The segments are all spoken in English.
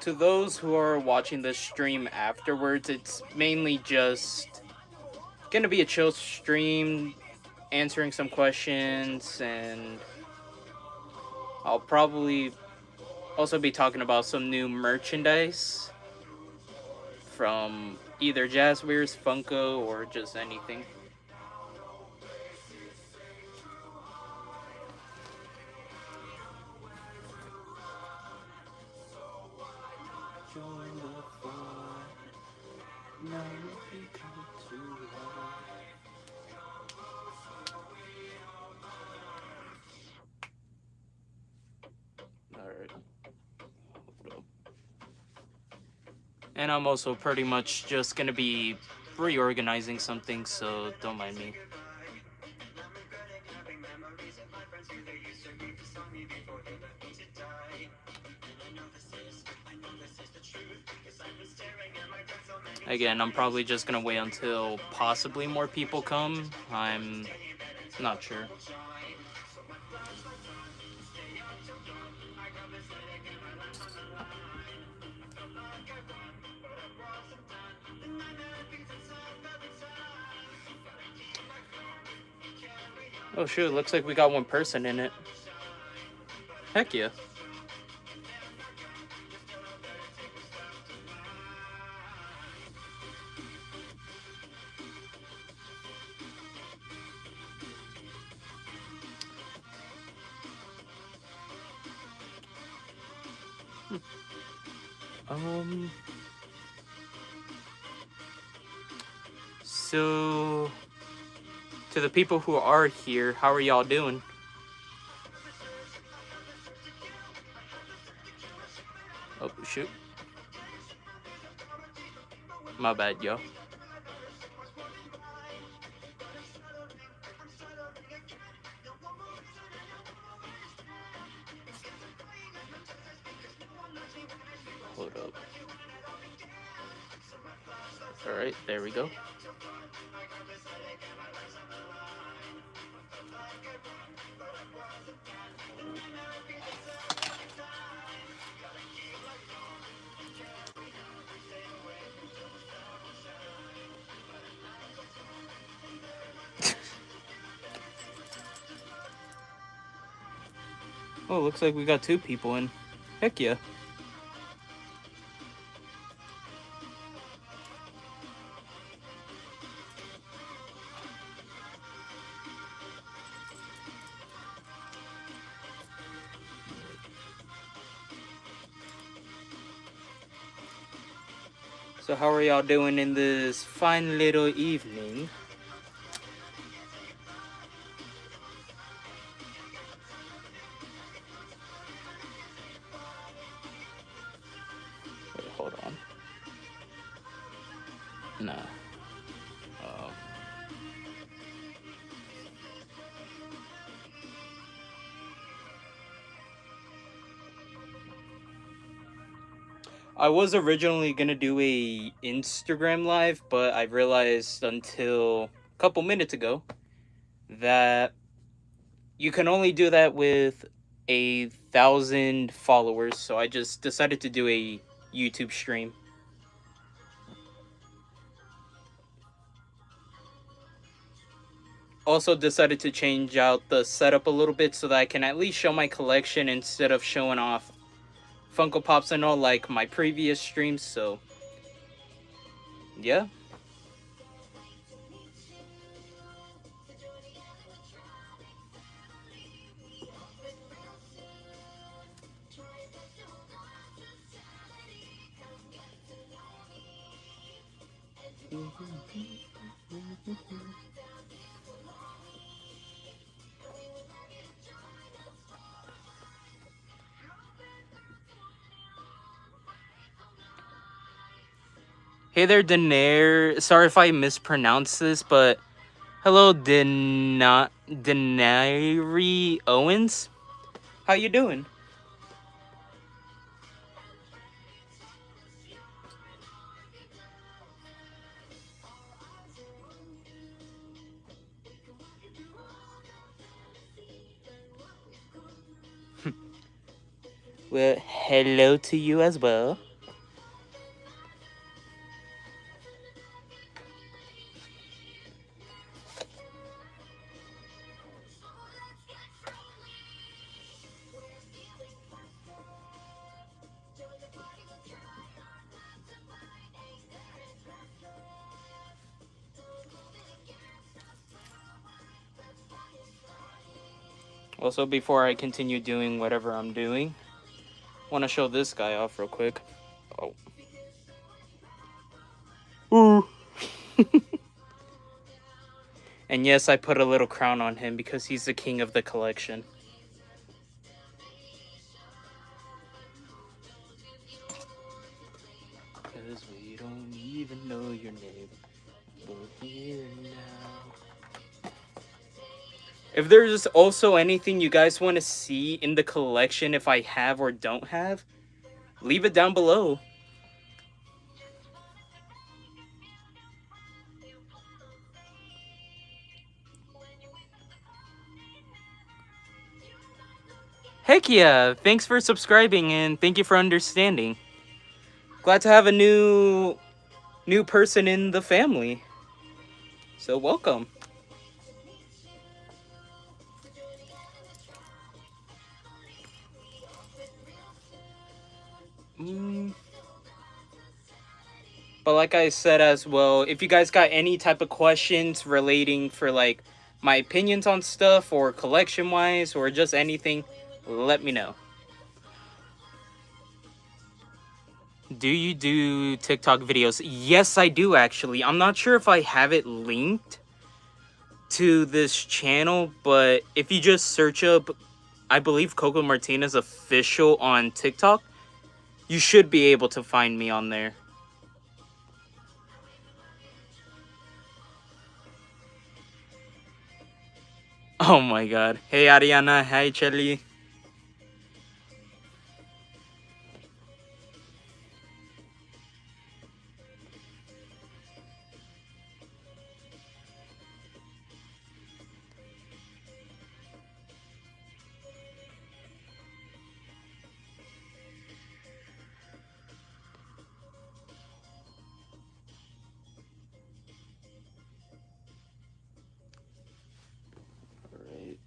to those who are watching the stream afterwards, it's mainly just gonna be a chill stream, answering some questions, and I'll probably also be talking about some new merchandise from either Jazzwares, Funko, or just anything. Alright. And I'm also pretty much just gonna be reorganizing some things, so don't mind me. Again, I'm probably just gonna wait until possibly more people come. I'm not sure. Oh shoot, looks like we got one person in it. Heck yeah. So to the people who are here, how are y'all doing? Oh shoot. My bad, yo. Hold up. Alright, there we go. Oh, looks like we got 2 people in. Heck yeah. So how are y'all doing in this fine little evening? Wait, hold on. Nah. I was originally gonna do a Instagram live, but I realized until a couple minutes ago that you can only do that with 1,000 followers, so I just decided to do a YouTube stream. Also decided to change out the setup a little bit so that I can at least show my collection instead of showing off Funko Pops and all like my previous streams, so yeah. Hey there, Daenerys. Sorry if I mispronounce this, but hello, Daenerys Owens. How you doing? Well, hello to you as well. Also, before I continue doing whatever I'm doing, I want to show this guy off real quick. Oh. Ooh. And yes, I put a little crown on him because he's the king of the collection. Because we don't even know your name, but here now. If there's also anything you guys want to see in the collection, if I have or don't have, leave it down below. Heck yeah! Thanks for subscribing and thank you for understanding. Glad to have a new person in the family. So welcome. But like I said as well, if you guys got any type of questions relating for like my opinions on stuff or collection wise or just anything, let me know. Do you do TikTok videos? Yes, I do actually. I'm not sure if I have it linked to this channel, but if you just search up, I believe Coco Martinez official on TikTok, you should be able to find me on there. Oh my god. Hey Ariana, hi Chelly. Alright,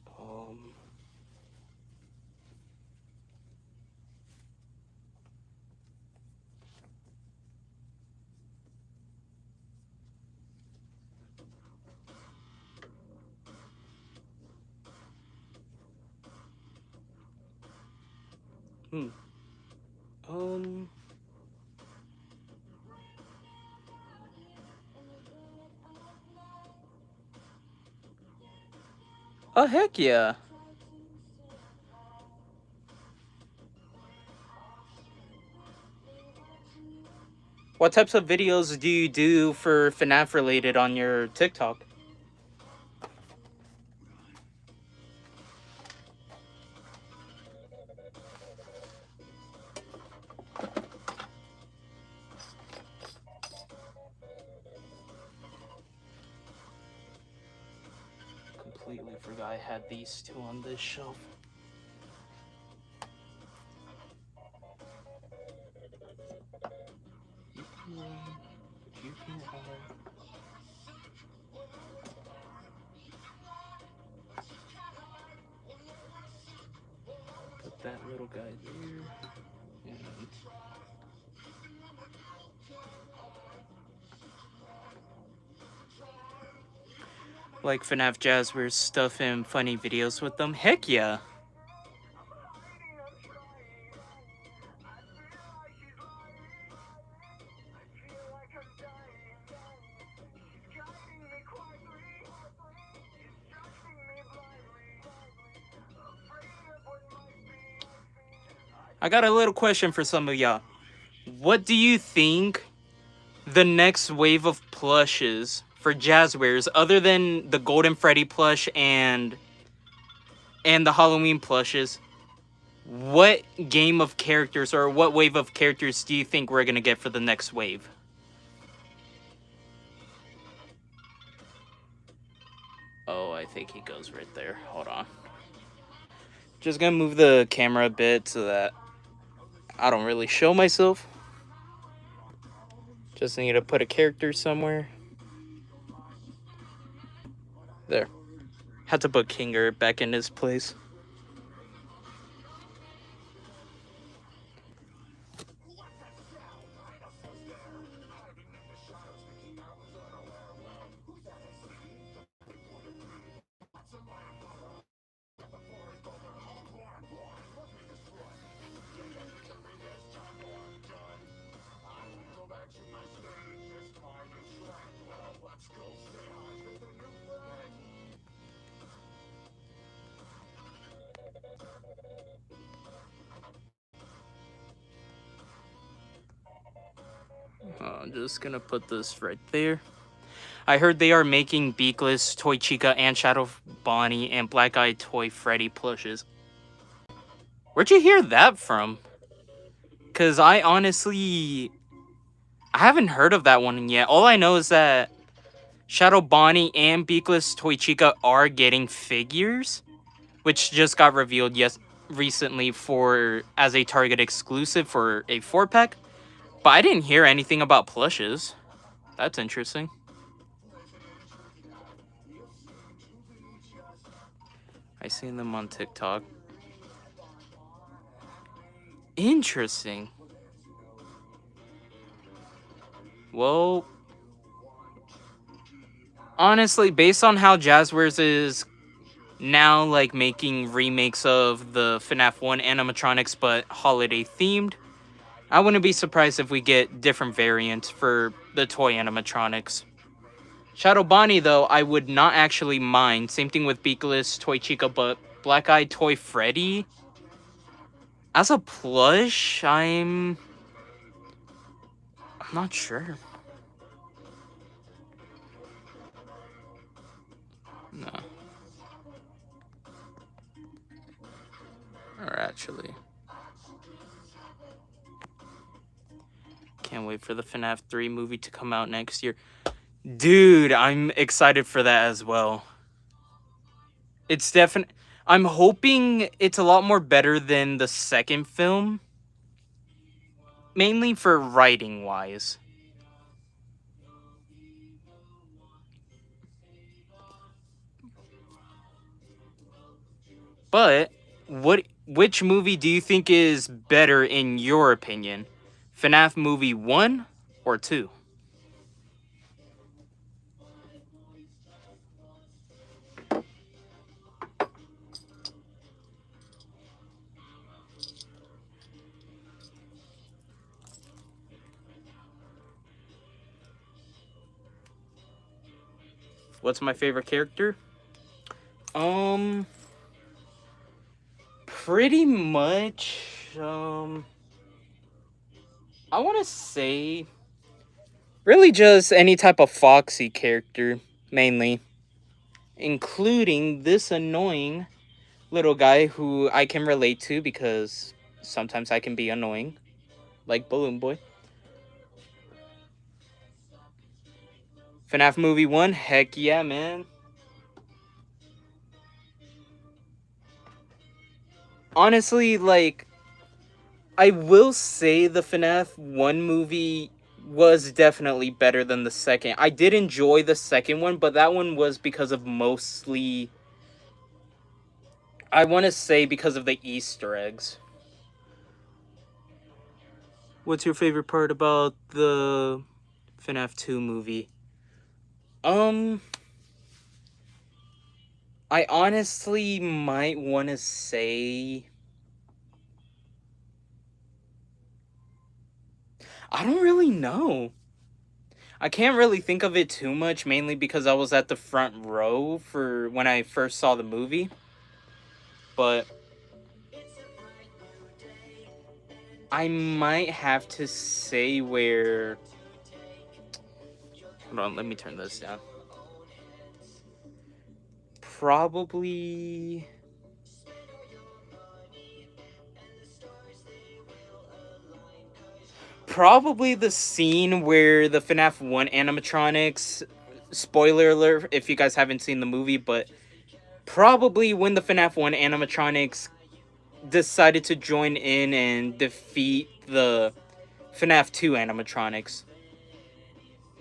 hmm. Um Oh heck yeah. What types of videos do you do for FNAF related on your TikTok? Completely forgot I had these two on this shelf. You can have... Put that little guy there. And like FNAF Jazzwares stuff and funny videos with them. Heck yeah. I got a little question for some of y'all. What do you think the next wave of plushes for Jazzwares, other than the Golden Freddy plush and the Halloween plushes, what game of characters or what wave of characters do you think we're gonna get for the next wave? Oh, I think he goes right there. Hold on. Just gonna move the camera a bit so that I don't really show myself. Just need to put a character somewhere. There. Had to put Kinger back in his place. I'm just gonna put this right there. I heard they are making Beakless, Toy Chica, and Shadow Bonnie and Black Eyed Toy Freddy plushes. Where'd you hear that from? Because I haven't heard of that one yet. All I know is that Shadow Bonnie and Beakless Toy Chica are getting figures, which just got revealed recently as a Target exclusive for a 4-pack. But I didn't hear anything about plushes. That's interesting. I seen them on TikTok. Interesting. Well, honestly, based on how Jazzwares is now like making remakes of the FNAF 1 animatronics but holiday themed, I wouldn't be surprised if we get different variants for the toy animatronics. Shadow Bonnie, though, I would not actually mind. Same thing with Beakless, Toy Chica, but Black Eyed Toy Freddy, as a plush, I'm not sure. No. Or actually, can't wait for the FNAF 3 movie to come out next year. Dude, I'm excited for that as well. It's definitely... I'm hoping it's a lot more better than the second film. Mainly for writing-wise. But, which movie do you think is better in your opinion? FNAF movie 1 or 2? What's my favorite character? Pretty much, I want to say really just any type of Foxy character, mainly. Including this annoying little guy who I can relate to because sometimes I can be annoying. Like Balloon Boy. FNAF Movie 1? Heck yeah, man. Honestly, like, I will say the FNAF 1 movie was definitely better than the second. I did enjoy the second one, but that one was because of mostly... I want to say because of the Easter eggs. What's your favorite part about the FNAF 2 movie? I honestly might want to say... I don't really know. I can't really think of it too much, mainly because I was at the front row for when I first saw the movie. But I might have to say where... Hold on, let me turn this down. Probably... the scene where the FNAF 1 animatronics... Spoiler alert if you guys haven't seen the movie, but... Probably when the FNAF 1 animatronics decided to join in and defeat the FNAF 2 animatronics.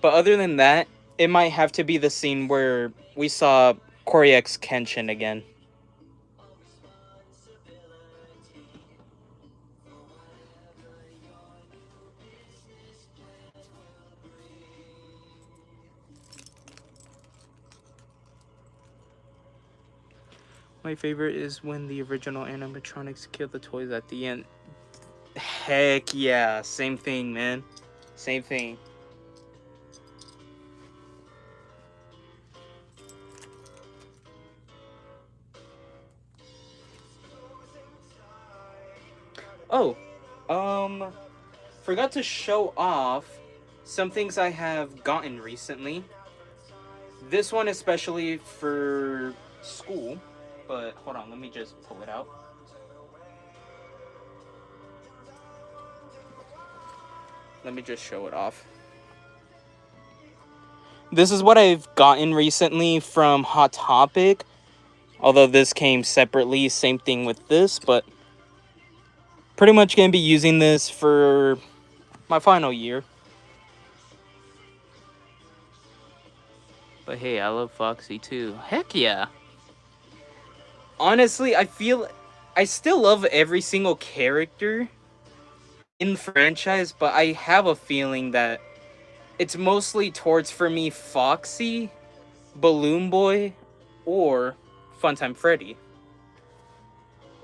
But other than that, it might have to be the scene where we saw Corey X Kenshin again. My favorite is when the original animatronics kill the toys at the end. Heck yeah, same thing, man. Same thing. Oh, forgot to show off some things I have gotten recently. This one especially for school, but hold on, let me just pull it out. Let me just show it off. This is what I've gotten recently from Hot Topic. Although this came separately, same thing with this, but pretty much going to be using this for my final year. But hey, I love Foxy too. Heck yeah. Honestly, I still love every single character in the franchise, but I have a feeling that it's mostly towards, for me, Foxy, Balloon Boy, or Funtime Freddy.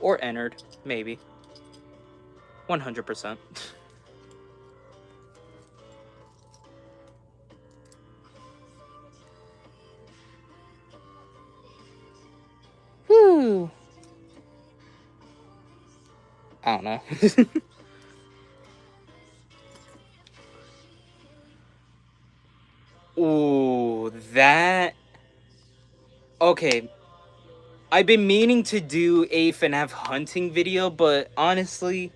Or Ennard, maybe. 100%. Woo! I don't know. Ooh, that... Okay. I've been meaning to do a FNAF hunting video, but honestly,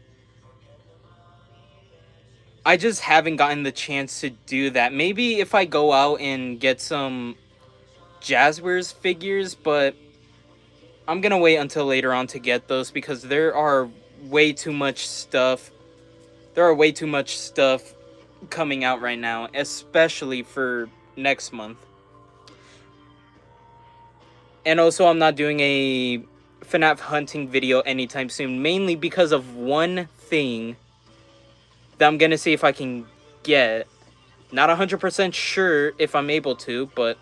I just haven't gotten the chance to do that. Maybe if I go out and get some Jazzwares figures, but I'm gonna wait until later on to get those because there are way too much stuff. There are way too much stuff coming out right now, especially for next month. And also, I'm not doing a FNAF hunting video anytime soon, mainly because of one thing that I'm gonna see if I can get. Not 100% sure if I'm able to, but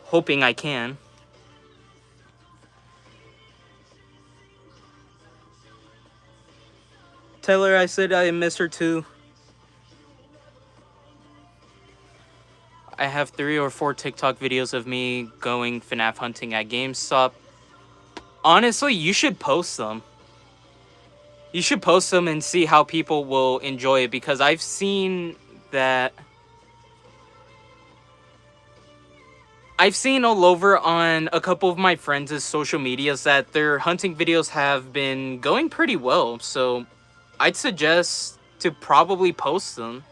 hoping I can. Tell her I said I miss her too. I have 3 or 4 TikTok videos of me going FNAF hunting at GameStop. Honestly, you should post them. You should post them and see how people will enjoy it, because I've seen that... I've seen all over on a couple of my friends' social medias that their hunting videos have been going pretty well, so I'd suggest to probably post them.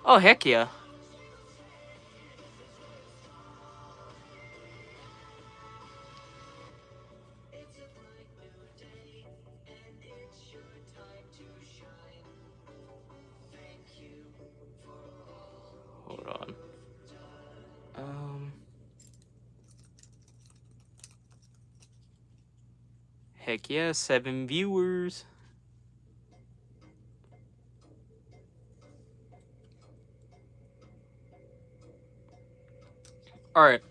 Oh, heck yeah. Hold on. Heck yeah, 7 viewers. Alright.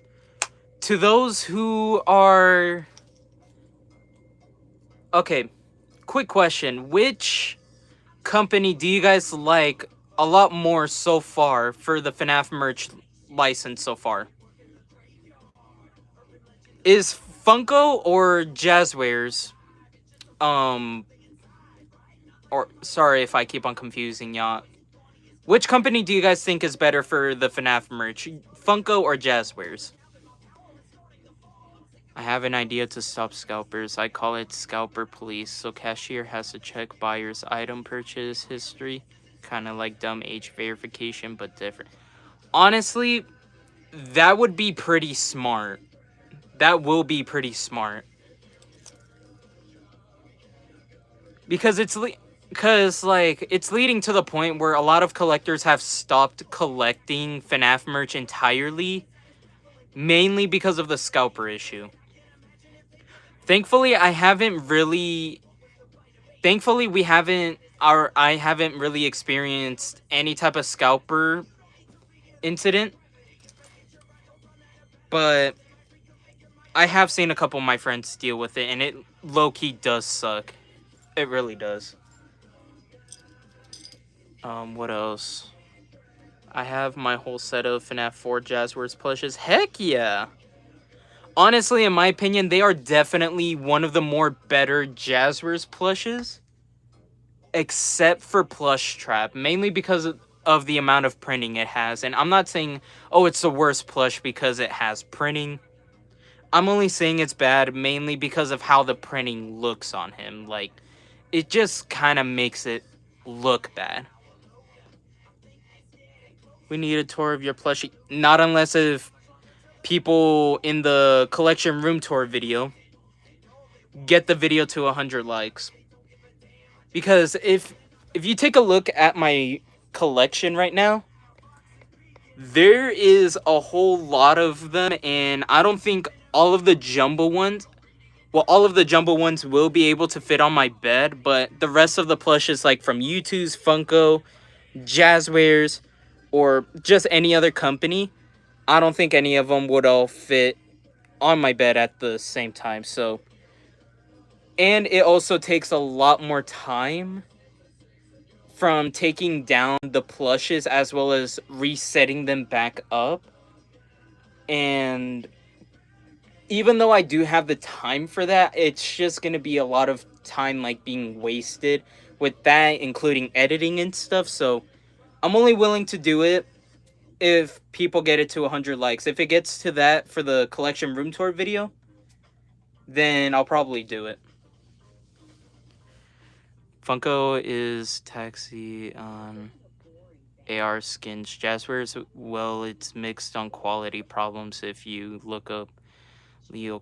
To those who are... Okay, quick question. Which company do you guys like a lot more so far for the FNAF merch license so far? Is Funko or Jazzwares? Or sorry if I keep on confusing y'all. Which company do you guys think is better for the FNAF merch? Funko or Jazzwares? I have an idea to stop scalpers. I call it scalper police. So cashier has to check buyer's item purchase history. Kind of like dumb age verification, but different. Honestly, that would be pretty smart. That will be pretty smart. Because it's leading to the point where a lot of collectors have stopped collecting FNAF merch entirely, mainly because of the scalper issue. Thankfully, I haven't really experienced any type of scalper incident, but I have seen a couple of my friends deal with it, and it low-key does suck. It really does. What else? I have my whole set of FNAF 4 Jazzwares plushes. Heck yeah! Honestly, in my opinion, they are definitely one of the more better Jazzwares plushes. except for Plush Trap, mainly because of the amount of printing it has. And I'm not saying, oh, it's the worst plush because it has printing. I'm only saying it's bad mainly because of how the printing looks on him. Like, it just kind of makes it look bad. We need a tour of your plushie. Not unless if people in the collection room tour video get the video to 100 likes. Because if you take a look at my collection right now, there is a whole lot of them, and I don't think all of the jumbo ones, well, all of the jumbo ones will be able to fit on my bed, but the rest of the plushes, like from U2's, Funko, Jazzwares, or just any other company, I don't think any of them would all fit on my bed at the same time. So, and it also takes a lot more time from taking down the plushes as well as resetting them back up. And even though I do have the time for that, it's just going to be a lot of time like being wasted with that, including editing and stuff. So I'm only willing to do it if people get it to 100 likes. If it gets to that for the collection room tour video, then I'll probably do it. Funko is taxi on AR skins. Jazzwares, well, it's mixed on quality problems. If you look up Leo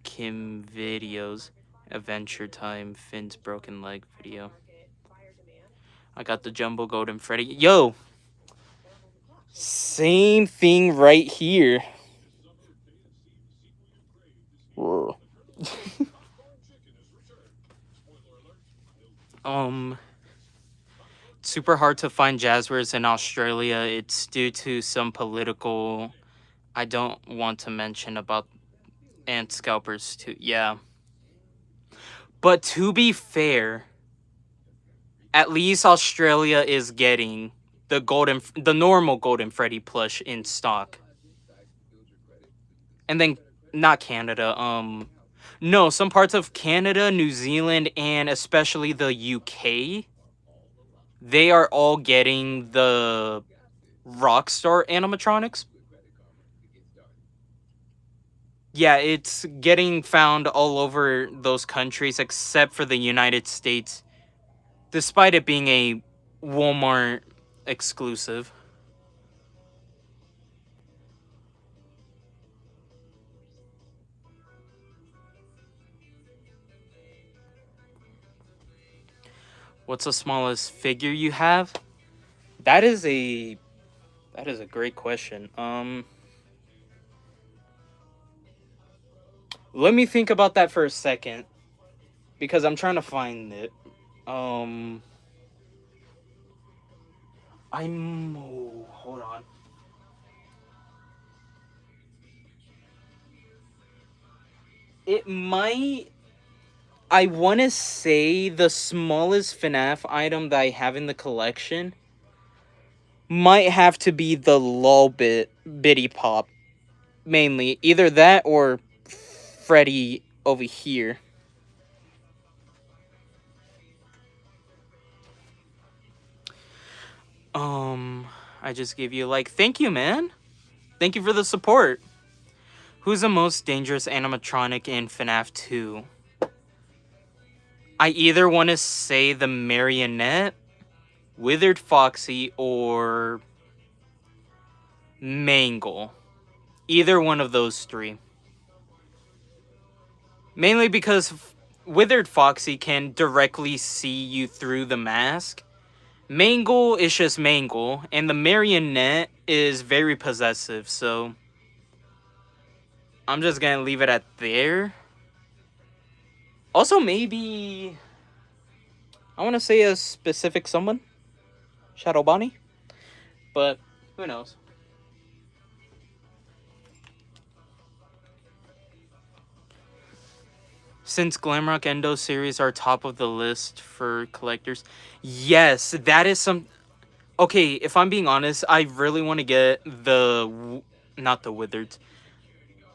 Kim videos, Adventure Time, Finn's broken leg video. I got the Jumbo Golden Freddy. Yo! Same thing right here. Super hard to find Jazzwares in Australia. It's due to some political, I don't want to mention about, and scalpers too. Yeah. But to be fair, at least Australia is getting the normal Golden Freddy plush in stock. And then not Canada. No, some parts of Canada, New Zealand, and especially the UK, they are all getting the Rockstar animatronics. Yeah, it's getting found all over those countries except for the United States, despite it being a Walmart exclusive. What's the smallest figure you have? That is a great question. Let me think about that for a second, because I'm trying to find it. Hold on. It might. I want to say the smallest FNAF item that I have in the collection might have to be the Bitty Pop. Mainly. Either that or Freddy over here. I just gave you like, thank you, man. Thank you for the support. Who's the most dangerous animatronic in FNAF 2? I either want to say the Marionette, Withered Foxy, or Mangle. Either one of those three. Mainly because Withered Foxy can directly see you through the mask. Mangle is just Mangle, and the Marionette is very possessive, so I'm just gonna leave it at there. Also, maybe I want to say a specific someone, Shadow Bonnie, but who knows? Since Glamrock Endo series are top of the list for collectors, yes, that is some. Okay, if I'm being honest, I really want to get not the Withered.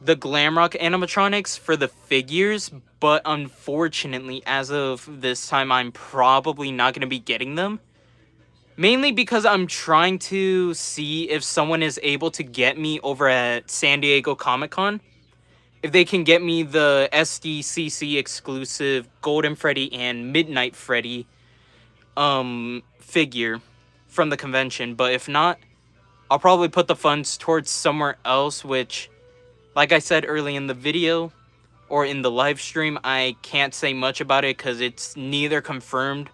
the Glamrock animatronics for the figures, but unfortunately, as of this time, I'm probably not going to be getting them. Mainly because I'm trying to see if someone is able to get me over at San Diego Comic-Con. If they can get me the SDCC exclusive Golden Freddy and Midnight Freddy figure from the convention. But if not, I'll probably put the funds towards somewhere else, which, like I said early in the video or in the live stream, I can't say much about it because it's neither confirmed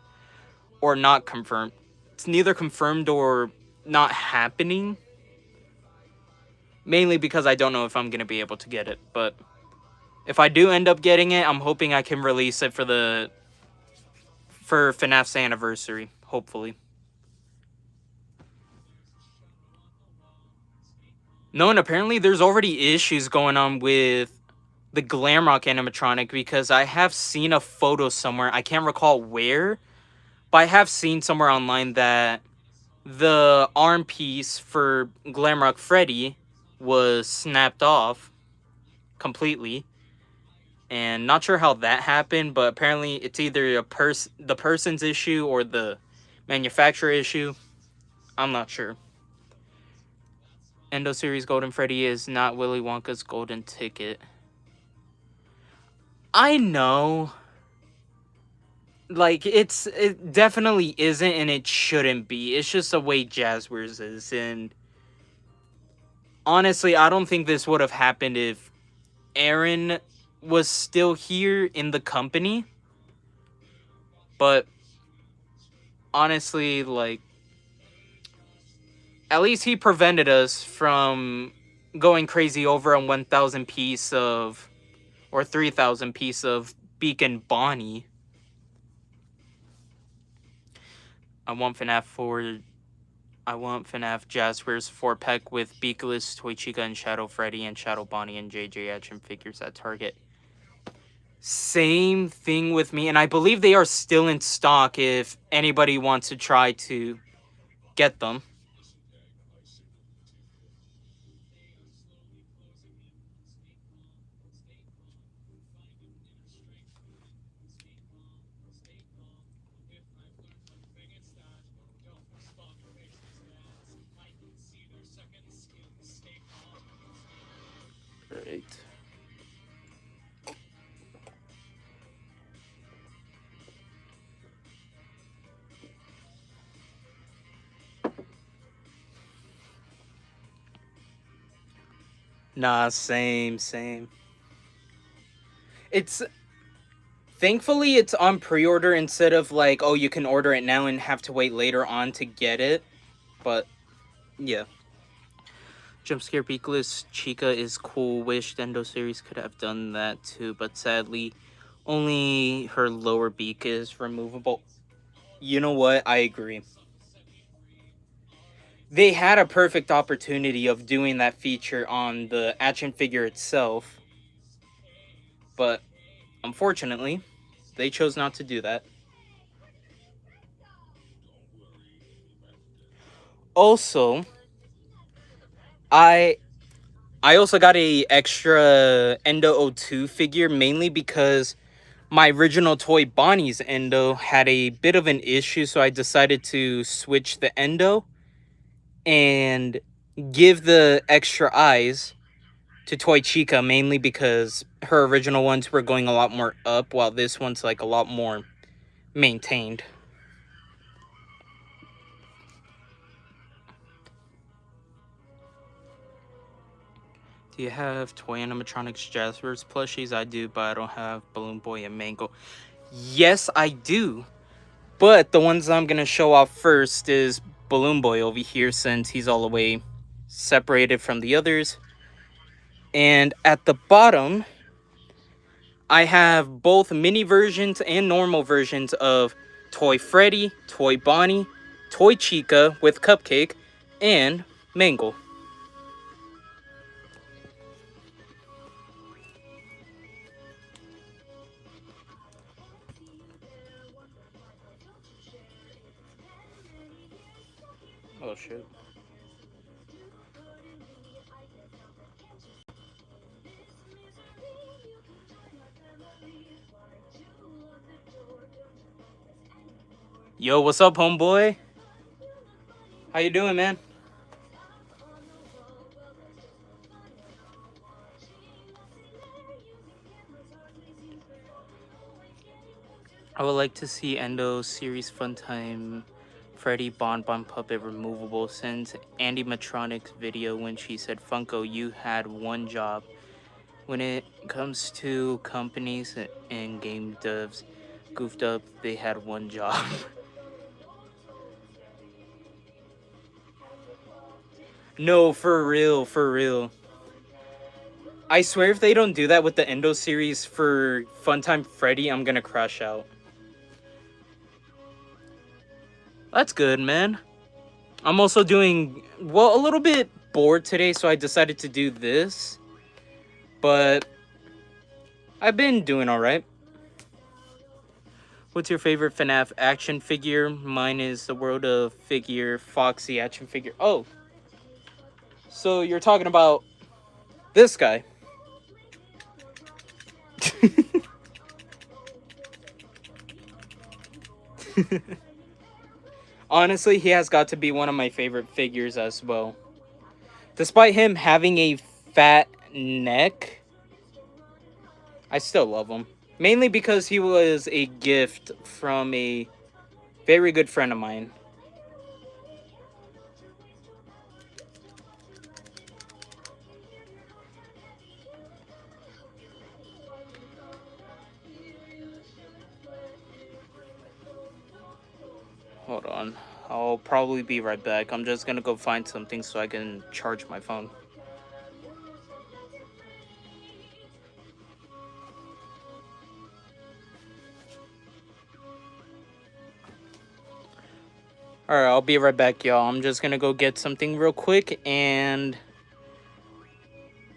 or not confirmed. It's neither confirmed or not happening. Mainly because I don't know if I'm going to be able to get it. But if I do end up getting it, I'm hoping I can release it for FNAF's anniversary, hopefully. No, and apparently there's already issues going on with the Glamrock animatronic because I have seen a photo somewhere. I can't recall where, but I have seen somewhere online that the arm piece for Glamrock Freddy was snapped off completely. And not sure how that happened, but apparently it's either the person's issue or the manufacturer issue. I'm not sure. Endo Series Golden Freddy is not Willy Wonka's golden ticket. I know. Like, it definitely isn't, and it shouldn't be. It's just the way Jazzwares is, and honestly, I don't think this would have happened if Aaron was still here in the company. But honestly, like, at least he prevented us from going crazy over a 1,000 piece of, or 3,000 piece of Beacon Bonnie. I want FNAF Jazzwares 4-pack with Beakless, Toy Chica, and Shadow Freddy, and Shadow Bonnie, and JJ action figures at Target. Same thing with me, and I believe they are still in stock if anybody wants to try to get them. Right. Nah, same. It's thankfully it's on pre-order instead of like, oh, you can order it now and have to wait later on to get it. But yeah. Jumpscare Beakless Chica is cool. Wish Endo series could have done that too, but sadly only her lower beak is removable. You know what? I agree. They had a perfect opportunity of doing that feature on the action figure itself, but unfortunately, they chose not to do that. Also, I also got a extra Endo O2 figure mainly because my original toy Bonnie's Endo had a bit of an issue, so I decided to switch the Endo and give the extra eyes to Toy Chica, mainly because her original ones were going a lot more up, while this one's like a lot more maintained. Do you have Toy Animatronics Jazzwares plushies? I do, but I don't have Balloon Boy and Mango. Yes, I do. But the ones I'm going to show off first is Balloon Boy over here, since he's all the way separated from the others. And at the bottom, I have both mini versions and normal versions of Toy Freddy, Toy Bonnie, Toy Chica with Cupcake, and Mangle. Oh shit. Yo, what's up, homeboy? How you doing, man? I would like to see Endo series Funtime Freddy Bonbon Puppet removable since Andy Matronic's video when she said, Funko, you had one job. When it comes to companies and game devs goofed up, they had one job. No, for real, for real. I swear if they don't do that with the Endo series for Funtime Freddy, I'm gonna crash out. That's good, man. I'm also doing, well, a little bit bored today, so I decided to do this. But I've been doing alright. What's your favorite FNAF action figure? Mine is the World of Figure Foxy action figure. Oh, so you're talking about this guy. Honestly, he has got to be one of my favorite figures as well. Despite him having a fat neck, I still love him. Mainly because he was a gift from a very good friend of mine. Hold on. I'll probably be right back. I'm just gonna go find something so I can charge my phone. Alright, I'll be right back, y'all. I'm just gonna go get something real quick and...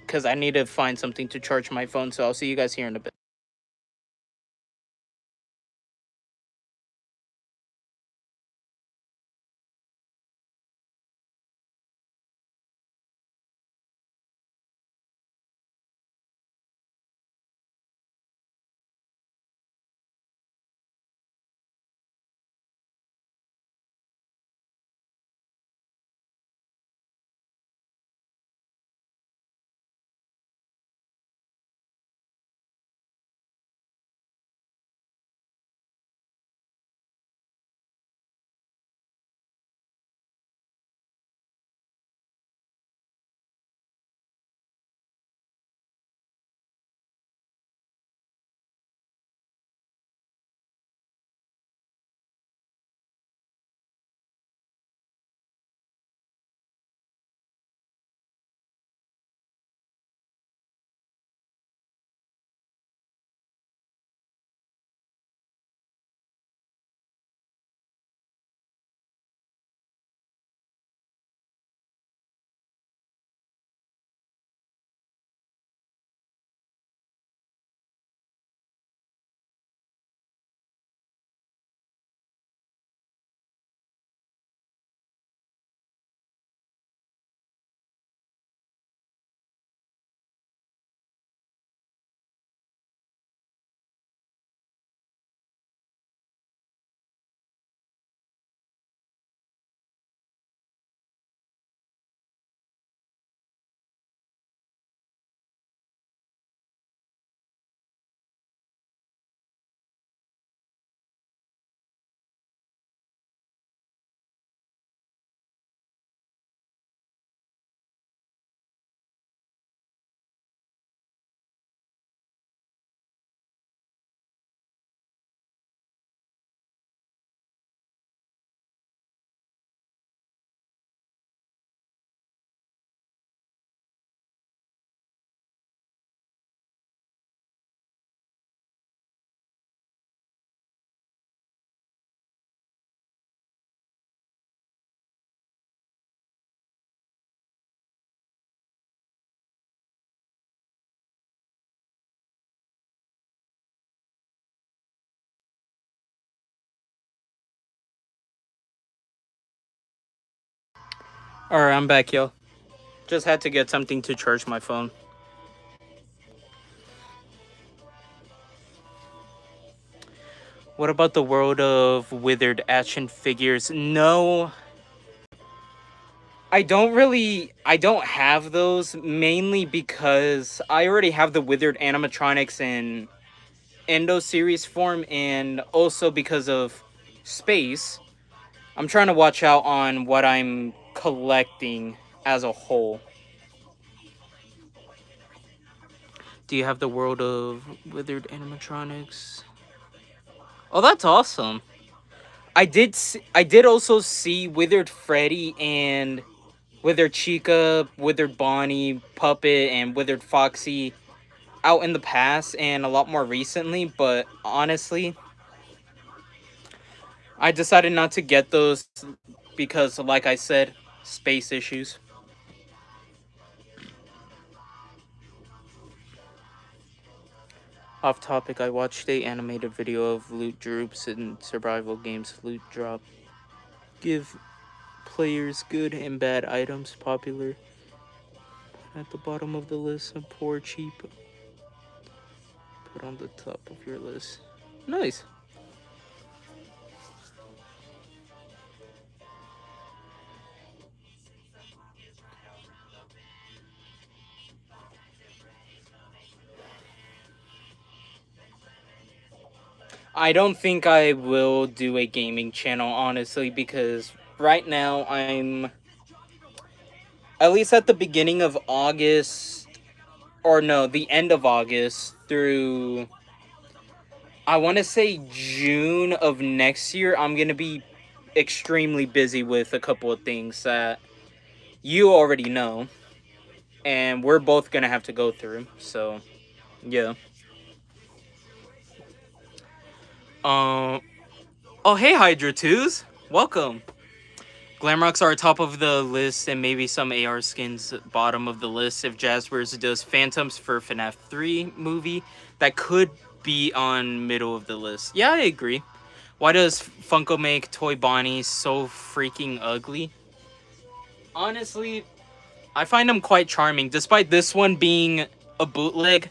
because I need to find something to charge my phone, so I'll see you guys here in a bit. Alright, I'm back, yo. Just had to get something to charge my phone. What about the world of withered action figures? No, I don't have those, mainly because I already have the withered animatronics in Endo series form, and also because of space. I'm trying to watch out on what I'm collecting as a whole. Do you have the world of withered animatronics? Oh, that's awesome. I did also see Withered Freddy and Withered Chica, Withered Bonnie, Puppet, and Withered Foxy out in the past and a lot more recently, but honestly, I decided not to get those because, like I said, space issues. Off topic, I watched a animated video of loot droops in survival games. Loot drop give players good and bad items. Popular at the bottom of the list, and poor cheap put on the top of your list. Nice. I don't think I will do a gaming channel, honestly, because right now I'm at least at the beginning of August, or no, the end of August through, I want to say June of next year. I'm going to be extremely busy with a couple of things that you already know, and we're both going to have to go through. So, yeah. Um, oh, hey, Hydra 2s. Welcome. Glamrocks are top of the list, and maybe some AR skins bottom of the list. If Jaspers does Phantoms for FNAF 3 movie, that could be on middle of the list. Yeah, I agree. Why does Funko make Toy Bonnie so freaking ugly? Honestly, I find him quite charming. Despite this one being a bootleg,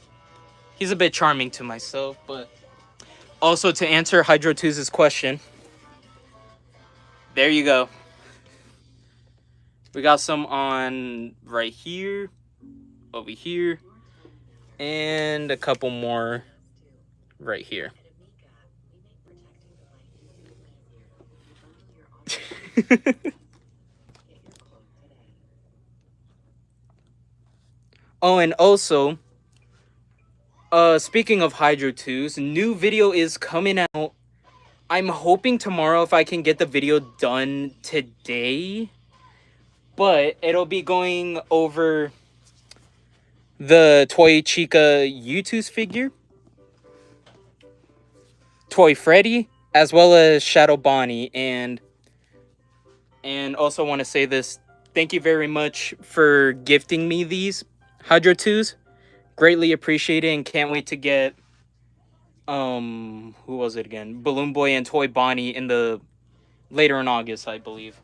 he's a bit charming to myself. But also, to answer Hydro 2's question, there you go. We got some on right here, over here, and a couple more right here. Oh, and also, speaking of Hydro 2's, new video is coming out. I'm hoping tomorrow if I can get the video done today. But it'll be going over the Toy Chica U2's figure, Toy Freddy, as well as Shadow Bonnie, and also want to say this. Thank you very much for gifting me these Hydro 2's. Greatly appreciate it, and can't wait to get who was it again? Balloon Boy and Toy Bonnie in the later in August, I believe.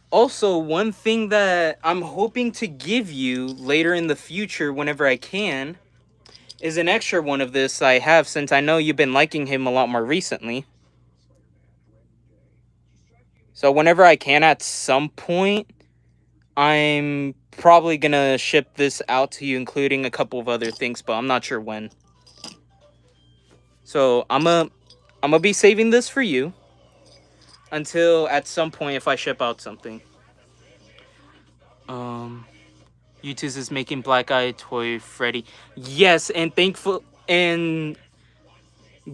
Also, one thing that I'm hoping to give you later in the future whenever I can is an extra one of this I have, since I know you've been liking him a lot more recently. So whenever I can at some point, I'm probably gonna ship this out to you, including a couple of other things, but I'm not sure when. So I'm gonna be saving this for you until at some point if I ship out something. YouTube is making Black Eye Toy Freddy. Yes, and thankful and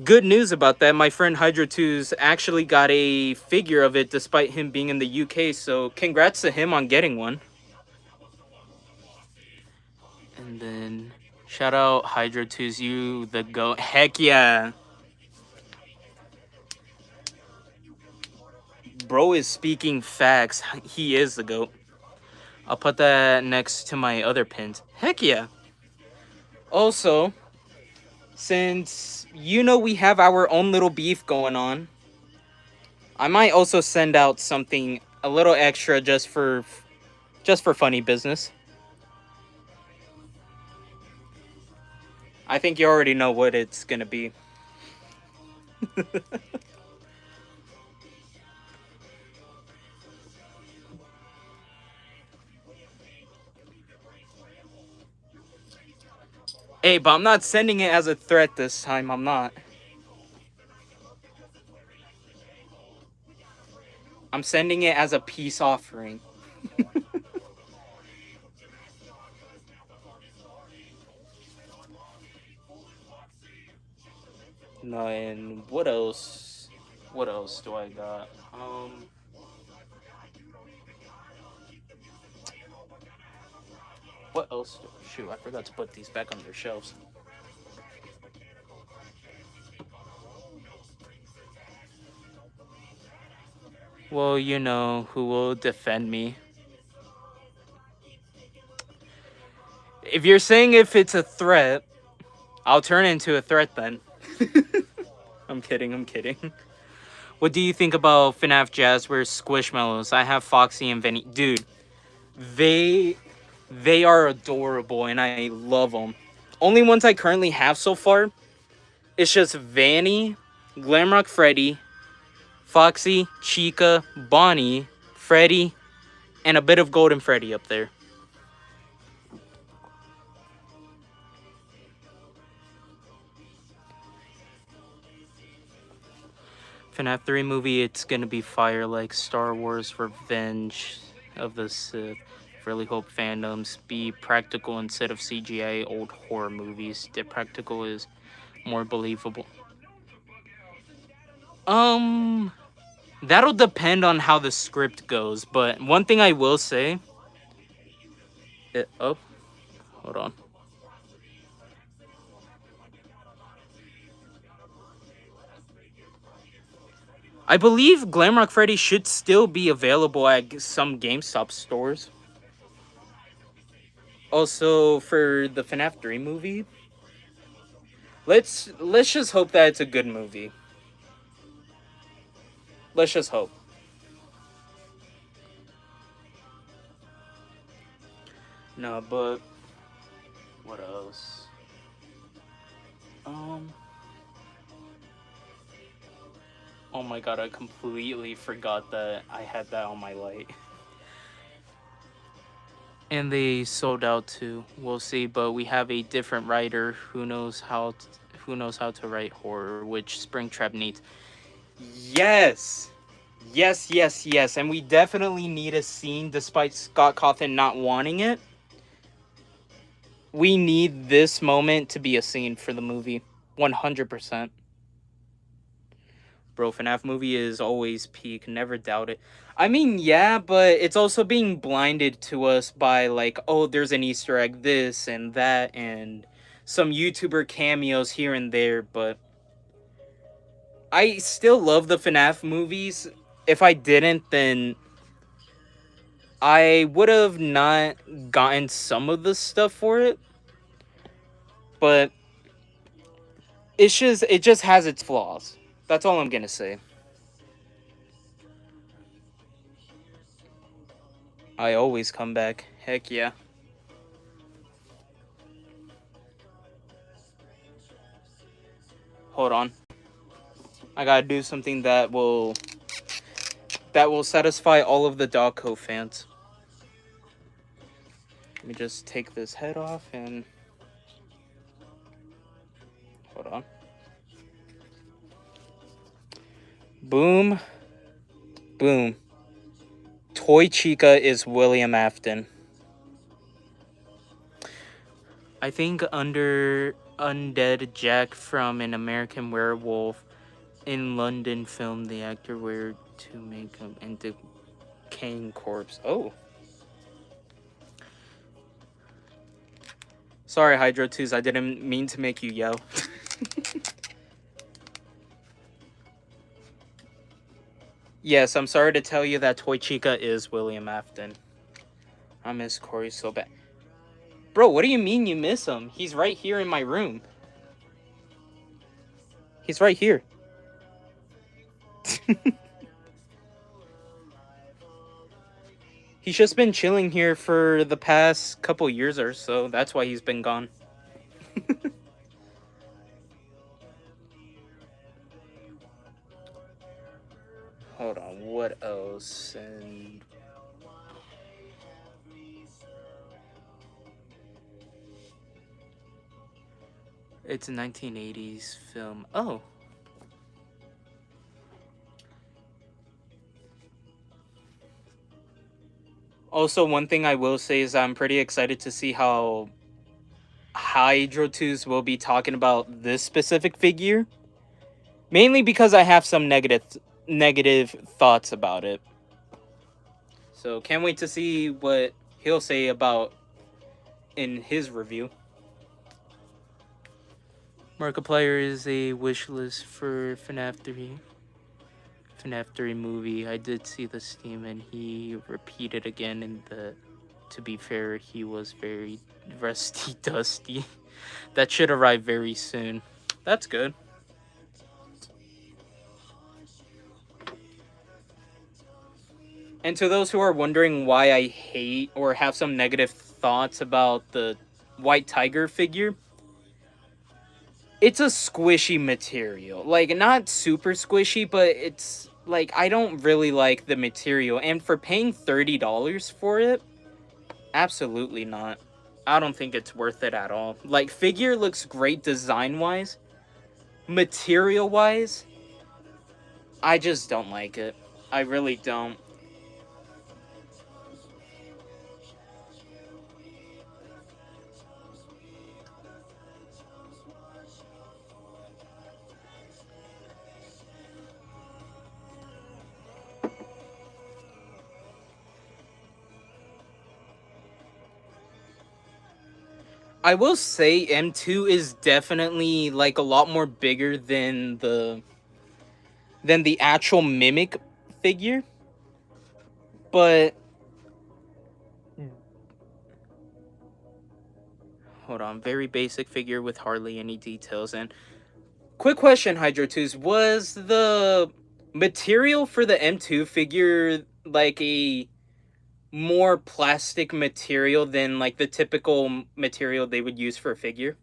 good news about that. My friend Hydra 2's actually got a figure of it despite him being in the UK, so congrats to him on getting one. And then shout out Hydra 2's, you the goat. Heck yeah. Bro is speaking facts. He is the goat. I'll put that next to my other pins. Heck yeah. Also, since you know we have our own little beef going on, I might also send out something a little extra just for funny business. I think you already know what it's gonna be. Hey, but I'm not sending it as a threat this time. I'm not. I'm sending it as a peace offering. No, and what else? What else do I got? What else? Shoot, I forgot to put these back on their shelves. Well, you know who will defend me. If you're saying if it's a threat, I'll turn it into a threat then. I'm kidding, I'm kidding. What do you think about FNAF Jazzware's Squishmallows? I have Foxy and Vinny. Dude, they are adorable and I love them. Only ones I currently have so far, it's just Vanny, Glamrock Freddy, Foxy, Chica, Bonnie, Freddy, and a bit of Golden Freddy up there. FNAF 3 movie, it's gonna be fire like Star Wars Revenge of the Sith. Really hope fandoms be practical instead of CGI old horror movies. The practical is more believable. That'll depend on how the script goes, but one thing I will say... oh, hold on. I believe Glamrock Freddy should still be available at some GameStop stores. Also, for the FNAF 3 movie, let's just hope that it's a good movie. Let's just hope. No, but what else? Oh my god, I completely forgot that I had that on my light. And they sold out too. We'll see, but we have a different writer who knows how to write horror, which Springtrap needs. Yes. Yes, yes, yes. And we definitely need a scene despite Scott Cawthon not wanting it. We need this moment to be a scene for the movie. 100%. Bro, FNAF movie is always peak. Never doubt it. I mean, yeah, but it's also being blinded to us by, like, oh, there's an Easter egg, this and that, and some YouTuber cameos here and there, but I still love the FNAF movies. If I didn't, then I would have not gotten some of the stuff for it. But it just has its flaws. That's all I'm gonna say. I always come back. Heck yeah. Hold on. I gotta do something that will satisfy all of the Dogco fans. Let me just take this head off and hold on. Boom. Boom. Toy Chica is William Afton. I think under Undead Jack from An American Werewolf in London filmed the actor wear to make him into decaying corpse. Oh. Sorry, Hydro 2s, I didn't mean to make you yell. Yes, I'm sorry to tell you that Toy Chica is William Afton. I miss Corey so bad. Bro, what do you mean you miss him? He's right here in my room. He's right here. He's just been chilling here for the past couple years or so. That's why he's been gone. hold on, what else? And it's a 1980s film. Oh. Also, one thing I will say is I'm pretty excited to see how Hydro2s will be talking about this specific figure. Mainly because I have some negative thoughts about it. So can't wait to see what he'll say about in his review. Markiplier is a wish list for FNAF 3. FNAF 3 movie. I did see the Steam and he repeated again in the, to be fair, he was very rusty dusty. That should arrive very soon. That's good. And to those who are wondering why I hate or have some negative thoughts about the White Tiger figure, it's a squishy material. Like, not super squishy, but it's like I don't really like the material. And for paying $30 for it, absolutely not. I don't think it's worth it at all. Like, figure looks great design-wise. Material-wise, I just don't like it. I really don't. I will say M2 is definitely like a lot more bigger than the actual Mimic figure. But hold on, very basic figure with hardly any details. And quick question, Hydro 2s, was the material for the M2 figure like a more plastic material than like the typical material they would use for a figure?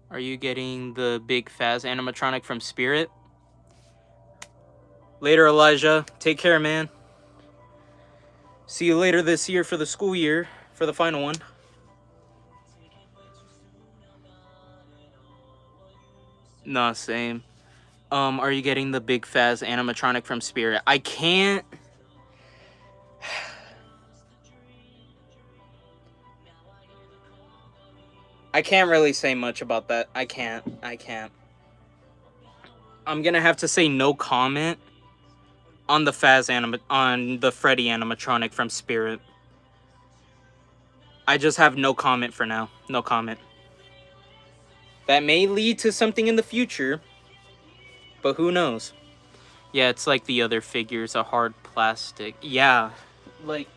Are you getting the big Faz animatronic from Spirit? Later, Elijah. Take care, man. See you later this year for the school year, for the final one. Nah, same. Are you getting the big Faz animatronic from Spirit? I can't. I can't really say much about that. I can't. I'm gonna have to say no comment on the on the Freddy animatronic from Spirit. I just have no comment for now. No comment. That may lead to something in the future, but who knows? Yeah, it's like the other figures, a hard plastic. Yeah, like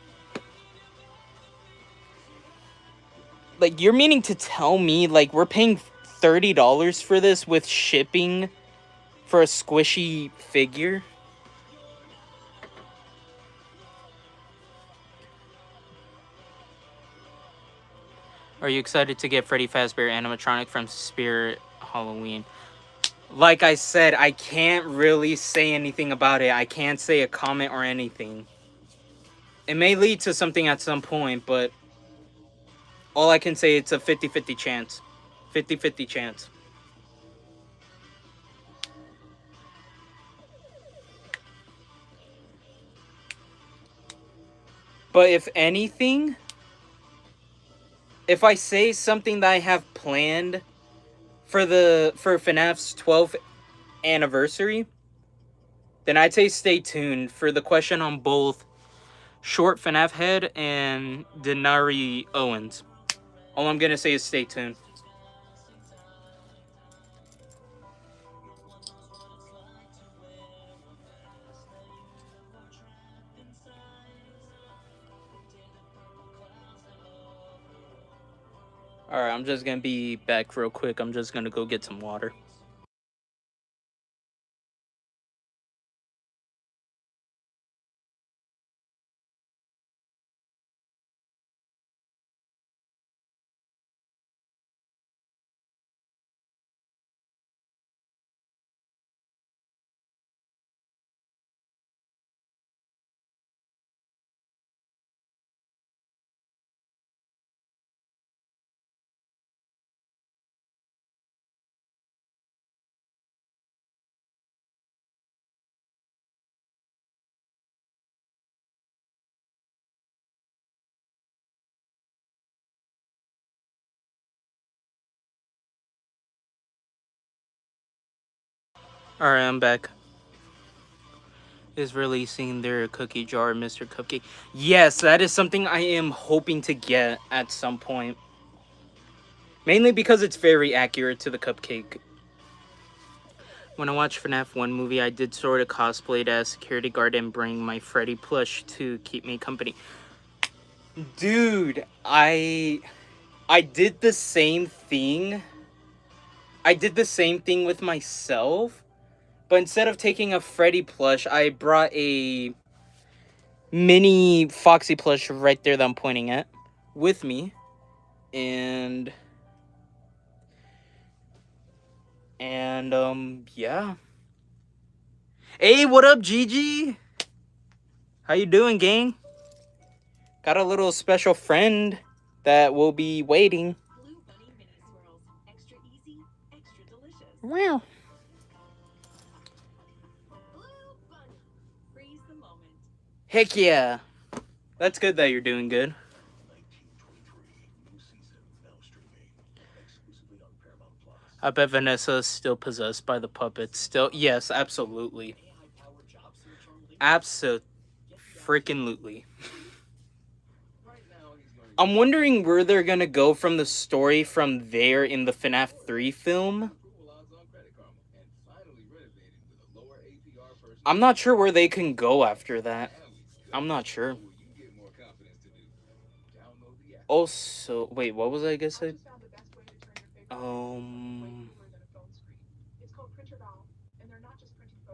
you're meaning to tell me like we're paying $30 for this with shipping for a squishy figure? Are you excited to get Freddy Fazbear animatronic from Spirit Halloween? Like I said, I can't really say anything about it. I can't say a comment or anything. It may lead to something at some point, but all I can say, it's a 50-50 chance. 50-50 chance. But if anything, if I say something that I have planned for FNAF's 12th anniversary, then I'd say stay tuned for the question on both Short FNAF Head and Denari Owens. All I'm gonna say is stay tuned. Alright, I'm just gonna be back real quick. I'm just gonna go get some water. Alright, I'm back. Is releasing their cookie jar, Mr. Cupcake. Yes, that is something I am hoping to get at some point. Mainly because it's very accurate to the cupcake. When I watched FNAF 1 movie, I did sort of cosplay as security guard and bring my Freddy plush to keep me company. Dude, I did the same thing. I did the same thing with myself. But instead of taking a Freddy plush, I brought a mini Foxy plush right there that I'm pointing at with me. And yeah. Hey, what up, Gigi? How you doing, gang? Got a little special friend that will be waiting. Wow. Heck yeah. That's good that you're doing good. I bet Vanessa's still possessed by the puppets. Still, yes, absolutely. Abso-freaking-lutely. I'm wondering where they're gonna go from the story from there in the FNAF 3 film. I'm not sure where they can go after that. I'm not sure. Also, wait, what was I gonna say?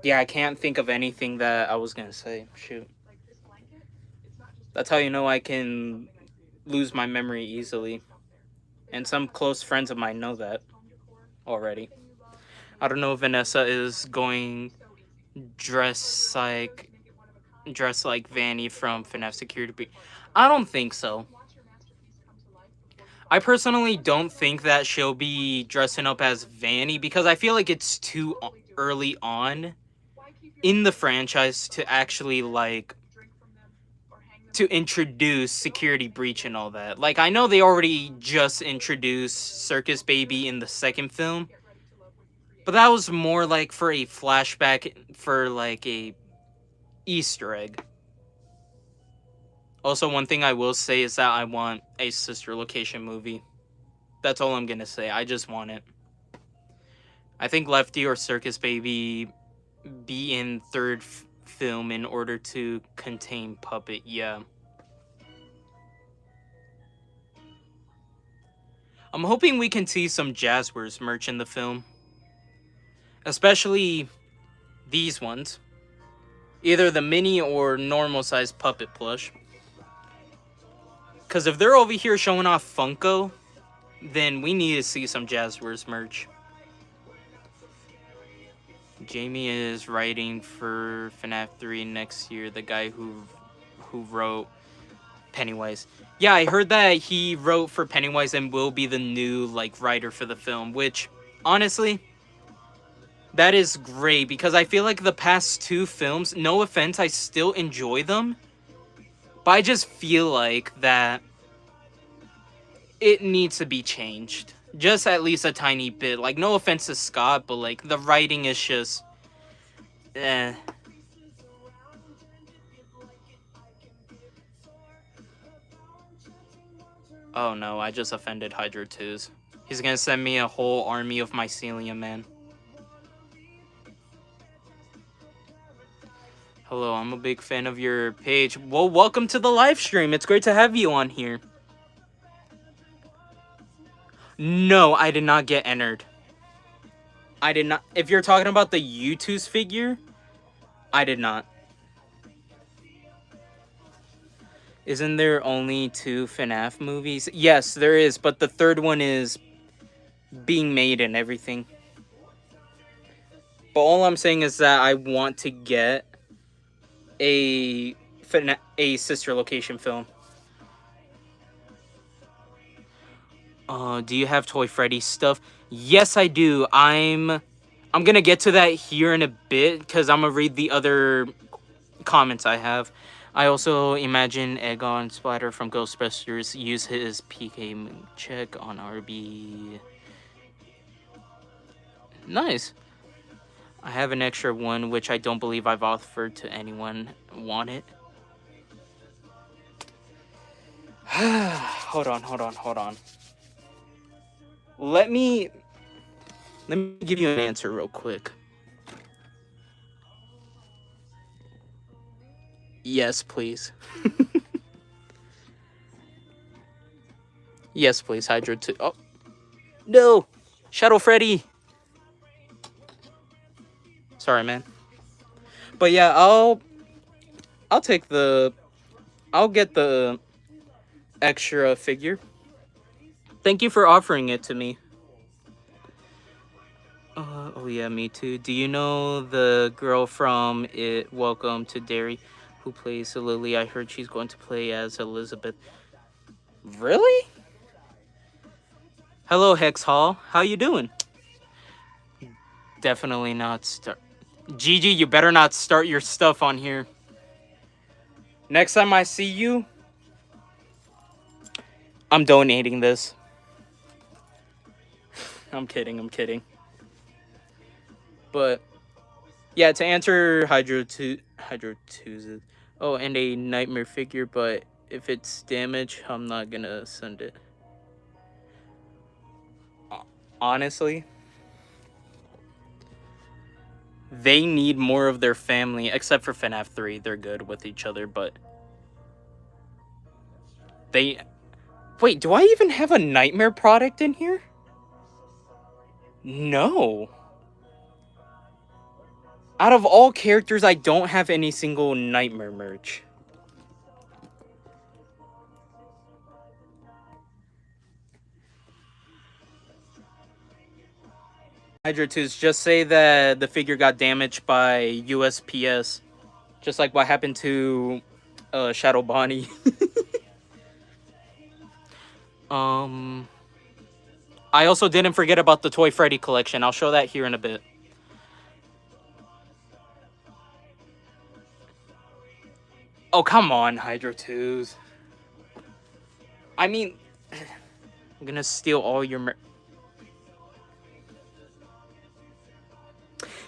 Yeah, I can't think of anything that I was gonna say. Shoot. That's how you know I can lose my memory easily. And some close friends of mine know that already. I don't know if Vanessa is going dressed like Vanny from FNAF Security Breach. I don't think so. I personally don't think that she'll be dressing up as Vanny because I feel like it's too early on in the franchise to actually to introduce Security Breach and all that. Like, I know they already just introduced Circus Baby in the second film, but that was more like for a flashback, for like a Easter egg. Also, one thing I will say is that I want a sister location movie. That's all I'm gonna say. I just want it. I think Lefty or Circus Baby be in third film in order to contain Puppet. Yeah. I'm hoping we can see some Jazzwares merch in the film. Especially these ones. Either the mini or normal size puppet plush. Because if they're over here showing off Funko, then we need to see some Jazzwares merch. Jamie is writing for FNAF 3 next year. The guy who wrote Pennywise. Yeah, I heard that he wrote for Pennywise and will be the new writer for the film, which honestly, that is great because I feel like the past two films, no offense, I still enjoy them, but I just feel like that it needs to be changed. Just at least a tiny bit. Like, no offense to Scott, but like the writing is just Oh no, I just offended Hydro 2s. He's gonna send me a whole army of mycelium, man. Hello, I'm a big fan of your page. Well, welcome to the live stream. It's great to have you on here. No, I did not get entered. I did not. If you're talking about the U2's figure, I did not. Isn't there only 2 FNAF movies? Yes, there is, but the third one is being made and everything. But all I'm saying is that I want to get a sister location film. Do you have Toy Freddy stuff? Yes, I do. I'm gonna get to that here in a bit because I'm gonna read the other comments I have. I also imagine Egon Splatter from Ghostbusters use his PK check on RB. Nice. I have an extra one, which I don't believe I've offered to anyone. Want it? Hold on. Let me give you an answer real quick. Yes, please. Yes, please, Hydro 2. Oh, no! Shadow Freddy! Sorry, man. But yeah, I'll take the... I'll get the extra figure. Thank you for offering it to me. Oh yeah, me too. Do you know the girl from It Welcome to Derry who plays Lily? I heard she's going to play as Elizabeth. Really? Hello, Hex Hall. How you doing? Definitely not start. Gigi, you better not start your stuff on here. Next time I see you, I'm donating this. I'm kidding. But yeah, to answer Hydro 2's. Oh, and a nightmare figure, but if it's damaged, I'm not gonna send it. Honestly, they need more of their family, except for FNAF 3. They're good with each other, but they... Wait, do I even have a nightmare product in here? No. Out of all characters, I don't have any single nightmare merch. Hydra 2's, just say that the figure got damaged by USPS. Just like what happened to Shadow Bonnie. I also didn't forget about the Toy Freddy collection. I'll show that here in a bit. Oh, come on, Hydro 2's. I mean, I'm gonna steal all your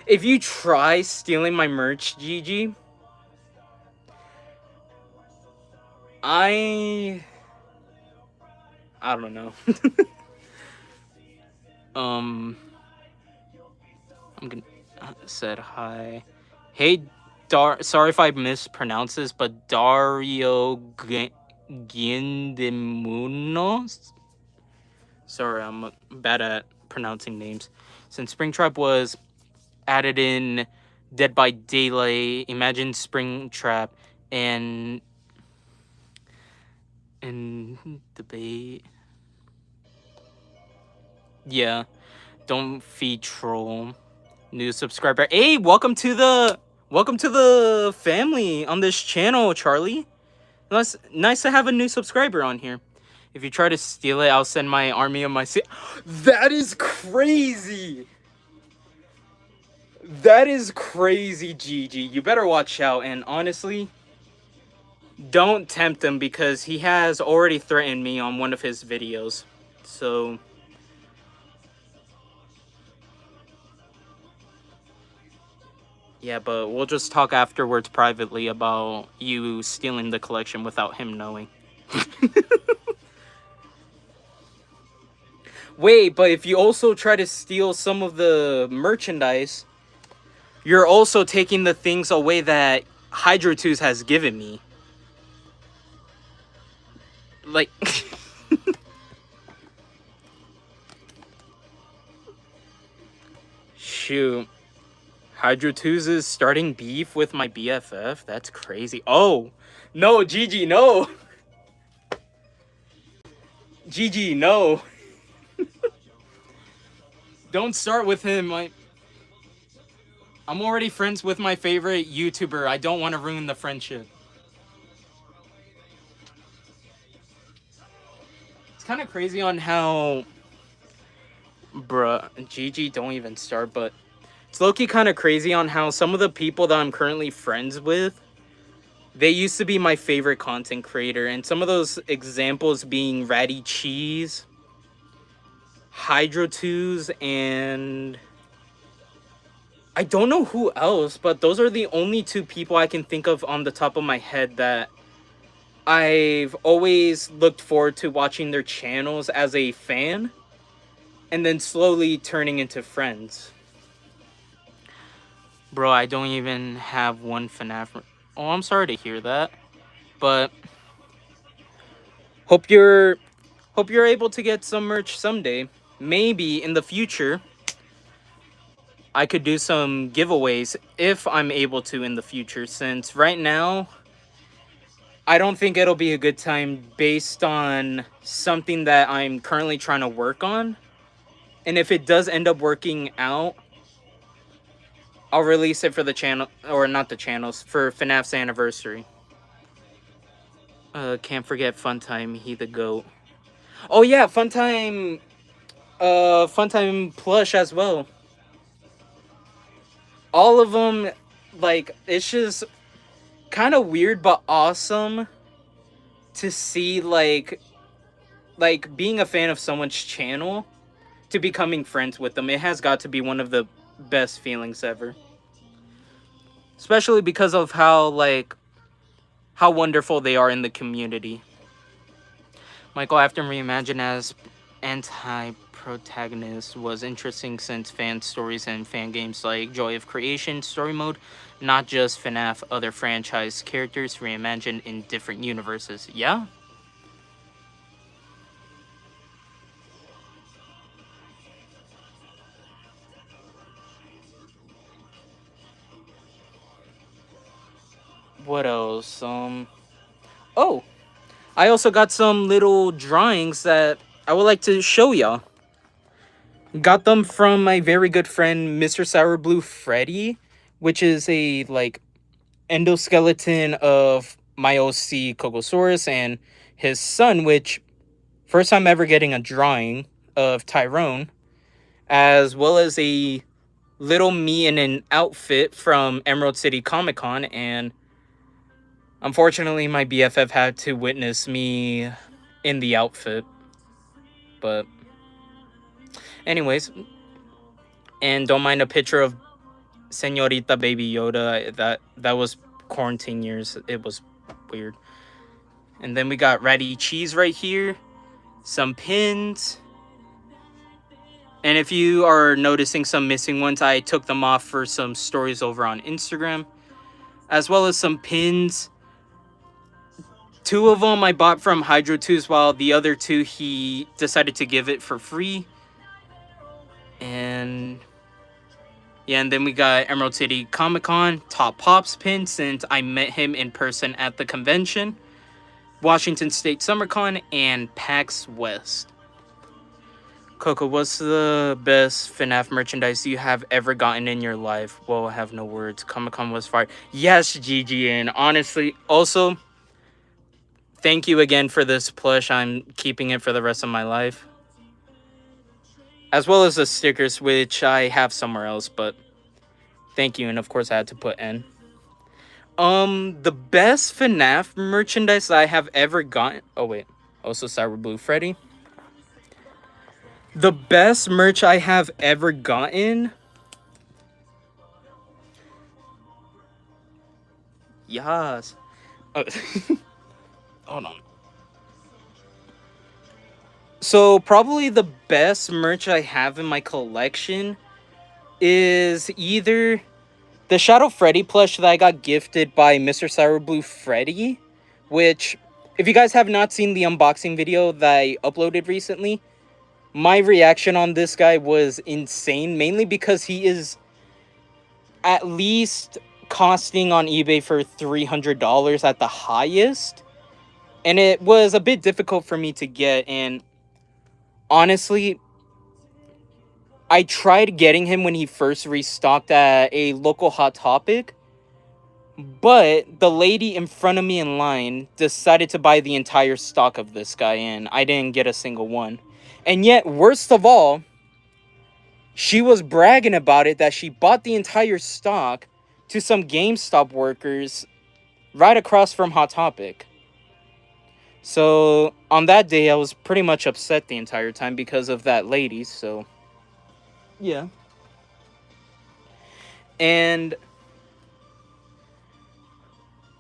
If you try stealing my merch, Gigi, I don't know. I'm gonna said hi. Hey, sorry if I mispronounce this, but Dario Guindemunos. Sorry, I'm bad at pronouncing names. Since Springtrap was added in Dead by Daylight, Imagine Springtrap, and debate. Yeah, don't feed troll. New subscriber. Hey, welcome to the family on this channel, Charlie. Nice to have a new subscriber on here. If you try to steal it, I'll send my army of my That is crazy. That is crazy, Gigi. You better watch out. And honestly, don't tempt him because he has already threatened me on one of his videos. So... yeah, but we'll just talk afterwards privately about you stealing the collection without him knowing. Wait, but if you also try to steal some of the merchandise, you're also taking the things away that Hydro 2's has given me. Like... Shoot. Hydro 2's is starting beef with my BFF? That's crazy. Oh! No, Gigi, no! Gigi, no! Don't start with him. I'm already friends with my favorite YouTuber. I don't want to ruin the friendship. It's kind of crazy on how... Bruh, Gigi, don't even start, but... it's low-key kind of crazy on how some of the people that I'm currently friends with, they used to be my favorite content creator. And some of those examples being Ratty Cheese, Hydro 2's, and I don't know who else, but those are the only two people I can think of on the top of my head that I've always looked forward to watching their channels as a fan, and then slowly turning into friends. Bro, I don't even have one FNAF. Oh, I'm sorry to hear that, but hope you're able to get some merch someday. Maybe in the future, I could do some giveaways if I'm able to in the future. Since right now, I don't think it'll be a good time based on something that I'm currently trying to work on. And if it does end up working out, I'll release it for the channel, or not the channels, for FNAF's anniversary. Can't forget Funtime, he the GOAT. Oh yeah, Funtime plush as well. All of them, like, it's just kind of weird but awesome to see, like being a fan of someone's channel to becoming friends with them. It has got to be one of the best feelings ever. Especially because of how wonderful they are in the community. Michael Afton reimagined as anti-protagonist was interesting since fan stories and fan games like Joy of Creation story mode, not just FNAF, other franchise characters reimagined in different universes. Yeah? What else? Oh, I also got some little drawings that I would like to show y'all. Got them from my very good friend, Mr. Sour Blue Freddy, which is a, like, endoskeleton of my OC Kogosaurus and his son, which first time ever getting a drawing of Tyrone, as well as a little me in an outfit from Emerald City Comic Con. And unfortunately, my BFF had to witness me in the outfit. But anyways, and don't mind a picture of Senorita Baby Yoda. That was quarantine years. It was weird. And then we got Ratty Cheese right here, some pins. And if you are noticing some missing ones, I took them off for some stories over on Instagram, as well as some pins. Two of them I bought from Hydro 2s, while the other two he decided to give it for free. And yeah, and then we got Emerald City Comic Con Top Pops pin, since I met him in person at the convention, Washington State SummerCon, and PAX West. Coco, what's the best FNAF merchandise you have ever gotten in your life? Well, I have no words. Comic-Con was fire. Yes, Gigi, and honestly, also, thank you again for this plush. I'm keeping it for the rest of my life. As well as the stickers, which I have somewhere else, but thank you, and of course I had to put N. The best FNAF merchandise I have ever gotten... Oh, wait. Also Sour Blue Freddy. The best merch I have ever gotten... Yes. Oh. Hold on. So probably the best merch I have in my collection is either the Shadow Freddy plush that I got gifted by Mr. Sour Blue Freddy, which, if you guys have not seen the unboxing video that I uploaded recently, my reaction on this guy was insane, mainly because he is at least costing on eBay for $300 at the highest. And it was a bit difficult for me to get, and honestly, I tried getting him when he first restocked at a local Hot Topic, but the lady in front of me in line decided to buy the entire stock of this guy, and I didn't get a single one. And yet, worst of all, she was bragging about it that she bought the entire stock to some GameStop workers right across from Hot Topic. So, on that day, I was pretty much upset the entire time because of that lady, so... yeah. And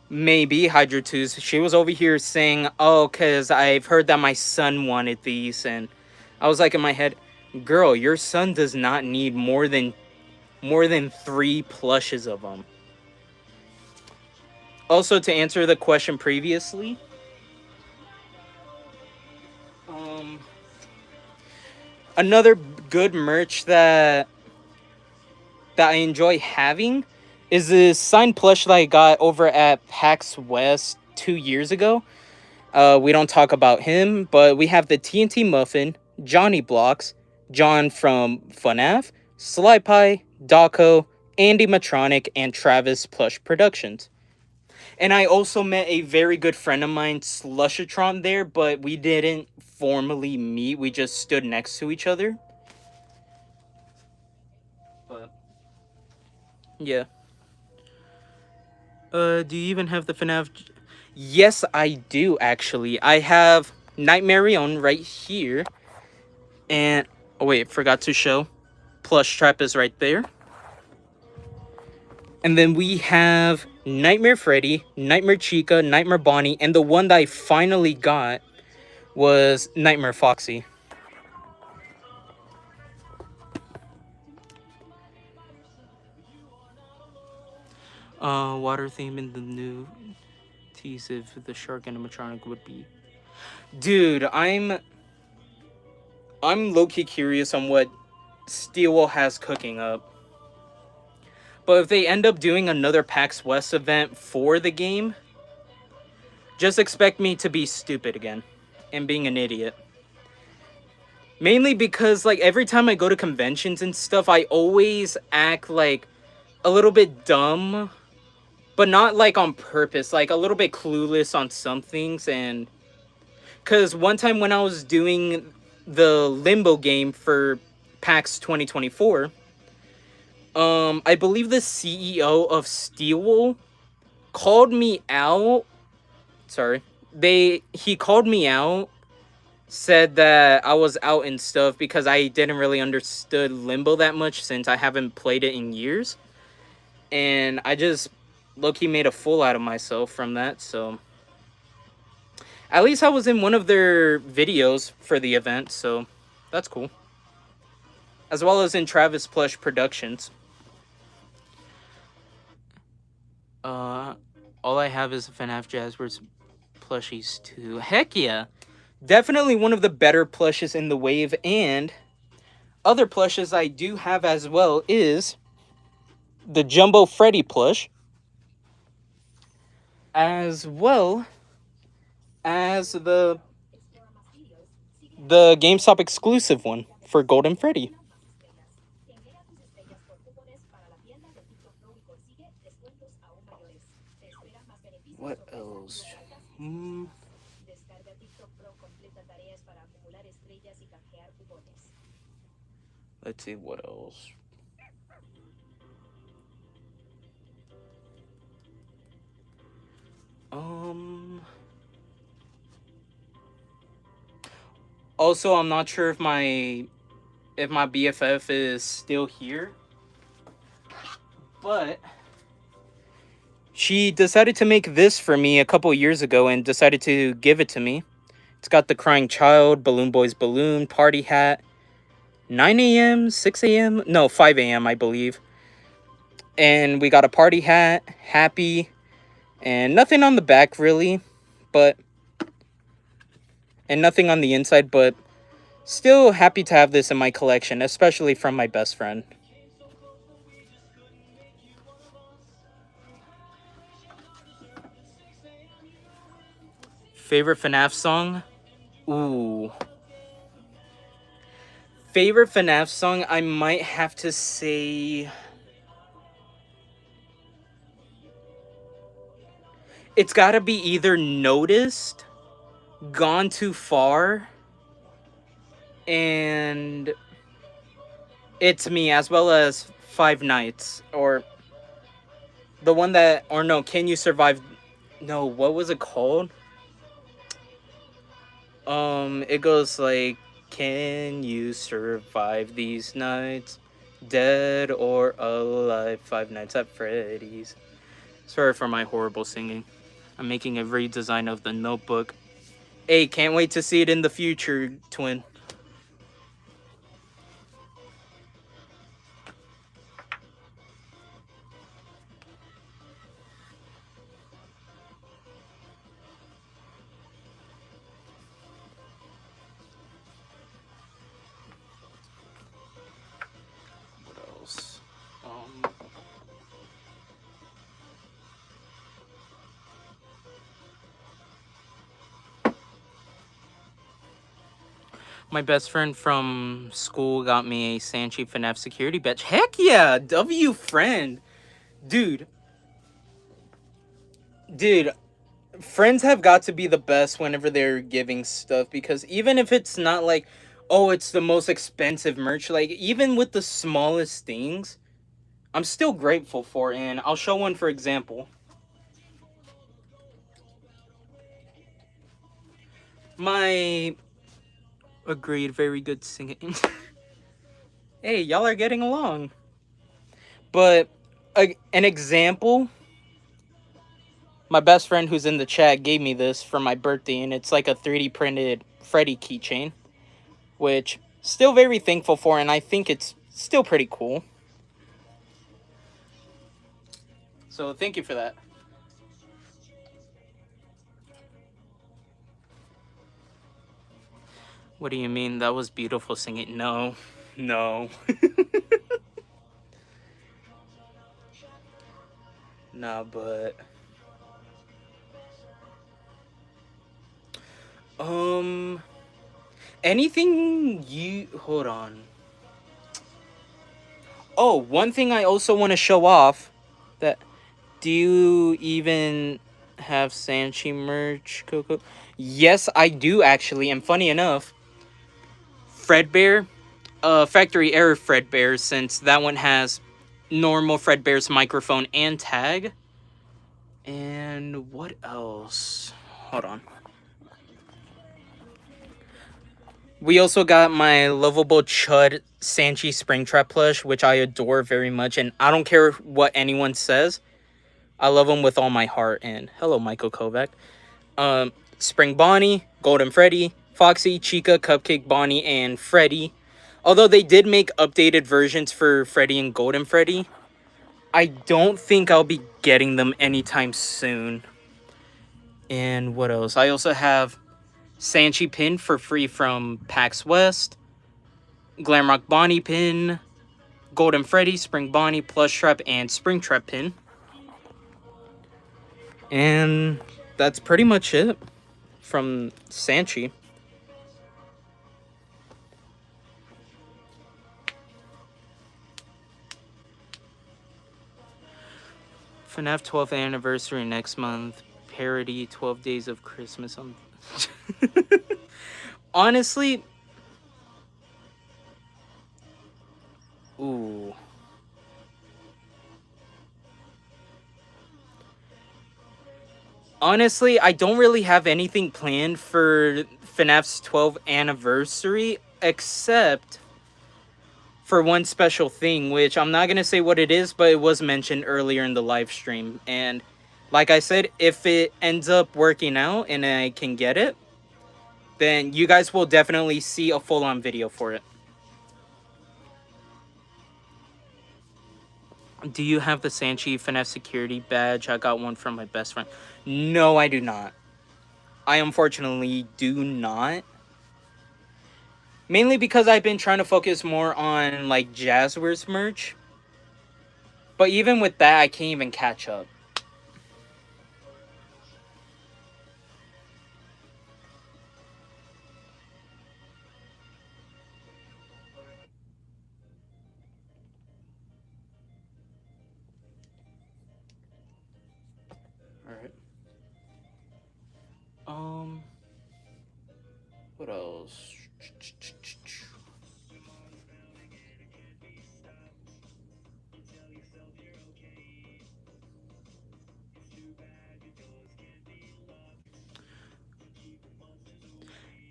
maybe Hydra 2's, she was over here saying, oh, because I've heard that my son wanted these. And I was like in my head, girl, your son does not need more than 3 plushes of them. Also, to answer the question previously, another good merch that I enjoy having is this signed plush that I got over at PAX West 2 years ago. We don't talk about him, but we have the TNT Muffin, Johnny Blocks, John from FNAF, Sly Pie, Daco, Andy Matronic, and Travis Plush Productions. And I also met a very good friend of mine, Slushatron, there, but we didn't formally meet. We just stood next to each other. But yeah. Do you even have the FNAF? Yes, I do actually. I have Nightmare on right here. And oh wait, forgot to show. Plush Trap is right there. And then we have Nightmare Freddy, Nightmare Chica, Nightmare Bonnie, and the one that I finally got was Nightmare Foxy. Water theme in the new tease if the shark animatronic would be. Dude, I'm low-key curious on what Steel has cooking up. But if they end up doing another PAX West event for the game, just expect me to be stupid again and being an idiot. Mainly because, like, every time I go to conventions and stuff, I always act, like, a little bit dumb, but not, like, on purpose. Like, a little bit clueless on some things. And because one time when I was doing the Limbo game for PAX 2024, I believe the CEO of Steelwool called me out. Sorry. He called me out, said that I was out and stuff because I didn't really understood Limbo that much since I haven't played it in years. And I just low-key made a fool out of myself from that, so at least I was in one of their videos for the event, so that's cool. As well as in Travis Plush Productions. All I have is FNAF Jazzwords plushies too. Heck yeah! Definitely one of the better plushes in the wave, and other plushes I do have as well is the Jumbo Freddy plush, as well as the GameStop exclusive one for Golden Freddy. What else? Let's see what else. Also, I'm not sure if my BFF is still here, but she decided to make this for me a couple years ago and decided to give it to me. It's got the Crying Child, Balloon Boys balloon, party hat, 9 a.m., 6 a.m., no, 5 a.m., I believe. And we got a party hat, happy, and nothing on the back really, but, and nothing on the inside, but still happy to have this in my collection, especially from my best friend. Favorite FNAF song? Ooh. Favorite FNAF song, I might have to say it's gotta be either Noticed, Gone Too Far, and It's Me, as well as Five Nights, or the one that, or no, Can You Survive? No, what was it called? It goes like, can you survive these nights? Dead or Alive, Five Nights at Freddy's. Sorry for my horrible singing. I'm making a redesign of the Notebook. Hey, can't wait to see it in the future, twin. What else? My best friend from school got me a Sanchi FNAF security badge. Heck yeah, W friend. Dude, dude, friends have got to be the best whenever they're giving stuff, because even if it's not like, oh, it's the most expensive merch, like even with the smallest things, I'm still grateful for. And I'll show one for example. My agreed, very good singing. Hey, y'all are getting along. But an example, my best friend who's in the chat gave me this for my birthday, and it's like a 3D printed Freddy keychain, which still very thankful for, and I think it's still pretty cool. So thank you for that. What do you mean? That was beautiful singing. No. No. Nah, but um anything you hold on. Oh, one thing I also want to show off, that do you even have Sanchi merch, Coco? Yes, I do actually, and funny enough, Fredbear, factory error Fredbear, since that one has normal Fredbear's microphone and tag. And what else? Hold on. We also got my lovable Chud Sanchi Springtrap plush, which I adore very much, and I don't care what anyone says. I love him with all my heart. And hello, Michael Kovac. Spring Bonnie, Golden Freddy, Foxy, Chica, Cupcake Bonnie, and Freddy. Although they did make updated versions for Freddy and Golden Freddy, I don't think I'll be getting them anytime soon. And what else? I also have Sanchi pin for free from PAX West, Glamrock Bonnie pin, Golden Freddy, Spring Bonnie, Plush Trap, and Springtrap pin. And that's pretty much it from Sanchi. FNAF 12th anniversary next month. Parody 12 Days of Christmas on. Honestly, ooh. Honestly, I don't really have anything planned for FNAF's 12th anniversary, except for one special thing, which I'm not going to say what it is, but it was mentioned earlier in the live stream. And like I said, if it ends up working out and I can get it, then you guys will definitely see a full-on video for it. Do you have the Sanchi FNAF security badge? I got one from my best friend. No, I do not. I unfortunately do not. Mainly because I've been trying to focus more on like Jazzwares merch. But even with that, I can't even catch up. Alright. What else?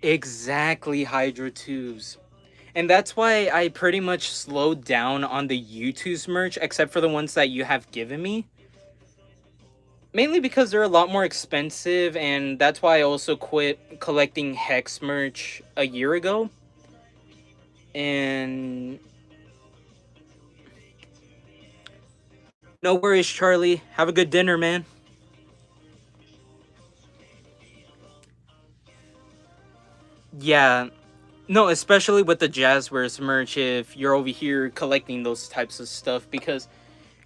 Exactly, Hydro Tubes. And that's why I pretty much slowed down on the YouTube's merch, except for the ones that you have given me. Mainly because they're a lot more expensive, and that's why I also quit collecting Hex merch a year ago. And no worries, Charlie. Have a good dinner, man. Yeah. No, especially with the Jazzwares merch, if you're over here collecting those types of stuff, because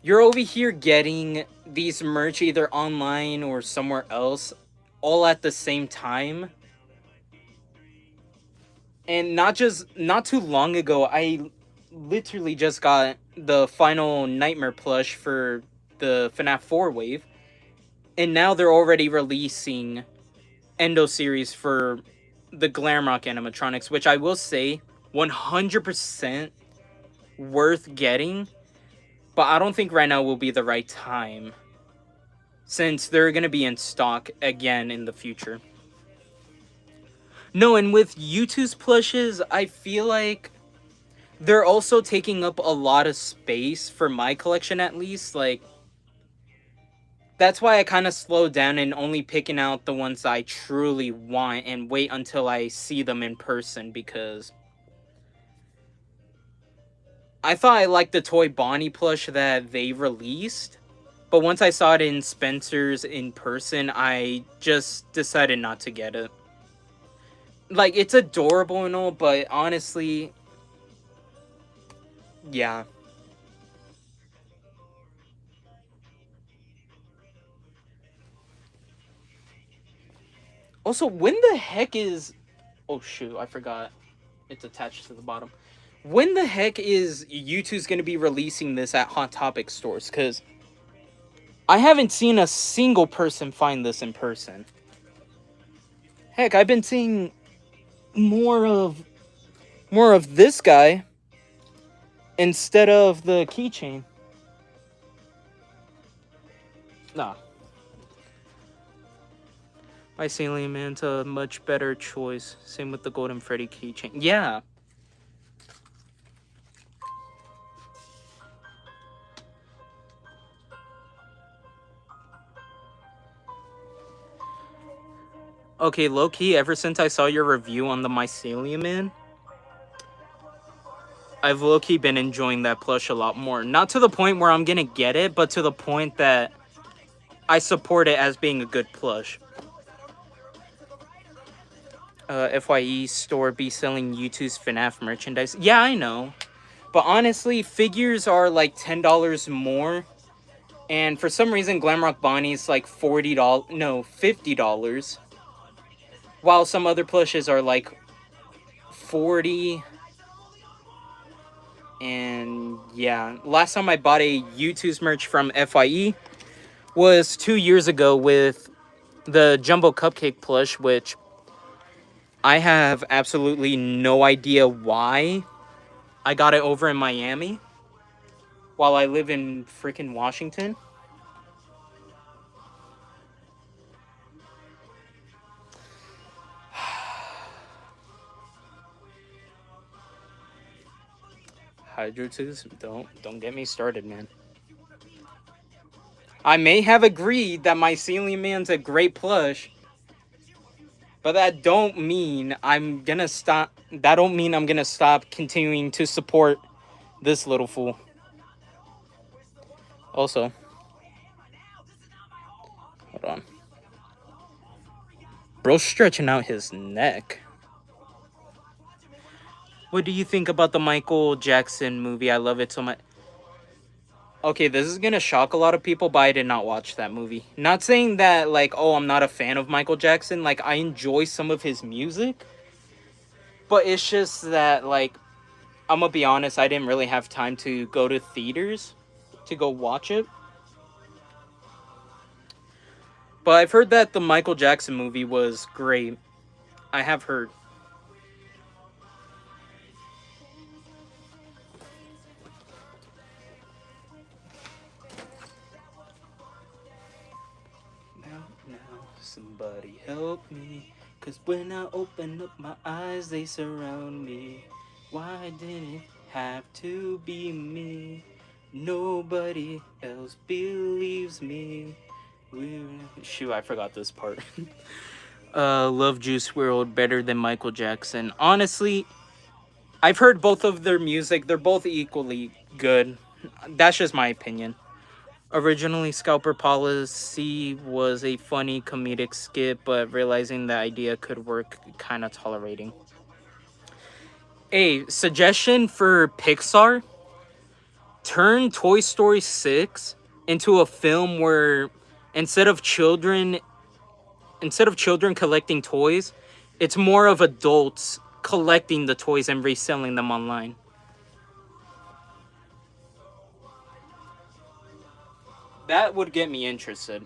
you're over here getting these merch either online or somewhere else all at the same time. And not too long ago, I literally just got the final Nightmare plush for the FNAF 4 wave, and now they're already releasing Endo series for the Glamrock animatronics, which I will say 100% worth getting, but I don't think right now will be the right time since they're going to be in stock again in the future. No, and with YouTube's plushes, I feel like they're also taking up a lot of space for my collection, at least. Like, that's why I kind of slowed down and only picking out the ones I truly want and wait until I see them in person, because I thought I liked the Toy Bonnie plush that they released, but once I saw it in Spencer's in person, I just decided not to get it. Like, it's adorable and all, but honestly, yeah. Also, when the heck is... Oh, shoot, I forgot. It's attached to the bottom. When the heck is YouTube's going to be releasing this at Hot Topic stores? Because I haven't seen a single person find this in person. Heck, I've been seeing more of this guy instead of the keychain. Nah. Mycelium Man's a much better choice. Same with the Golden Freddy keychain. Yeah. Okay, low-key, ever since I saw your review on the Mycelium Man, I've low-key been enjoying that plush a lot more. Not to the point where I'm gonna get it, but to the point that I support it as being a good plush. FYE store be selling YouTube's FNAF merchandise. Yeah, I know. But honestly, figures are like $10 more. And for some reason, Glamrock Bonnie's like $40, no, $50. While some other plushes are like 40. And yeah, last time I bought a YouTube's merch from FYE was 2 years ago with the Jumbo Cupcake plush, which I have absolutely no idea why I got it over in Miami while I live in freaking Washington. Hydrotus, don't get me started, man. I may have agreed that Mycelium Man's a great plush, but that don't mean I'm gonna stop. That don't mean I'm gonna stop continuing to support this little fool. Also, hold on. Bro's stretching out his neck. What do you think about the Michael Jackson movie? I love it so much. Okay, this is gonna shock a lot of people, but I did not watch that movie. Not saying that, like, oh, I'm not a fan of Michael Jackson. Like, I enjoy some of his music. But it's just that, like, I'm gonna be honest, I didn't really have time to go to theaters to go watch it. But I've heard that the Michael Jackson movie was great. I have heard. Now, somebody help me. 'Cause when I open up my eyes, they surround me. Why didn't it have to be me? Nobody else believes me. Shoot, I forgot this part. Love Juice WRLD better than Michael Jackson. Honestly, I've heard both of their music. They're both equally good. That's just my opinion. Originally, Scalper Policy was a funny comedic skit, but realizing the idea could work, kind of tolerating. A suggestion for Pixar: turn Toy Story 6 into a film where instead of children collecting toys, it's more of adults collecting the toys and reselling them online. That would get me interested.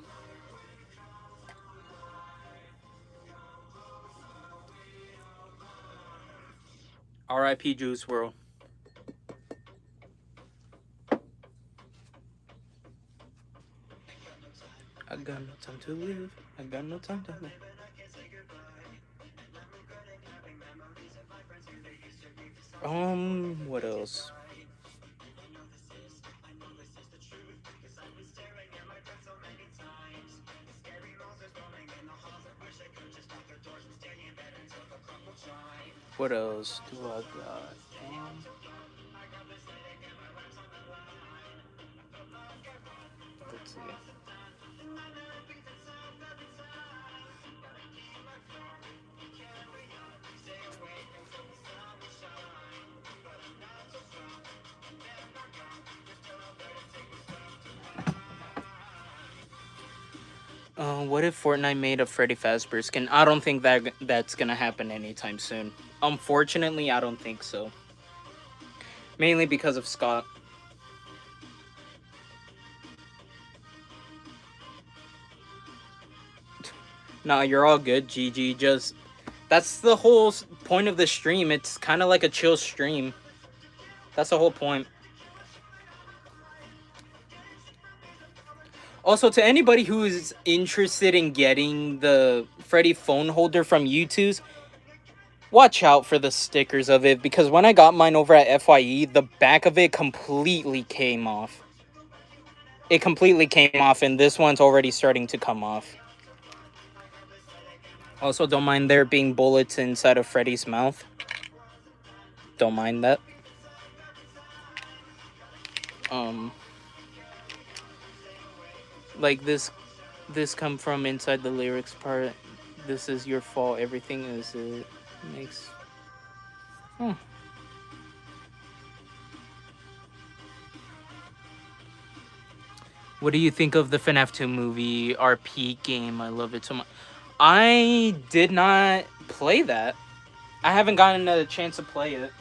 R.I.P. Juice WRLD. I got no time to live. I got no time to live. What else? What else do I got? Let's see. What if Fortnite made a Freddy Fazbear skin? I don't think that's gonna happen anytime soon. Unfortunately, I don't think so. Mainly because of Scott. Nah, you're all good, GG. Just that's the whole point of the stream. It's kind of like a chill stream. That's the whole point. Also, to anybody who is interested in getting the Freddy phone holder from YouTube's, watch out for the stickers of it, because when I got mine over at FYE, the back of it completely came off. It completely came off, and this one's already starting to come off. Also, don't mind there being bullets inside of Freddy's mouth. Don't mind that. Like this come from inside the lyrics part. This is your fault. Everything is it makes. What do you think of the FNAF 2 movie RP game? I love it so much. I did not play that. I haven't gotten a chance to play it.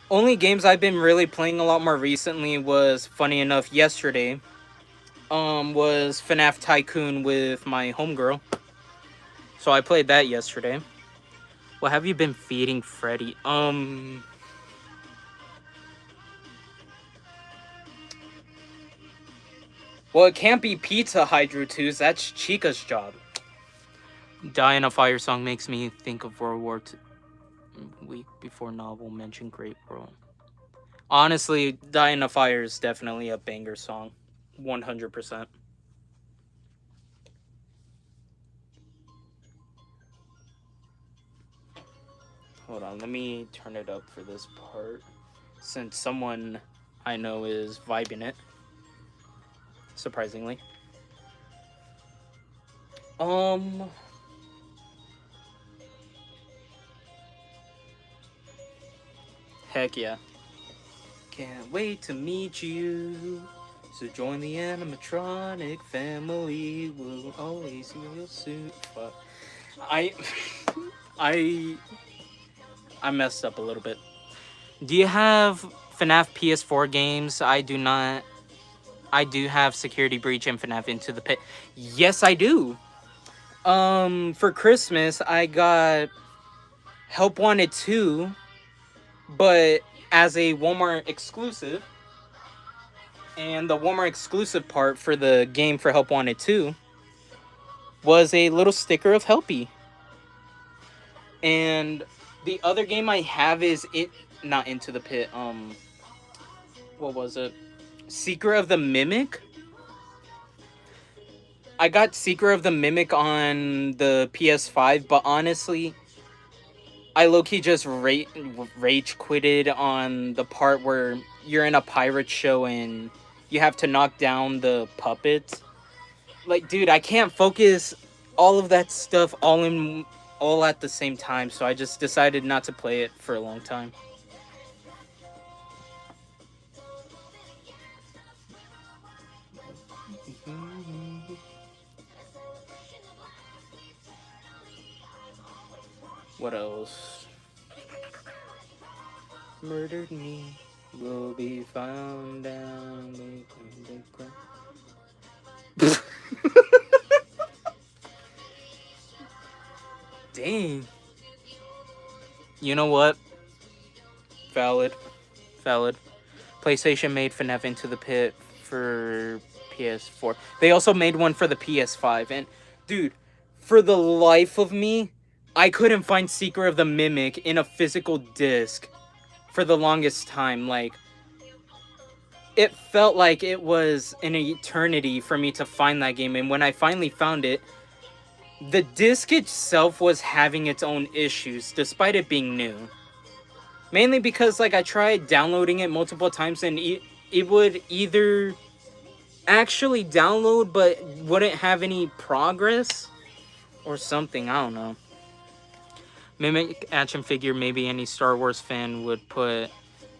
Only games I've been really playing a lot more recently was, funny enough, yesterday. Was FNAF Tycoon with my homegirl. So I played that yesterday. What have you been feeding Freddy? Well, it can't be Pizza Hydro 2's. That's Chica's job. Die in a Fire song makes me think of World War II. Week before novel mentioned Great World. Honestly, Die in a Fire is definitely a banger song. 100%. Hold on, let me turn it up for this part, since someone I know is vibing it. Surprisingly. Heck yeah. Can't wait to meet you. So join the animatronic family. We'll always see you soon. Fuck. I messed up a little bit. Do you have FNAF PS4 games? I do not. I do have Security Breach and FNAF Into the Pit. Yes, I do. For Christmas, I got Help Wanted 2, but as a Walmart exclusive. And the Walmart exclusive part for the game for Help Wanted 2 was a little sticker of Helpy. And the other game I have is not Into the Pit. What was it? Secret of the Mimic. I got Secret of the Mimic on the PS5, but honestly, I low-key just rage quitted on the part where you're in a pirate show and you have to knock down the puppets. Like, dude, I can't focus all of that stuff all at the same time, so I just decided not to play it for a long time. What else? Murdered me will be found down the ground. Dang. You know what? Valid. PlayStation made FNAF Into the Pit for PS4. They also made one for the PS5. And, dude, for the life of me, I couldn't find Secret of the Mimic in a physical disc for the longest time. Like, it felt like it was an eternity for me to find that game. And when I finally found it, the disc itself was having its own issues, despite it being new. Mainly because, like, I tried downloading it multiple times and it would either actually download but wouldn't have any progress or something. I don't know. Mimic action figure maybe any Star Wars fan would put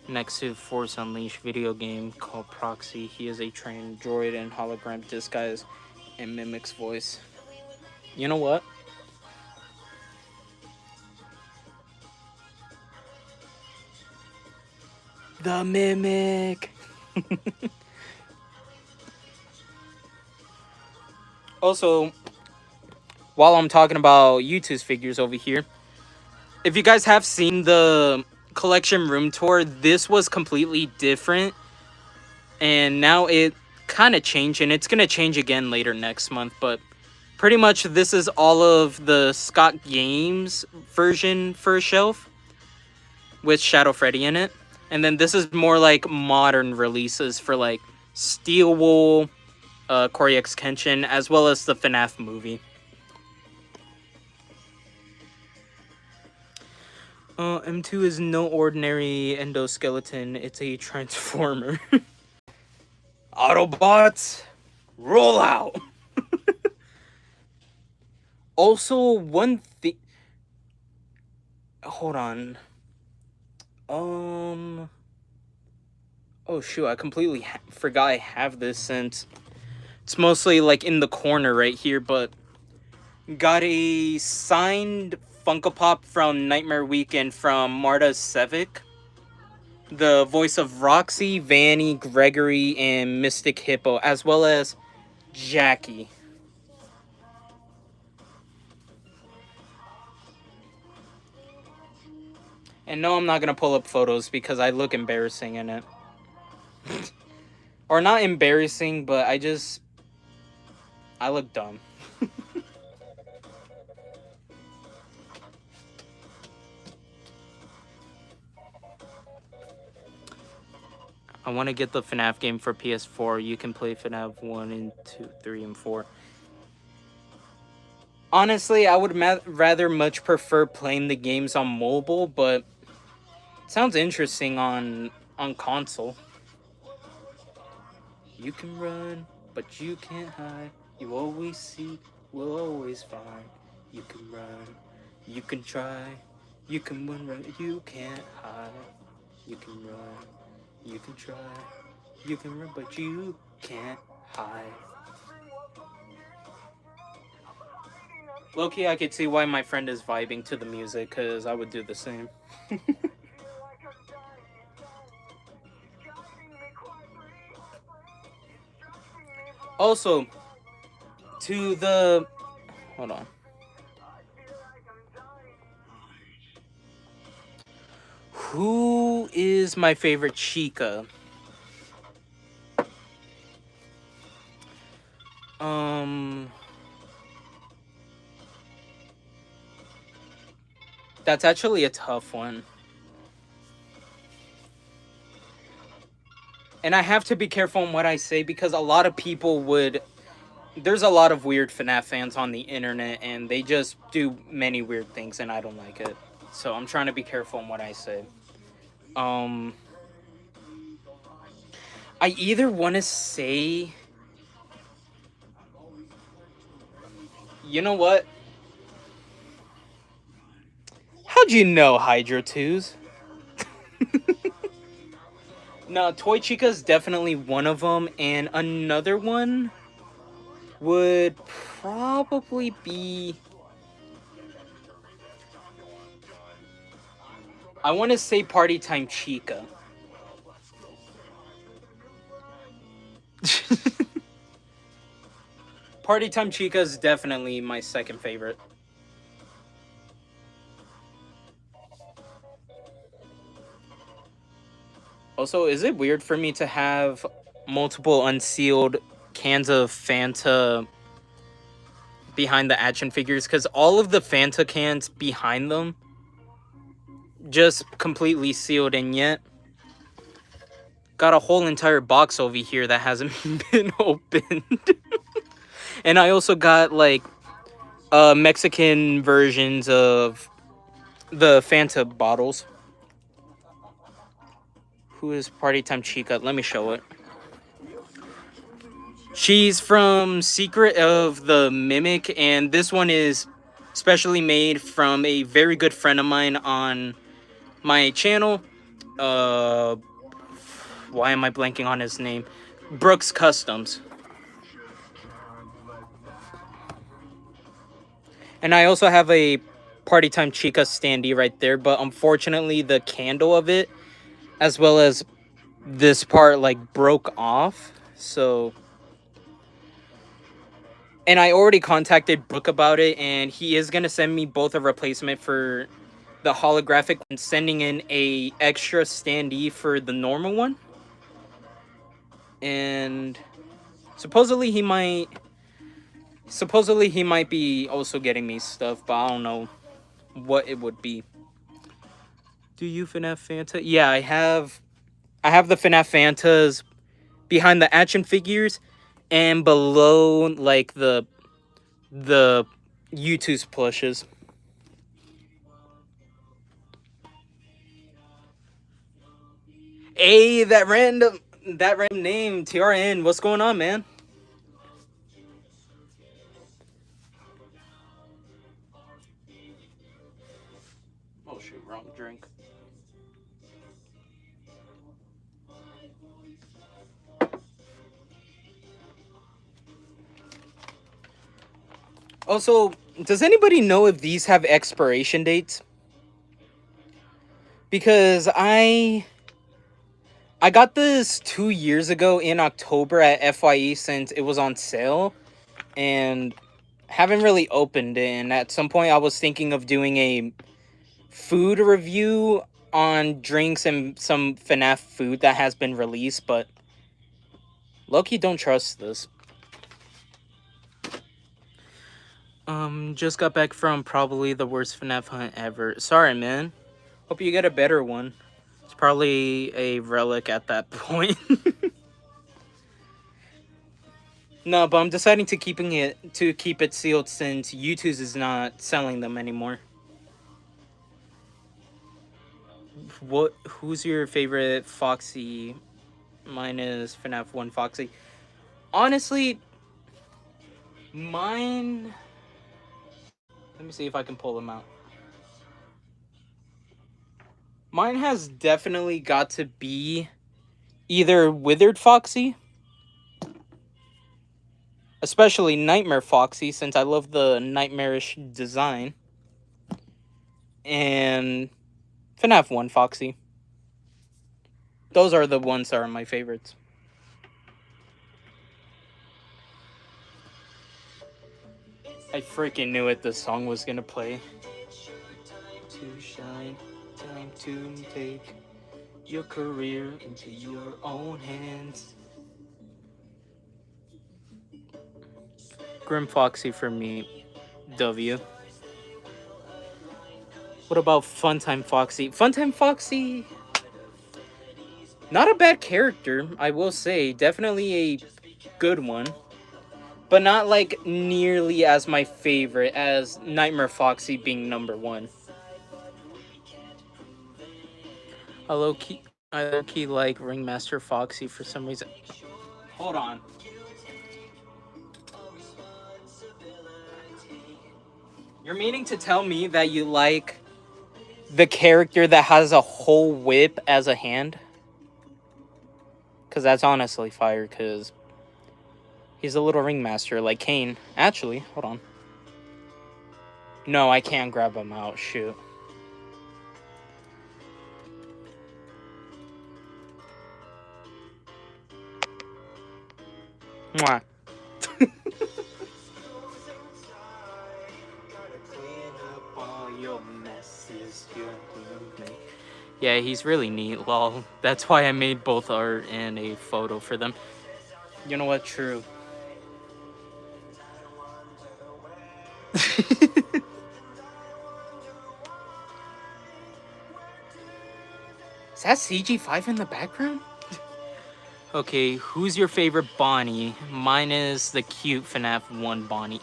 next to Force Unleashed video game called Proxy. He is a trained droid and hologram disguise in Mimic's voice. You know what? The Mimic! Also, while I'm talking about YouTube's figures over here, if you guys have seen the collection room tour, this was completely different. And now it kind of changed, and it's going to change again later next month. But pretty much this is all of the Scott Games version first shelf with Shadow Freddy in it. And then this is more like modern releases for like Steel Wool, Cory X Kenshin, as well as the FNAF movie. M2 is no ordinary endoskeleton. It's a transformer. Autobots, roll out! Also, one thing... Hold on. Oh shoot, I completely forgot I have this since it's mostly like in the corner right here, but got a signed Funko Pop from Nightmare Weekend from Marta Sevic. The voice of Roxy, Vanny, Gregory, and Mystic Hippo, as well as Jackie. And no, I'm not going to pull up photos because I look embarrassing in it. Or not embarrassing, but I look dumb. I want to get the FNAF game for PS4. You can play FNAF 1 and 2, 3, and 4. Honestly, I would rather much prefer playing the games on mobile, but it sounds interesting on console. You can run, but you can't hide. You always seek, will always find. You can run, you can try, you can run, you can't hide. You can run, you can try, you can run, but you can't hide. Low-key, I could see why my friend is vibing to the music, because I would do the same. Also, to the... Hold on. Who is my favorite Chica? That's actually a tough one. And I have to be careful on what I say because a lot of people would. There's a lot of weird FNAF fans on the internet, and they just do many weird things, and I don't like it. So I'm trying to be careful on what I say. Um, I either want to say, you know what? How'd you know Hydro 2s? No, Toy Chica's definitely one of them, and another one would probably be. I want to say Party Time Chica. Party Time Chica is definitely my second favorite. Also, is it weird for me to have multiple unsealed cans of Fanta behind the action figures? Because all of the Fanta cans behind them just completely sealed, and yet got a whole entire box over here that hasn't been opened. And I also got like Mexican versions of the Fanta bottles. Who is Party Time Chica? Let me show it. She's from Secret of the Mimic, and this one is specially made from a very good friend of mine on my channel. Why am I blanking on his name? Brooks Customs. And I also have a Party Time Chica standee right there, but unfortunately the candle of it, as well as this part, like broke off. So, and I already contacted Brooke about it, and he is gonna send me both a replacement for the holographic and sending in a extra standee for the normal one. And supposedly he might be also getting me stuff, but I don't know what it would be. Do you FNAF Fanta? Yeah, I have the FNAF Fantas behind the action figures and below like the U2's plushes. Hey, that random name, TRN. What's going on, man? Oh shoot, wrong drink. Also, does anybody know if these have expiration dates? Because I got this 2 years ago in October at FYE since it was on sale, and haven't really opened it. And at some point I was thinking of doing a food review on drinks and some FNAF food that has been released, but low-key don't trust this. Just got back from probably the worst FNAF hunt ever. Sorry, man. Hope you get a better one. It's probably a relic at that point. No, but I'm deciding to keep it sealed since U2's is not selling them anymore. Who's your favorite Foxy? Mine is FNAF 1 Foxy. Honestly, mine, let me see if I can pull them out. Mine has definitely got to be either Withered Foxy, especially Nightmare Foxy, since I love the nightmarish design, and FNAF 1 Foxy. Those are the ones that are my favorites. I freaking knew it, this song was gonna play. To shine, time to take your career into your own hands. Grim Foxy for me, W. What about Funtime Foxy? Funtime Foxy, not a bad character, I will say. Definitely a good one. But not like nearly as my favorite as Nightmare Foxy being number one. I low key, I low key like Ringmaster Foxy for some reason. Hold on. You're meaning to tell me that you like the character that has a whole whip as a hand? Because that's honestly fire, because he's a little ringmaster like Kane. Actually, hold on. No, I can't grab him out. Shoot. Mwah. Yeah, he's really neat, lol. That's why I made both art and a photo for them. You know what? True. Is that CG5 in the background? Okay, who's your favorite Bonnie? Mine is the cute FNAF 1 Bonnie.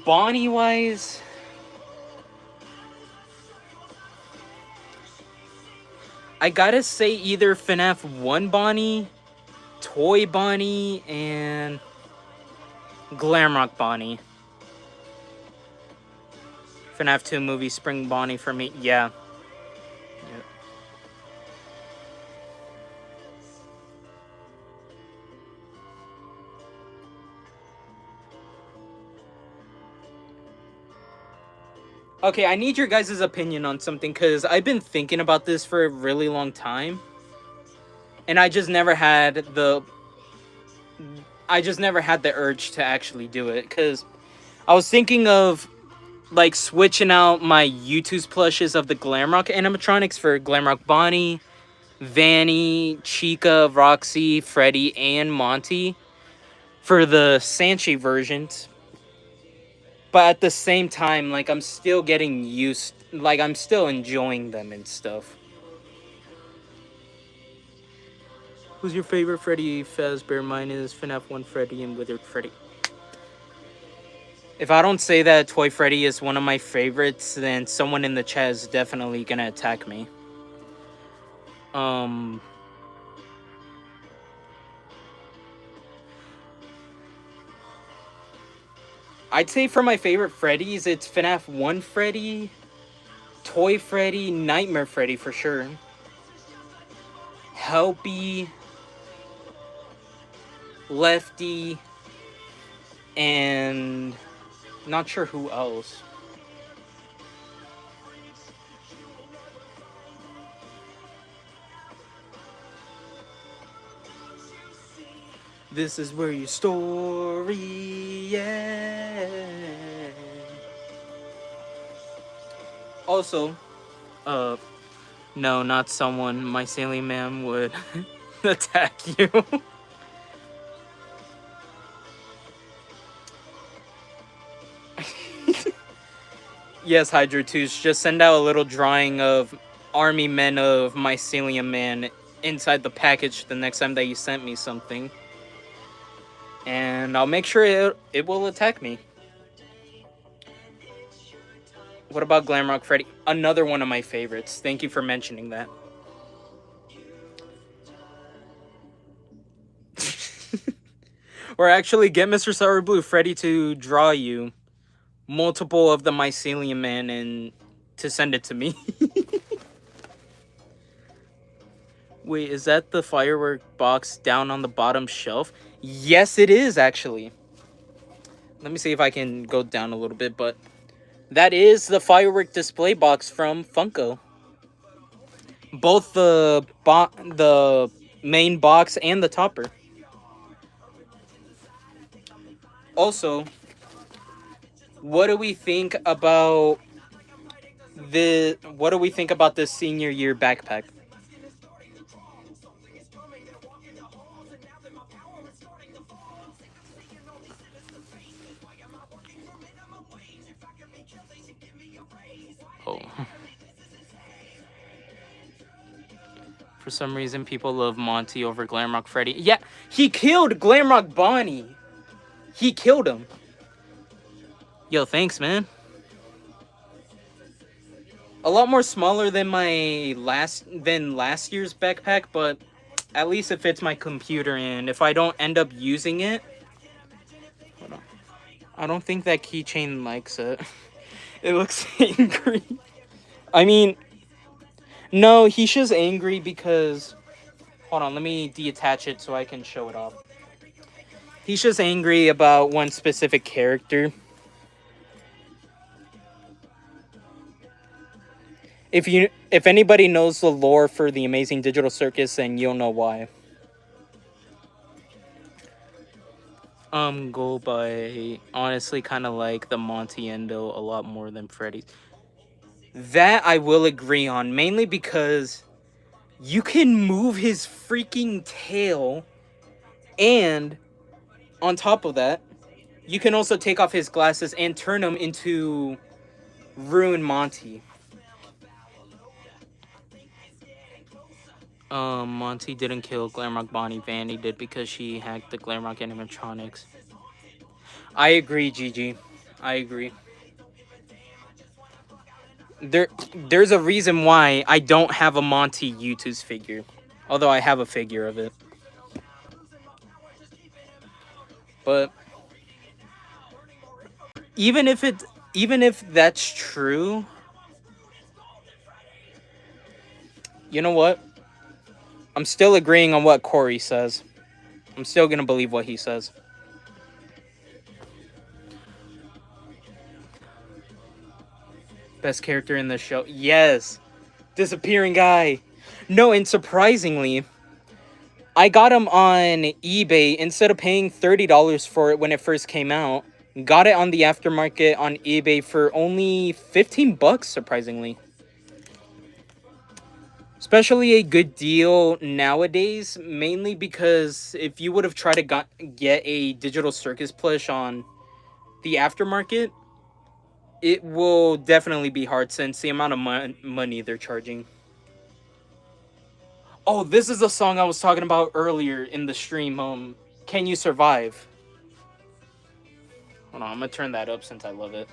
Bonnie-wise, I gotta say either FNAF 1 Bonnie, Toy Bonnie, and Glamrock Bonnie. FNAF 2 movie Spring Bonnie for me, yeah. Okay, I need your guys' opinion on something, because I've been thinking about this for a really long time. And I just never had the urge to actually do it, because I was thinking of like switching out my YouTube's plushes of the Glamrock animatronics for Glamrock Bonnie, Vanny, Chica, Roxy, Freddy, and Monty for the Sanchi versions. But at the same time, like, I'm still getting used, like, I'm still enjoying them and stuff. Who's your favorite Freddy Fazbear? Mine is FNAF 1 Freddy and Withered Freddy. If I don't say that Toy Freddy is one of my favorites, then someone in the chat is definitely gonna attack me. I'd say for my favorite Freddys, it's FNAF 1 Freddy, Toy Freddy, Nightmare Freddy for sure, Helpy, Lefty, and not sure who else. This is where your story ends. Also, no, not someone. My Mycelium Man would attack you. Yes, Hydra 2s, just send out a little drawing of army men of Mycelium Man inside the package the next time that you sent me something. And I'll make sure it will attack me. What about Glamrock Freddy? Another one of my favorites. Thank you for mentioning that. Or actually, get Mr. Sour Blue Freddy to draw you multiple of the Mycelium Man and to send it to me. Wait, is that the firework box down on the bottom shelf? Yes, it is, actually. Let me see if I can go down a little bit, but that is the firework display box from Funko. Both the main box and the topper. Also, what do we think about this senior year backpack? Oh. For some reason, people love Monty over Glamrock Freddy. Yeah, he killed Glamrock Bonnie. He killed him. Yo, thanks, man. A lot more smaller than my last year's backpack, but at least it fits my computer, and if I don't end up using it, hold on. I don't think that keychain likes it. It looks angry. I mean, no, he's just angry because, hold on, let me detach it so I can show it off. He's just angry about one specific character. If anybody knows the lore for the Amazing Digital Circus, then you'll know why. Go by honestly kind of like the Monty Endo a lot more than Freddy's. That I will agree on, mainly because you can move his freaking tail, and on top of that, you can also take off his glasses and turn him into Ruin Monty. Monty didn't kill Glamrock Bonnie. Vandy did because she hacked the Glamrock animatronics. I agree, Gigi. I agree. There's a reason why I don't have a Monty Yutu's figure. Although I have a figure of it. But even if that's true, you know what? I'm still agreeing on what Corey says. I'm still gonna believe what he says. Best character in the show. Yes. Disappearing guy. No, and surprisingly, I got him on eBay instead of paying $30 for it when it first came out. Got it on the aftermarket on eBay for only 15 bucks, surprisingly. Especially a good deal nowadays, mainly because if you would have tried to get a Digital Circus plush on the aftermarket, it will definitely be hard since the amount of money they're charging. Oh, this is the song I was talking about earlier in the stream. Can You Survive? Hold on, I'm gonna turn that up since I love it.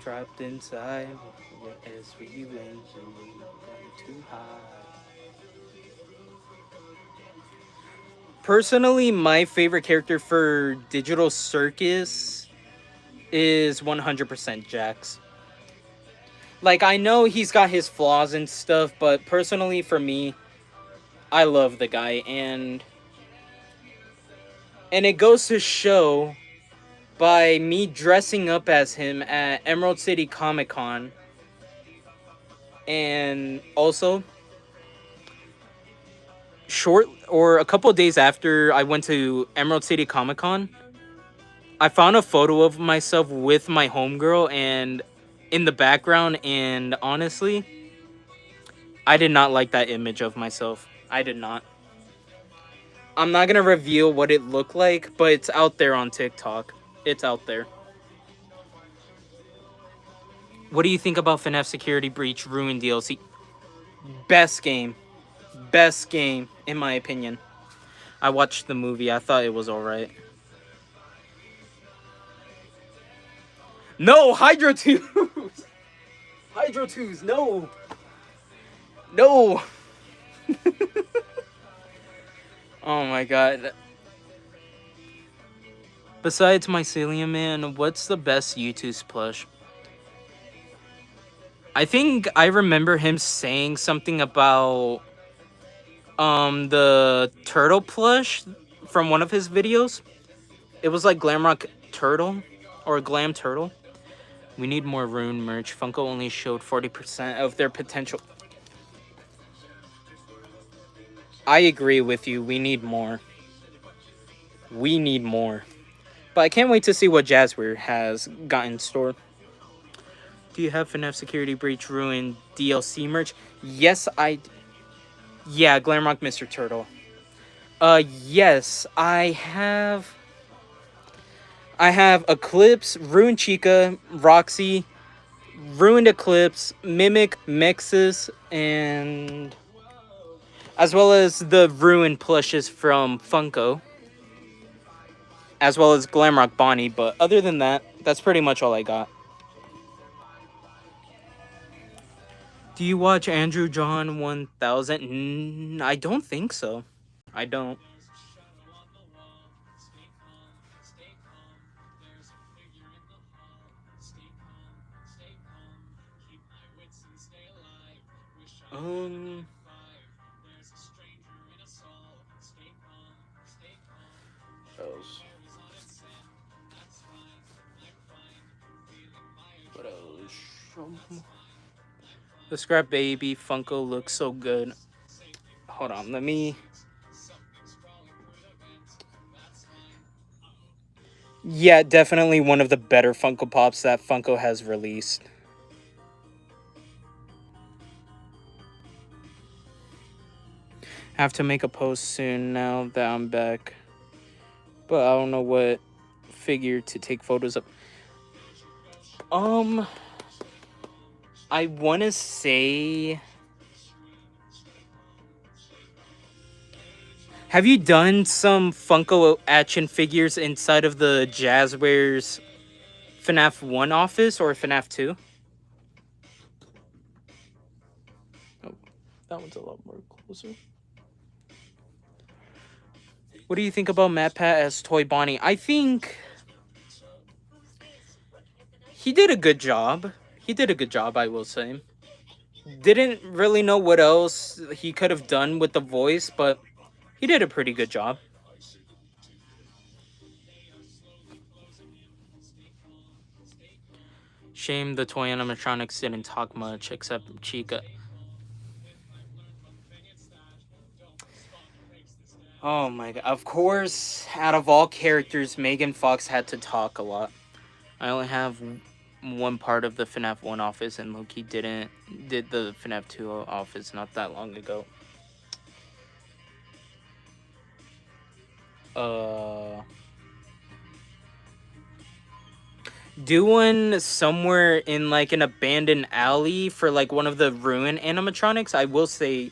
Trapped inside as we went too high. Personally, my favorite character for Digital Circus is 100% Jax. Like, I know he's got his flaws and stuff, but personally for me, I love the guy, and it goes to show by me dressing up as him at Emerald City Comic Con, and also a couple of days after I went to Emerald City Comic Con, I found a photo of myself with my homegirl and in the background, and honestly, I did not like that image of myself. I did not. I'm not gonna reveal what it looked like, but it's out there on TikTok. It's out there. What do you think about FNAF Security Breach Ruin DLC? Best game. Best game, in my opinion. I watched the movie. I thought it was alright. No! Hydro 2! Hydro 2s, no! No! Oh my god. Besides Mycelium Man, what's the best YouTube's plush? I think I remember him saying something about the turtle plush from one of his videos. It was like Glamrock Turtle or Glam Turtle. We need more Rune merch. Funko only showed 40% of their potential. I agree with you. We need more. We need more. But I can't wait to see what Jazzware has got in store. Do you have FNAF Security Breach Ruin DLC merch? Yes, yeah, Glamrock Mr. Turtle. Yes, I have Eclipse, Ruined Chica, Roxy, Ruined Eclipse, Mimic, Mexus, and as well as the Ruined plushes from Funko, as well as Glamrock Bonnie. But other than that, that's pretty much all I got. Do you watch Andrew John 1000? I don't think so. I don't. Um, what else? The Scrap Baby Funko looks so good. Hold on, let me. Yeah, definitely one of the better Funko Pops that Funko has released. Have to make a post soon now that I'm back. But I don't know what figure to take photos of. I want to say. Have you done some Funko action figures inside of the Jazzwares FNAF 1 office or FNAF 2? Oh, that one's a lot more closer. What do you think about Matt Pat as Toy Bonnie? I think he did a good job. He did a good job, I will say. Didn't really know what else he could have done with the voice, but he did a pretty good job. Shame the toy animatronics didn't talk much, except Chica. Oh my god. Of course, out of all characters, Megan Fox had to talk a lot. I only have one part of the FNAF 1 office, and Loki did the FNAF 2 office not that long ago. Do one somewhere in like an abandoned alley for like one of the ruin animatronics. I will say,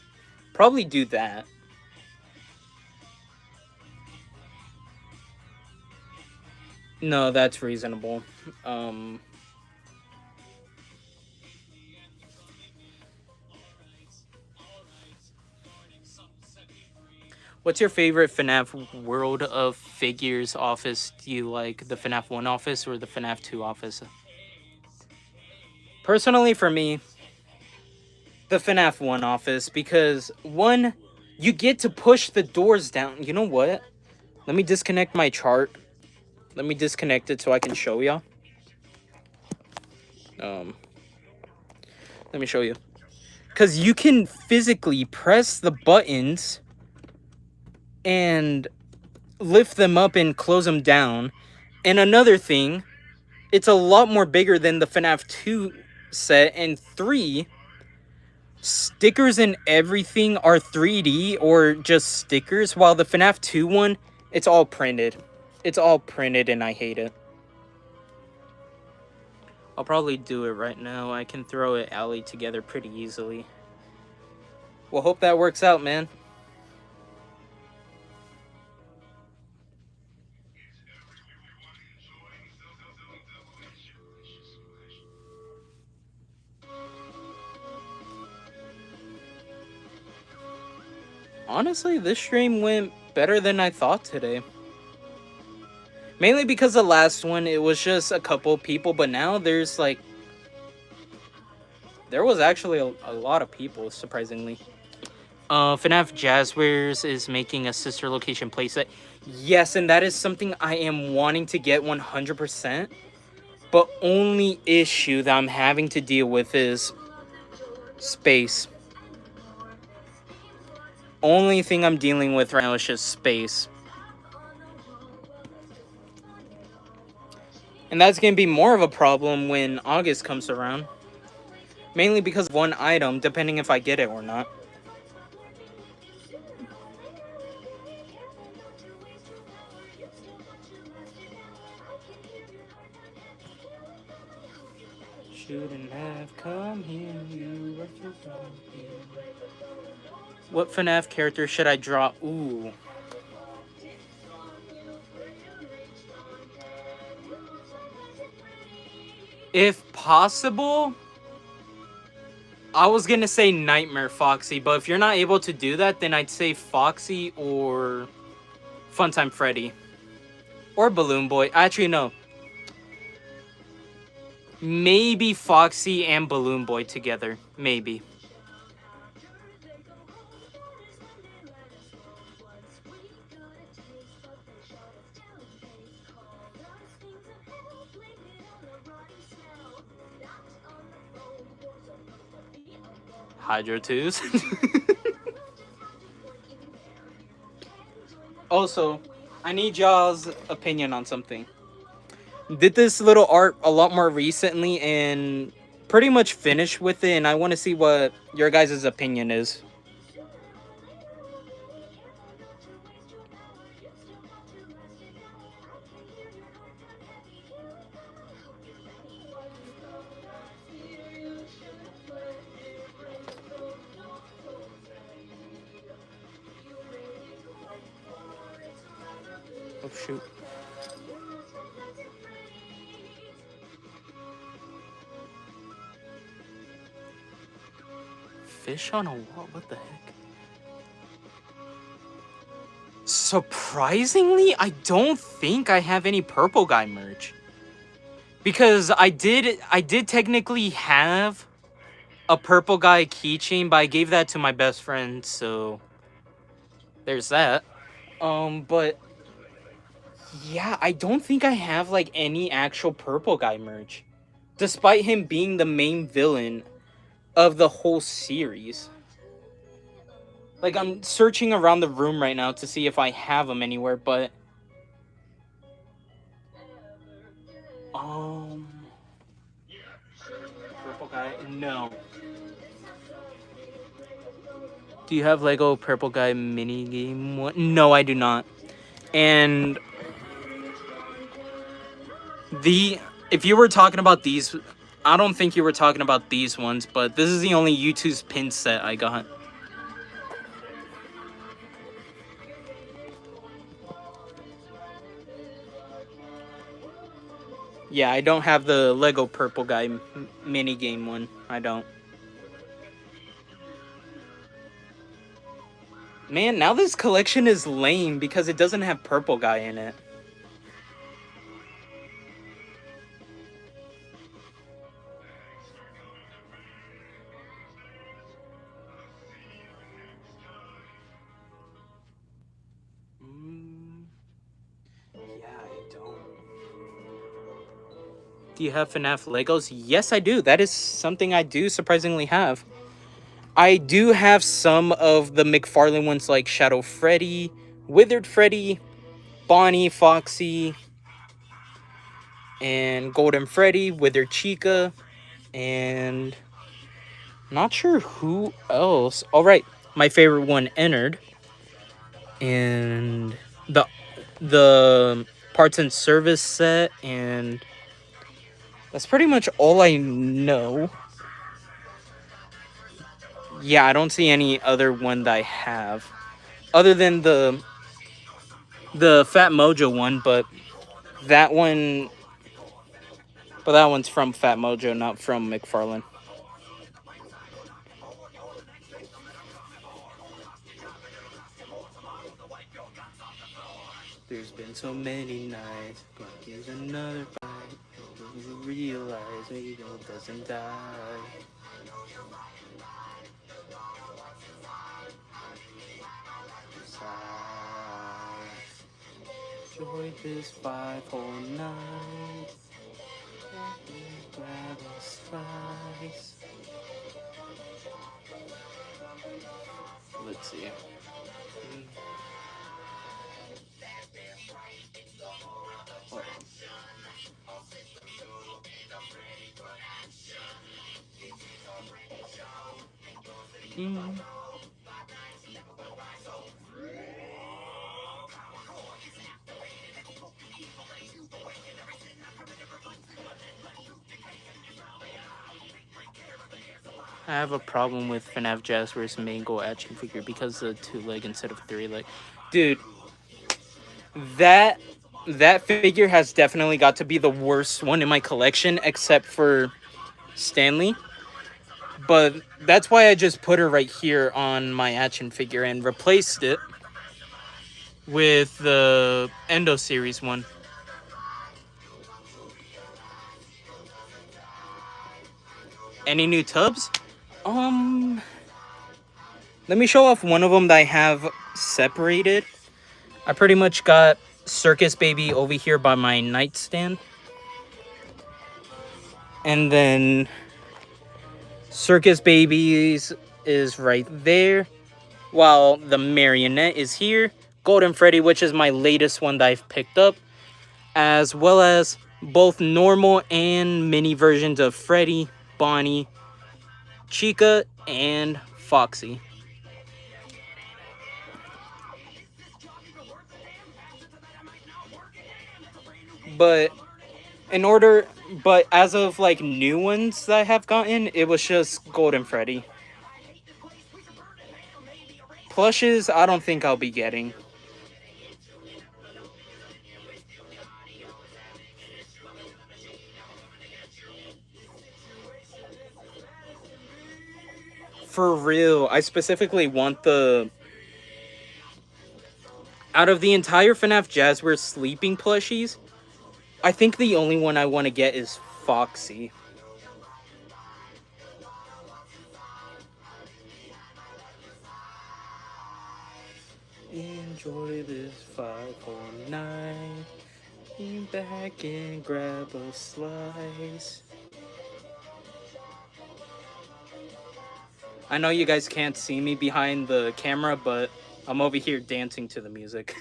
probably do that. No, that's reasonable. What's your favorite FNAF World of Figures office? Do you like the FNAF 1 office or the FNAF 2 office? Personally, for me, the FNAF 1 office, because one, you get to push the doors down. You know what? Let me disconnect my chart. Let me disconnect it so I can show y'all. Let me show you. Because you can physically press the buttons and lift them up and close them down. And another thing, it's a lot more bigger than the FNAF 2 set. And 3, stickers and everything are 3D or just stickers, while the FNAF 2 one, it's all printed. It's all printed and I hate it. I'll probably do it right now. I can throw an alley together pretty easily. Well, hope that works out, man. Honestly, this stream went better than I thought today. Mainly because the last one, it was just a couple people, but now there's like... There was actually a lot of people, surprisingly. FNAF Jazzwares is making a sister location playset. Yes, and that is something I am wanting to get 100%. But only issue that I'm having to deal with is space. Only thing I'm dealing with right now is just space. And that's going to be more of a problem when August comes around. Mainly because of one item, depending if I get it or not. shouldn't have come here. You were so wrong here. What FNAF character should I draw? Ooh. If possible, I was gonna say Nightmare Foxy, but if you're not able to do that, then I'd say Foxy or Funtime Freddy. Or Balloon Boy. Actually, no. Maybe Foxy and Balloon Boy together. Maybe. Hydro 2s. Also, I need y'all's opinion on something. Did this little art a lot more recently and pretty much finished with it, and I want to see what your guys' opinion is. Oh shoot. Fish on a wall? What the heck? Surprisingly, I don't think I have any purple guy merch. Because I did technically have a purple guy keychain, but I gave that to my best friend, so there's that. But yeah, I don't think I have like any actual purple guy merch, despite him being the main villain of the whole series. Like, I'm searching around the room right now to see if I have them anywhere, but purple guy, no. Do you have Lego Purple Guy mini game one? No, I do not. And if you were talking about these, I don't think you were talking about these ones, but this is the only U2's pin set I got. Yeah, I don't have the Lego Purple Guy mini game one. I don't. Man, now this collection is lame because it doesn't have Purple Guy in it. Yeah, I don't. Do you have FNAF Legos? Yes, I do. That is something I do surprisingly have. I do have some of the McFarlane ones like Shadow Freddy, Withered Freddy, Bonnie, Foxy, and Golden Freddy, Withered Chica, and not sure who else. All right, my favorite one, Ennard, and the parts and service set, and that's pretty much all I know. Yeah, I don't see any other one that I have, other than the Fat Mojo one, but that one, that one's from Fat Mojo, not from McFarlane. There's been so many nights, gonna give another bite. You realize maybe it doesn't die. Enjoy this 5 whole nights. Grab a slice. Let's see. I have a problem with FNAF Jasper's Mango action figure because of 2 leg instead of 3 leg. Dude, that that figure has definitely got to be the worst one in my collection, except for Stanley. But that's why I just put her right here on my action figure and replaced it with the Endo series one. Any new tubs? Let me show off one of them that I have separated. I pretty much got Circus Baby over here by my nightstand. And then Circus Babies is right there. While the Marionette is here. Golden Freddy, which is my latest one that I've picked up. As well as both normal and mini versions of Freddy, Bonnie, Chica, and Foxy. But but as of like new ones that I have gotten, it was just Golden Freddy. Plushes, I don't think I'll be getting. For real, I specifically want the... Out of the entire FNAF Jazzware sleeping plushies, I think the only one I want to get is Foxy. Enjoy this 509. Lean back and grab a slice. I know you guys can't see me behind the camera, but I'm over here dancing to the music.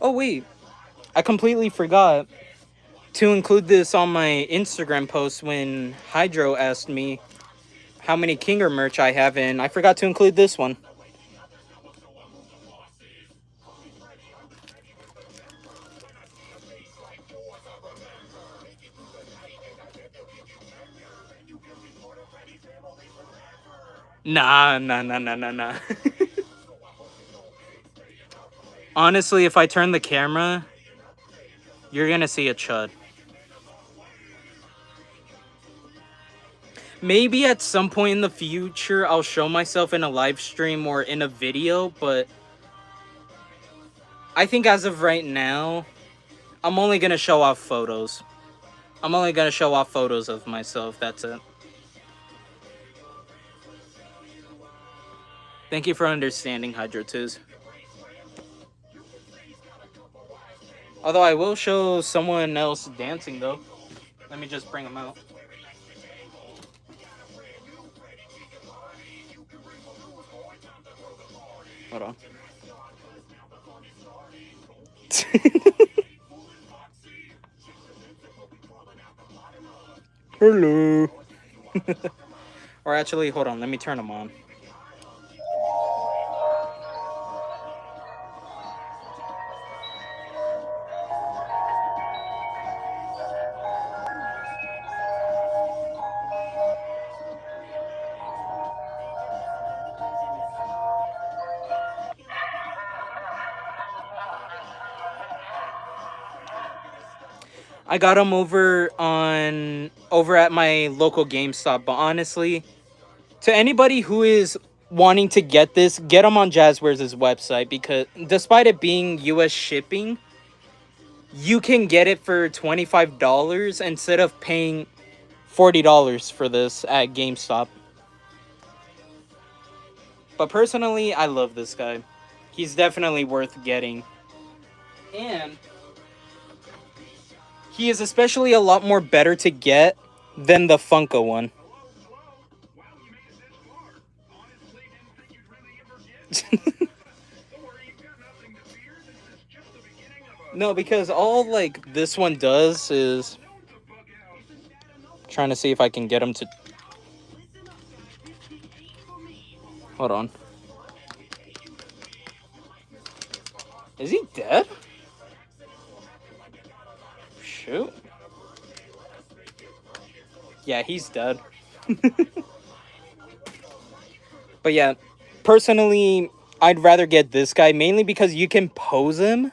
Oh wait, I completely forgot to include this on my Instagram post when Hydro asked me how many Kinger merch I have, and I forgot to include this one. Nah. Honestly, if I turn the camera, you're gonna see a chud. Maybe at some point in the future, I'll show myself in a live stream or in a video, but I think as of right now, I'm only gonna show off photos. I'm only gonna show off photos of myself, that's it. Thank you for understanding, Hydro 2s. Although I will show someone else dancing, though. Let me just bring them out. Hold on. Hello. Or actually, hold on. Let me turn them on. I got them over at my local GameStop, but honestly, to anybody who is wanting to get this, get them on Jazzwares' website, because despite it being US shipping, you can get it for $25 instead of paying $40 for this at GameStop. But personally, I love this guy. He's definitely worth getting. And he is especially a lot more better to get than the Funko one. No, because all like this one does is trying to see if I can get him to. Hold on. Is he dead? Shoot. Yeah, he's dead. But yeah, personally, I'd rather get this guy mainly because you can pose him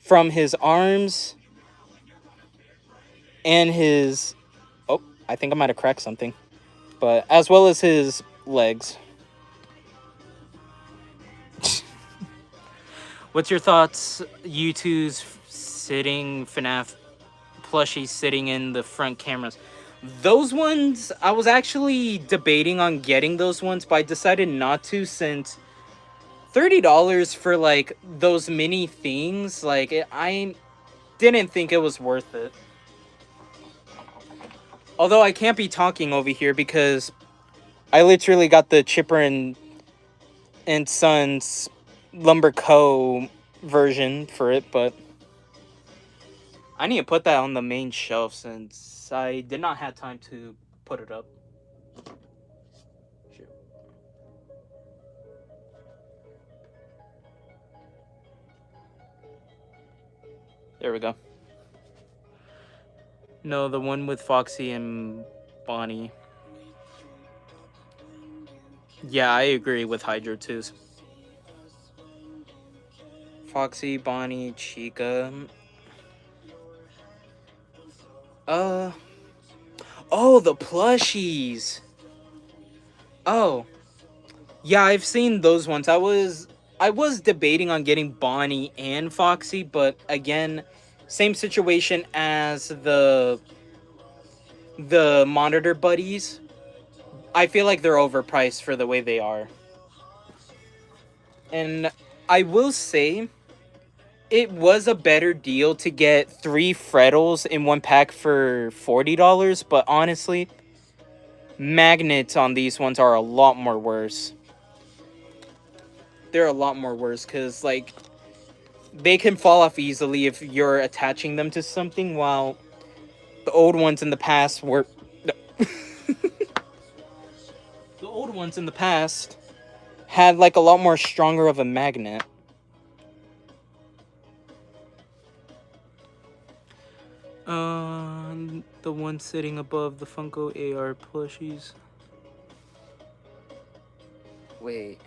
from his arms and his. Oh, I think I might have cracked something. But as well as his legs. What's your thoughts, you two's sitting FNAF plushies sitting in the front cameras? Those ones, I was actually debating on getting those ones, but I decided not to since $30 for like those mini things, like I didn't think it was worth it. Although I can't be talking over here because I literally got the Chipper and Sons Lumber Co. version for it, but I need to put that on the main shelf since I did not have time to put it up. Shoot. There we go. No, the one with Foxy and Bonnie. Yeah, I agree with Hydro too. Foxy, Bonnie, Chica. Oh, the plushies. Oh, yeah, I've seen those ones. I was debating on getting Bonnie and Foxy, but again, same situation as the monitor buddies. I feel like they're overpriced for the way they are. And I will say it was a better deal to get 3 Freddles in one pack for $40, but honestly, magnets on these ones are a lot more worse. They're a lot more worse because, like, they can fall off easily if you're attaching them to something, while the old ones in the past were... the old ones in the past had, like, a lot more stronger of a magnet. The one sitting above the Funko AR plushies. Wait.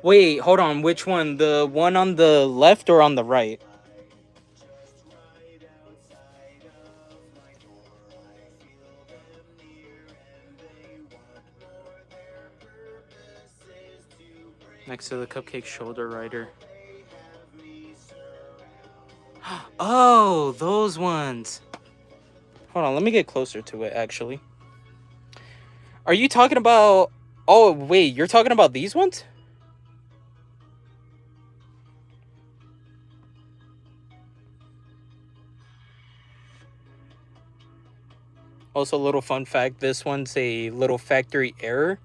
Wait, hold on. Which one? The one on the left or on the right? Next to the cupcake shoulder rider. Oh, those ones. Hold on, let me get closer to it, actually. Are you talking about... Oh, wait, you're talking about these ones? Also, a little fun fact, this one's a little factory error.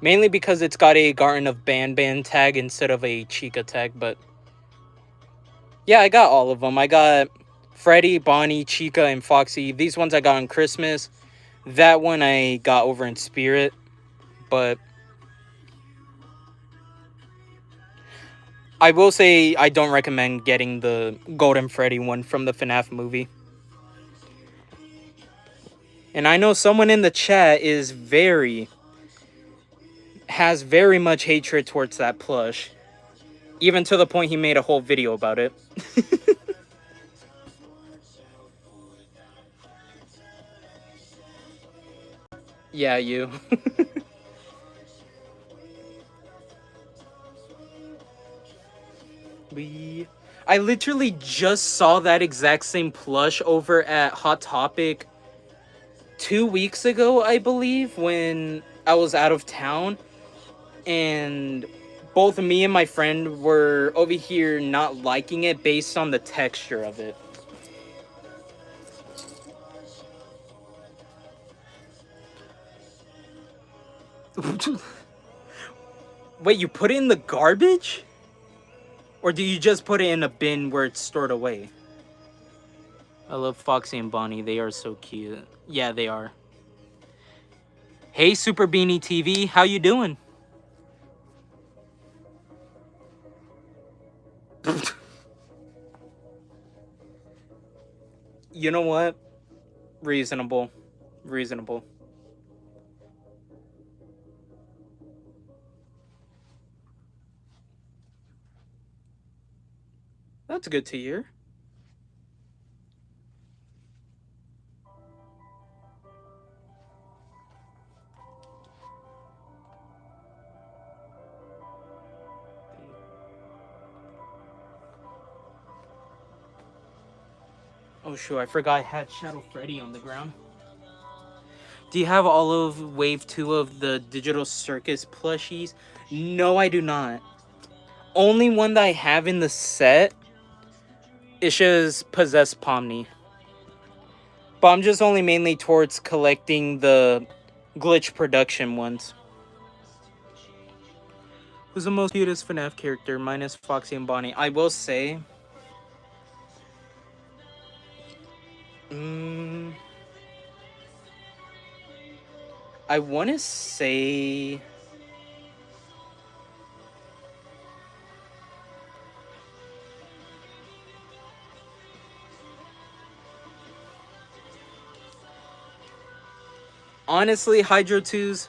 Mainly because it's got a Garden of Ban tag instead of a Chica tag, but... Yeah, I got all of them. I got Freddy, Bonnie, Chica, and Foxy. These ones I got on Christmas. That one I got over in Spirit, but... I will say I don't recommend getting the Golden Freddy one from the FNAF movie. And I know someone in the chat has very much hatred towards that plush. Even to the point he made a whole video about it. Yeah, you. I literally just saw that exact same plush over at Hot Topic 2 weeks ago, I believe, when I was out of town. And both me and my friend were over here not liking it based on the texture of it. Wait, you put it in the garbage? Or do you just put it in a bin where it's stored away? I love Foxy and Bonnie. They are so cute. Yeah, they are. Hey, Super Beanie TV. How you doing? You know what? Reasonable. Reasonable. That's good to hear. Oh, shoot. I forgot I had Shadow Freddy on the ground. Do you have all of Wave 2 of the Digital Circus plushies? No, I do not. Only one that I have in the set is just Possessed Pomni. But I'm just only mainly towards collecting the Glitch production ones. Who's the most cutest FNAF character minus Foxy and Bonnie? I will say... I want to say... Honestly, Hydro 2's,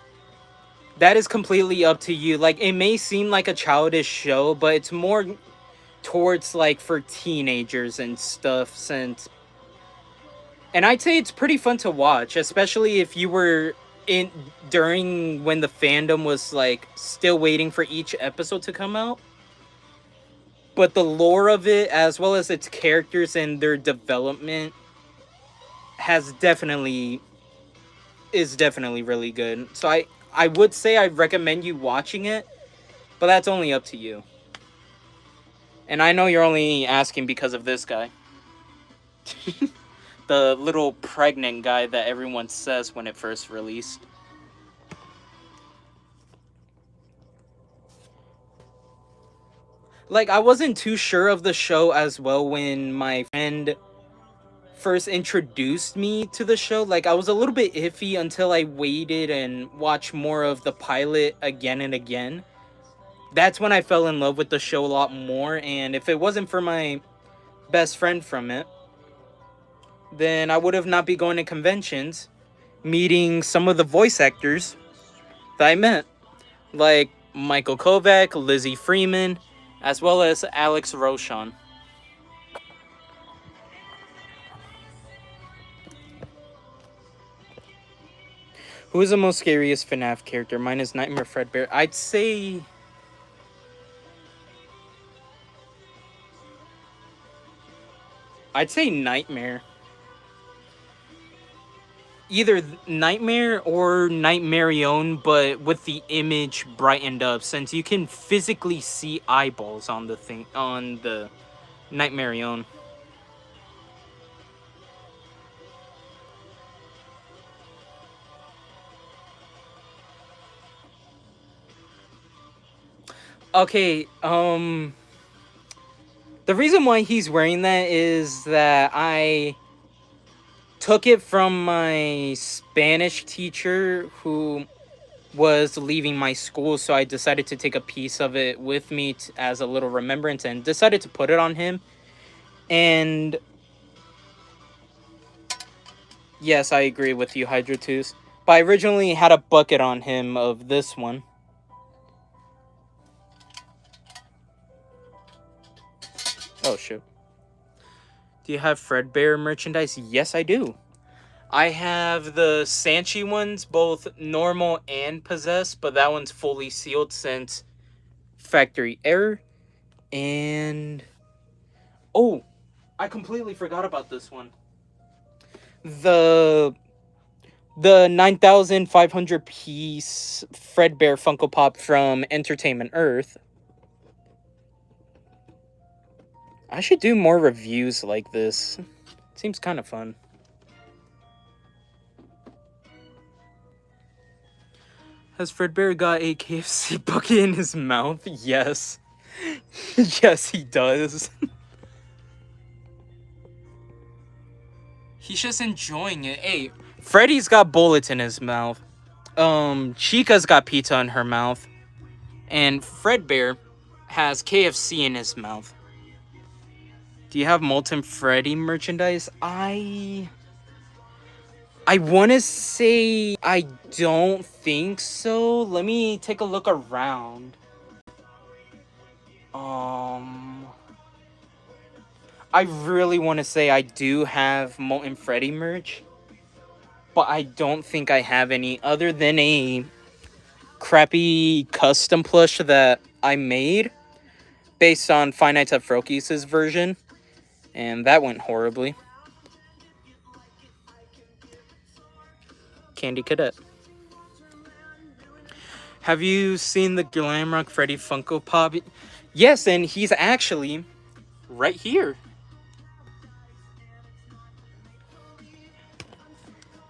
that is completely up to you. Like, it may seem like a childish show, but it's more towards, like, for teenagers and stuff, since... And I'd say it's pretty fun to watch, especially if you were in during when the fandom was, like, still waiting for each episode to come out. But the lore of it, as well as its characters and their development, is definitely really good. So I would say I recommend you watching it, but that's only up to you. And I know you're only asking because of this guy. The little pregnant guy that everyone says when it first released. Like, I wasn't too sure of the show as well when my friend first introduced me to the show. Like, I was a little bit iffy until I waited and watched more of the pilot again and again. That's when I fell in love with the show a lot more, and if it wasn't for my best friend from it, then I would have not be going to conventions, meeting some of the voice actors that I met, like Michael Kovac, Lizzie Freeman, as well as Alex Roshan. Who is the most scariest FNAF character? Mine is Nightmare Fredbear. I'd say Nightmare. Either Nightmare or Nightmarion, but with the image brightened up, since you can physically see eyeballs on the thing on the Nightmarion. Okay, the reason why he's wearing that is that I took it from my Spanish teacher who was leaving my school, so I decided to take a piece of it with me as a little remembrance and decided to put it on him. And yes, I agree with you, Hydrotus. But I originally had a bucket on him of this one. Oh, shoot. Do you have Fredbear merchandise? Yes, I do. I have the Sanchi ones, both normal and possessed, but that one's fully sealed since factory error. And... oh, I completely forgot about this one. The 9,500 piece Fredbear Funko Pop from Entertainment Earth. I should do more reviews like this. Seems kind of fun. Has Fredbear got a KFC bucket in his mouth? Yes. Yes, he does. He's just enjoying it. Hey, Freddy's got bullets in his mouth. Chica's got pizza in her mouth. And Fredbear has KFC in his mouth. Do you have Molten Freddy merchandise? I want to say I don't think so. Let me take a look around. I really want to say I do have Molten Freddy merch, but I don't think I have any other than a crappy custom plush that I made based on Five Nights at Frokies' version, and that went horribly. Candy Cadet. Have you seen the Glamrock Freddy Funko Pop? Yes, and he's actually right here.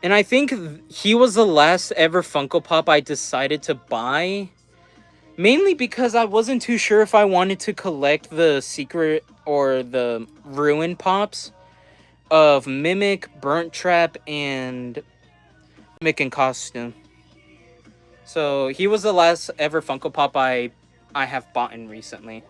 And I think he was the last ever Funko Pop I decided to buy. Mainly because I wasn't too sure if I wanted to collect the secret or the ruin pops of Mimic, Burnt Trap, and Mimic in costume. So he was the last ever Funko Pop I have bought in recently.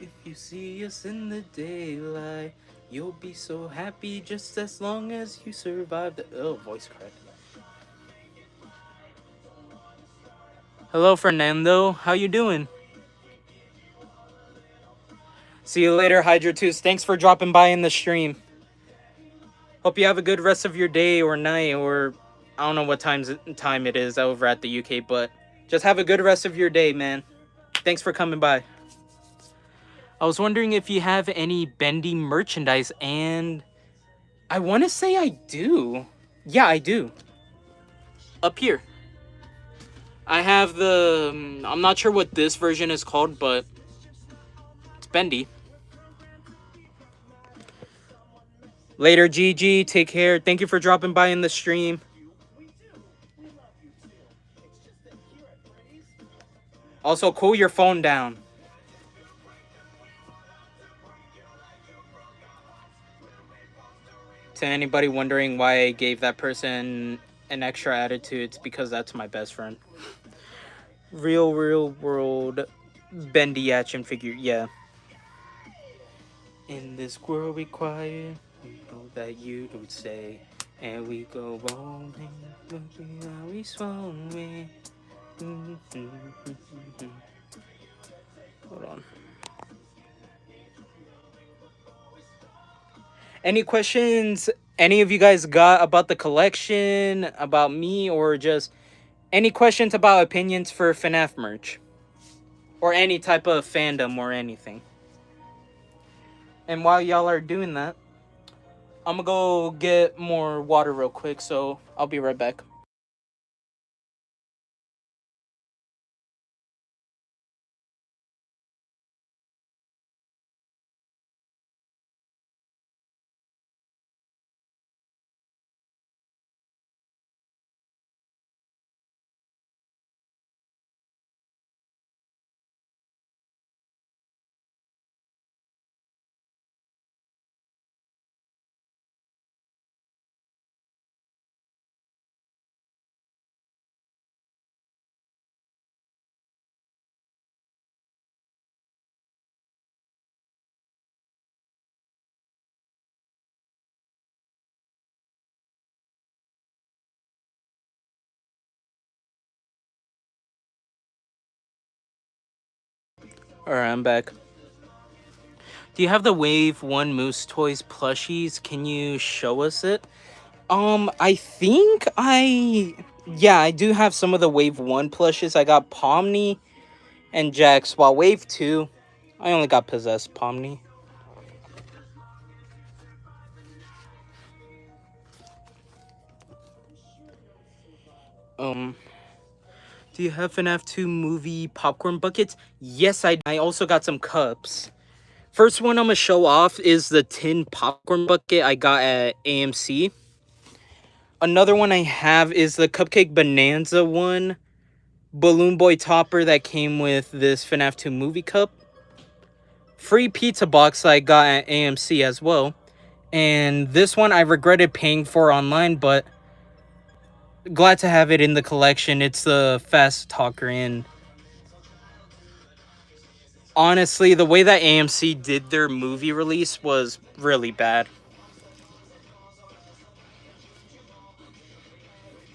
If you see us in the daylight, you'll be so happy just as long as you survive the voice crack. Hello, Fernando. How you doing? See you later, Hydra Tooth. Thanks for dropping by in the stream. Hope you have a good rest of your day or night, or I don't know what time it is over at the UK, but just have a good rest of your day, man. Thanks for coming by. I was wondering if you have any Bendy merchandise, and I want to say I do. Yeah, I do. Up here. I have the... I'm not sure what this version is called, but it's Bendy. Later, GG. Take care. Thank you for dropping by in the stream. Also, cool your phone down. To anybody wondering why I gave that person an extra attitude, it's because that's my best friend. Real world bendy action figure, yeah. In this world we quiet, we know that you don't stay, and we go rolling, we swing. Hold on. Any questions any of you guys got about the collection, about me, or just any questions about opinions for FNAF merch? Or any type of fandom or anything. And while y'all are doing that, I'm gonna go get more water real quick, so I'll be right back. Alright, I'm back. Do you have the Wave 1 Moose Toys plushies? Can you show us it? I think yeah, I do have some of the Wave 1 plushes. I got Pomni and Jax, while Wave 2, I only got Possessed Pomni. Do you have FNAF 2 movie popcorn buckets? Yes, I also got some cups. First one I'm gonna show off is the tin popcorn bucket I got at AMC. Another one I have is the Cupcake Bonanza one. Balloon Boy topper that came with this FNAF 2 movie cup. Free pizza box I got at AMC as well. And this one I regretted paying for online, but glad to have it in the collection. It's the Fast Talker, and honestly, the way that AMC did their movie release was really bad.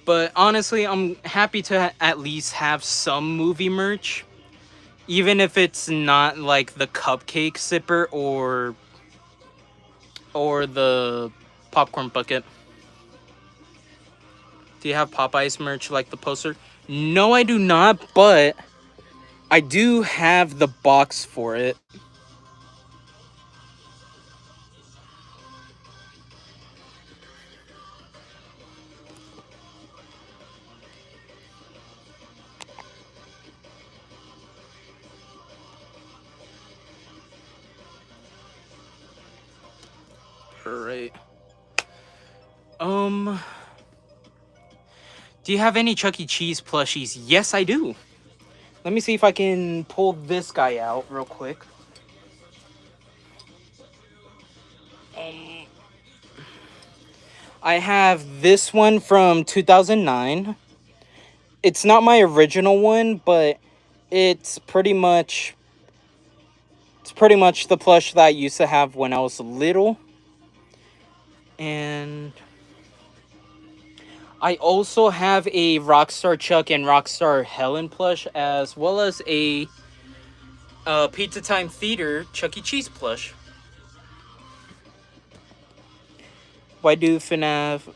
But honestly, I'm happy to at least have some movie merch. Even if it's not like the cupcake sipper or the popcorn bucket. Do you have Popeyes merch like the poster? No, I do not, but I do have the box for it. Alright. Do you have any Chuck E. Cheese plushies? Yes, I do. Let me see if I can pull this guy out real quick. I have this one from 2009. It's not my original one, but it's pretty much the plush that I used to have when I was little. And I also have a Rockstar Chuck and Rockstar Helen plush, as well as a Pizza Time Theater Chuck E. Cheese plush. Why FNAF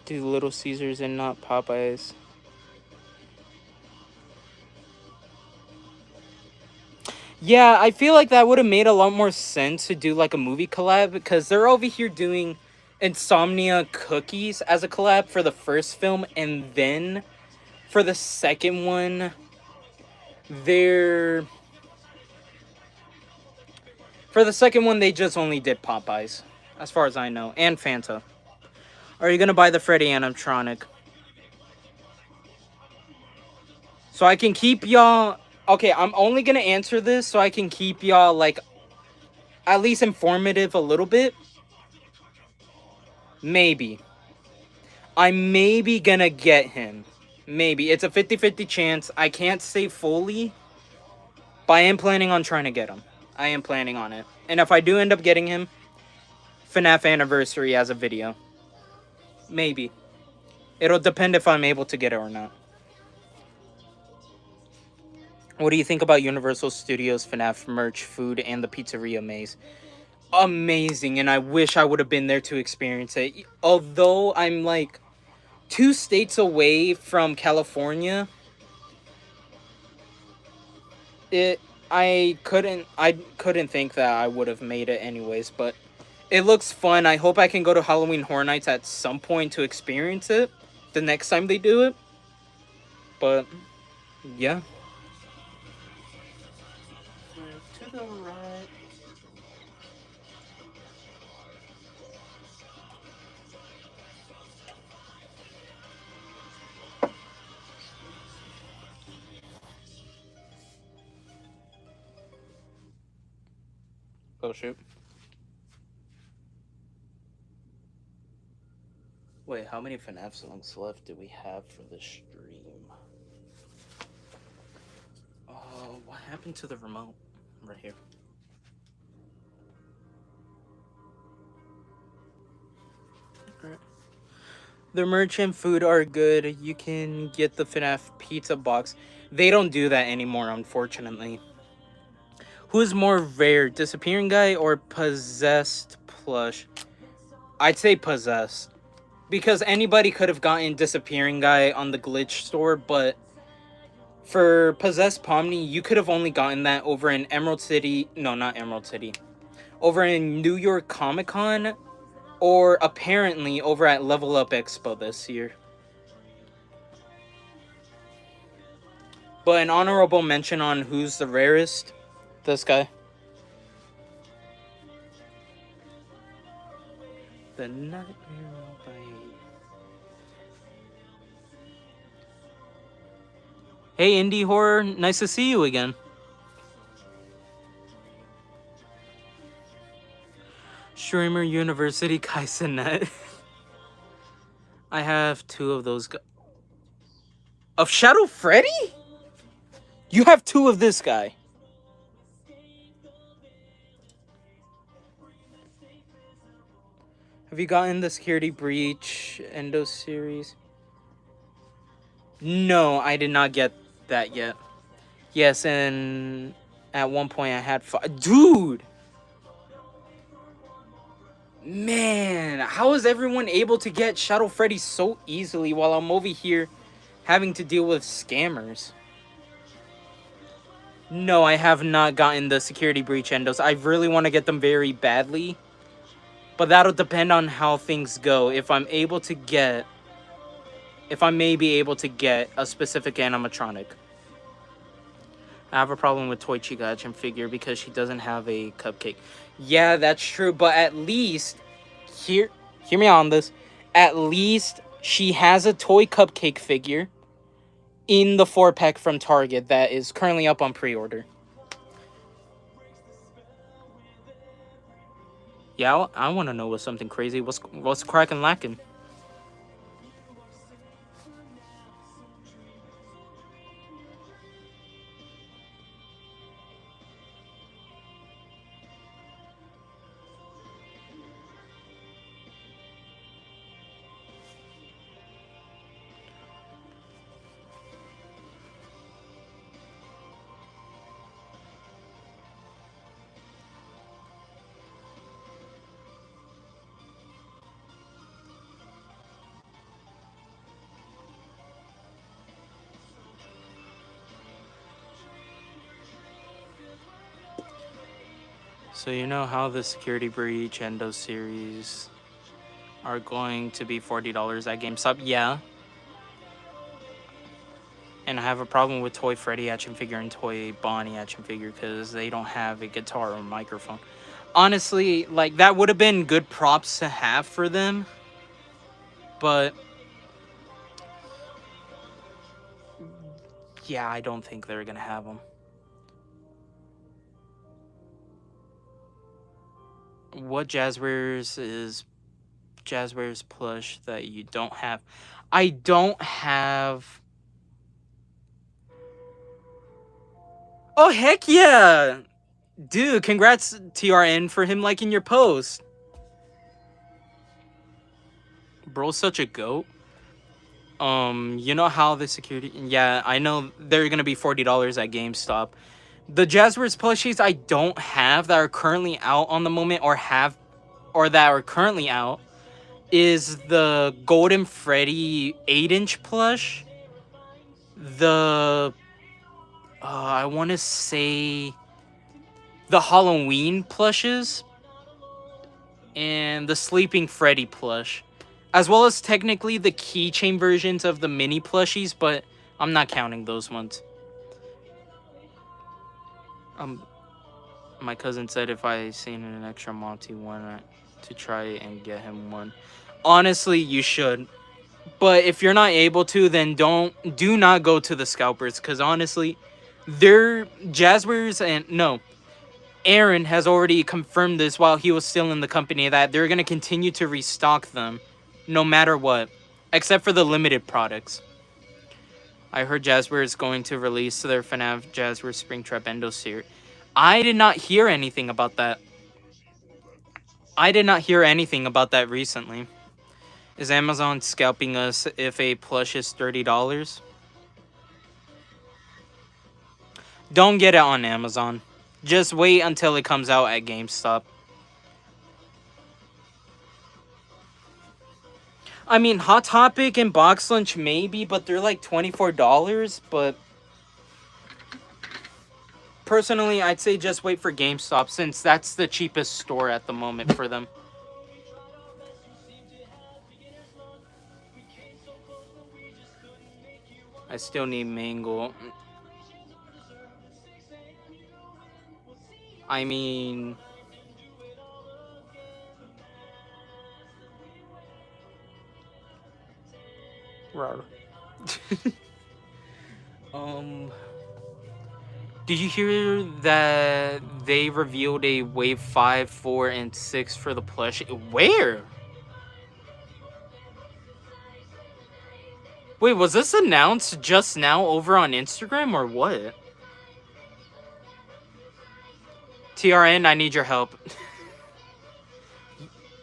do Little Caesars and not Popeyes? Yeah, I feel like that would have made a lot more sense to do like a movie collab, because they're over here doing Insomnia Cookies as a collab for the first film, and then for the second one, they just only did Popeyes, as far as I know, and Fanta. Are you gonna buy the Freddy animatronic? So I can keep y'all... Okay, I'm only gonna answer this so I can keep y'all, like, at least informative a little bit. Maybe. I'm maybe gonna get him. Maybe. It's a 50-50 chance. I can't say fully, but I am planning on trying to get him. I am planning on it. And if I do end up getting him, FNAF Anniversary as a video. Maybe. It'll depend if I'm able to get it or not. What do you think about Universal Studios FNAF merch, food, and the pizzeria maze? Amazing, and I wish I would have been there to experience it. Although I'm like 2 states away from California, I couldn't think that I would have made it anyways, but it looks fun. I hope I can go to Halloween Horror Nights at some point to experience it the next time they do it. But yeah. To the right. Oh shoot. Wait, how many FNAF songs left do we have for the stream? What happened to the remote? Right here. Alright. The merch and food are good. You can get the FNAF pizza box. They don't do that anymore, unfortunately. Who's more rare, Disappearing Guy or Possessed plush? I'd say Possessed. Because anybody could have gotten Disappearing Guy on the Glitch store, but for Possessed Pomni, you could have only gotten that over in Emerald City. No, not Emerald City. Over in New York Comic Con, or apparently over at Level Up Expo this year. But an honorable mention on who's the rarest. This guy. The Nightmare by... Hey, Indie Horror. Nice to see you again. Streamer University Kaisenet. I have 2 of those guys. Of Shadow Freddy? You have 2 of this guy. Have you gotten the Security Breach Endo series? No, I did not get that yet. Yes, and at one point I had 5. Dude! Man, how is everyone able to get Shadow Freddy so easily while I'm over here having to deal with scammers? No, I have not gotten the Security Breach Endos. I really want to get them very badly. But that'll depend on how things go. If I may be able to get a specific animatronic. I have a problem with Toy Chica action figure because she doesn't have a cupcake. Yeah, that's true. But at least, hear me on this. At least she has a toy cupcake figure in the 4-pack from Target that is currently up on pre-order. Yeah, I want to know what's something crazy. What's cracking lacking? So you know how the Security Breach Endo series are going to be $40 at GameStop? Yeah. And I have a problem with Toy Freddy action figure and Toy Bonnie action figure because they don't have a guitar or microphone. Honestly, like, that would have been good props to have for them. But yeah, I don't think they're going to have them. What Jazzwares is Jazzwares plush that you don't have? I don't have... Oh, heck yeah! Dude, congrats, TRN, for him liking your post. Bro's such a goat. You know how the security... Yeah, I know they're gonna be $40 at GameStop. The Jazzwares plushies I don't have that are currently out on the moment or that are currently out is the Golden Freddy 8-inch plush. The... I want to say... the Halloween plushes. And the Sleeping Freddy plush. As well as technically the keychain versions of the mini plushies, but I'm not counting those ones. My cousin said if I seen an extra Monty one to try and get him one. Honestly, you should. But if you're not able to, then do not go to the scalpers, because honestly, they're Jazzwares and no. Aaron has already confirmed this while he was still in the company that they're going to continue to restock them no matter what, except for the limited products. I heard Jazzware is going to release their FNAF Jazzware Springtrap Endo series. I did not hear anything about that. I did not hear anything about that recently. Is Amazon scalping us if a plush is $30? Don't get it on Amazon. Just wait until it comes out at GameStop. I mean, Hot Topic and Box Lunch maybe, but they're like $24, but... personally, I'd say just wait for GameStop since that's the cheapest store at the moment for them. I still need Mangle. I mean, rawr. um, did you hear that they revealed a Wave 5, 4, and 6 for the plush? Where? Wait, was this announced just now over on Instagram or what? TRN, I need your help.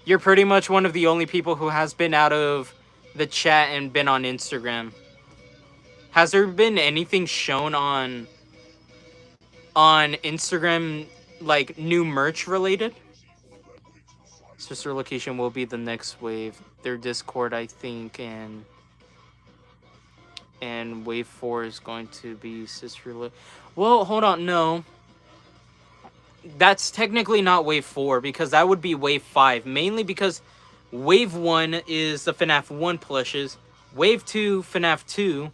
You're pretty much one of the only people who has been out of the chat and been on Instagram. Has there been anything shown on Instagram, like new merch related? Sister location will be the next wave. Their Discord, I think, and wave 4 is going to be sister. Well, hold on, no. That's technically not wave 4 because that would be wave 5, mainly because wave 1 is the FNAF 1 plushes, wave 2 FNAF 2,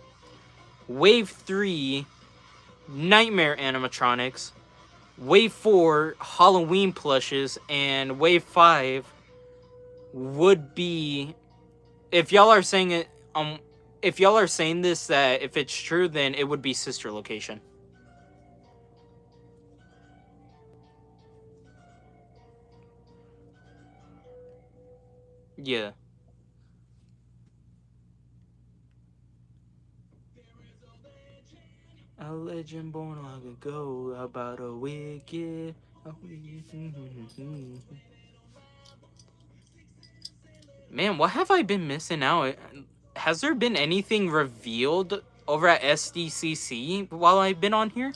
wave 3 Nightmare animatronics, wave 4 Halloween plushes, and wave 5 would be, if y'all are saying it, if y'all are saying this, that if it's true, then it would be sister location. Yeah. A legend born long ago about a wicked. Man, what have I been missing out? Has there been anything revealed over at SDCC while I've been on here?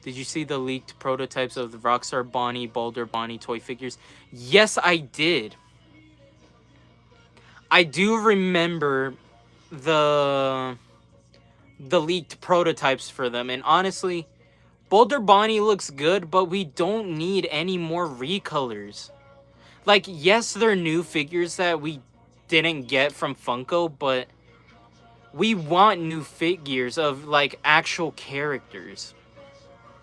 Did you see the leaked prototypes of the Rockstar Bonnie, Boulder Bonnie toy figures? Yes, I did. I do remember the leaked prototypes for them, and honestly, Boulder Bonnie looks good, but we don't need any more recolors. Like, yes, they're new figures that we didn't get from Funko, but we want new figures of, like, actual characters.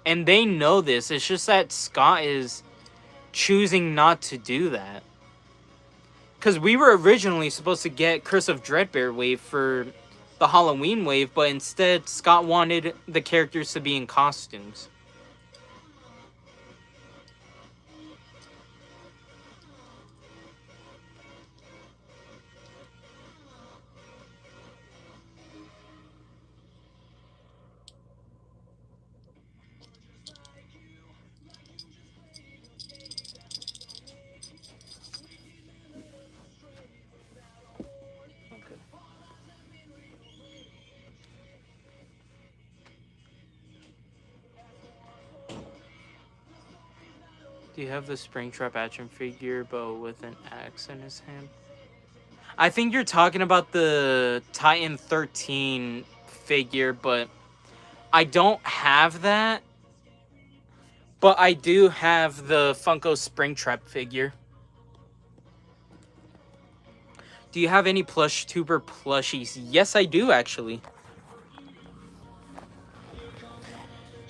And they know this. It's just that Scott is choosing not to do that. Because we were originally supposed to get Curse of Dreadbear wave for the Halloween wave, but instead Scott wanted the characters to be in costumes. Do you have the Springtrap action figure, but with an axe in his hand? I think you're talking about the Titan 13 figure, but I don't have that. But I do have the Funko Springtrap figure. Do you have any plush tuber plushies? Yes, I do, actually.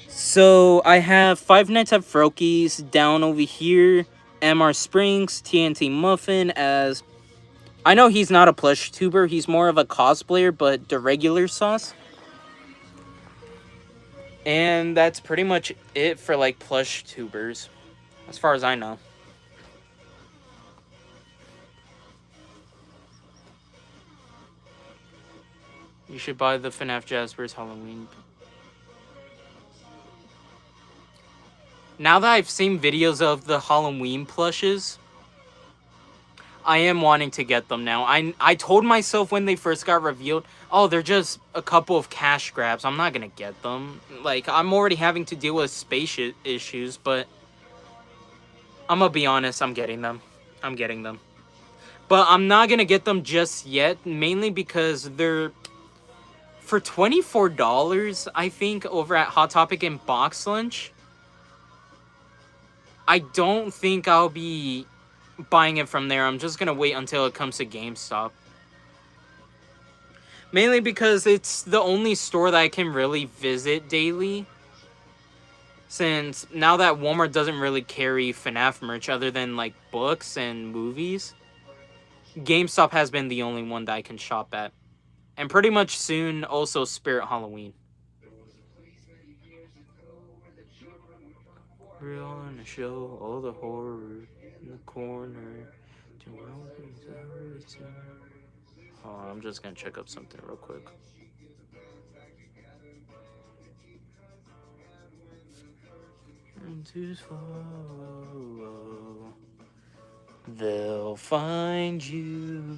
So I have Five Nights at Frokies down over here, MR Springs, TNT Muffin as... I know he's not a plush tuber, he's more of a cosplayer, but the regular sauce. And that's pretty much it for, like, plush tubers, as far as I know. You should buy the FNAF Jasper's Halloween. Now that I've seen videos of the Halloween plushes, I am wanting to get them now. I told myself when they first got revealed, oh, they're just a couple of cash grabs. I'm not going to get them. Like, I'm already having to deal with space issues, but I'm going to be honest, I'm getting them. I'm getting them. But I'm not going to get them just yet, mainly because they're... For $24, I think, over at Hot Topic and Box Lunch, I don't think I'll be buying it from there. I'm just going to wait until it comes to GameStop. Mainly because it's the only store that I can really visit daily. since now that Walmart doesn't really carry FNAF merch other than like books and movies, GameStop has been the only one that I can shop at. And pretty much soon also Spirit Halloween. Real on the show, all the horror in the corner. Oh, I'm just gonna check up something real quick. They'll find you.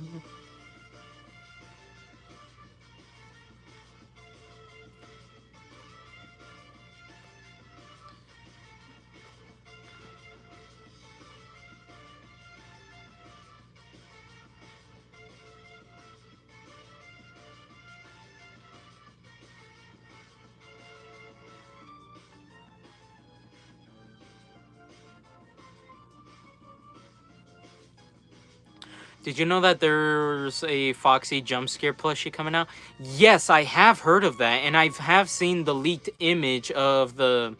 Did you know that there's a Foxy jump scare plushie coming out? Yes, I have heard of that, and I have seen the leaked image of the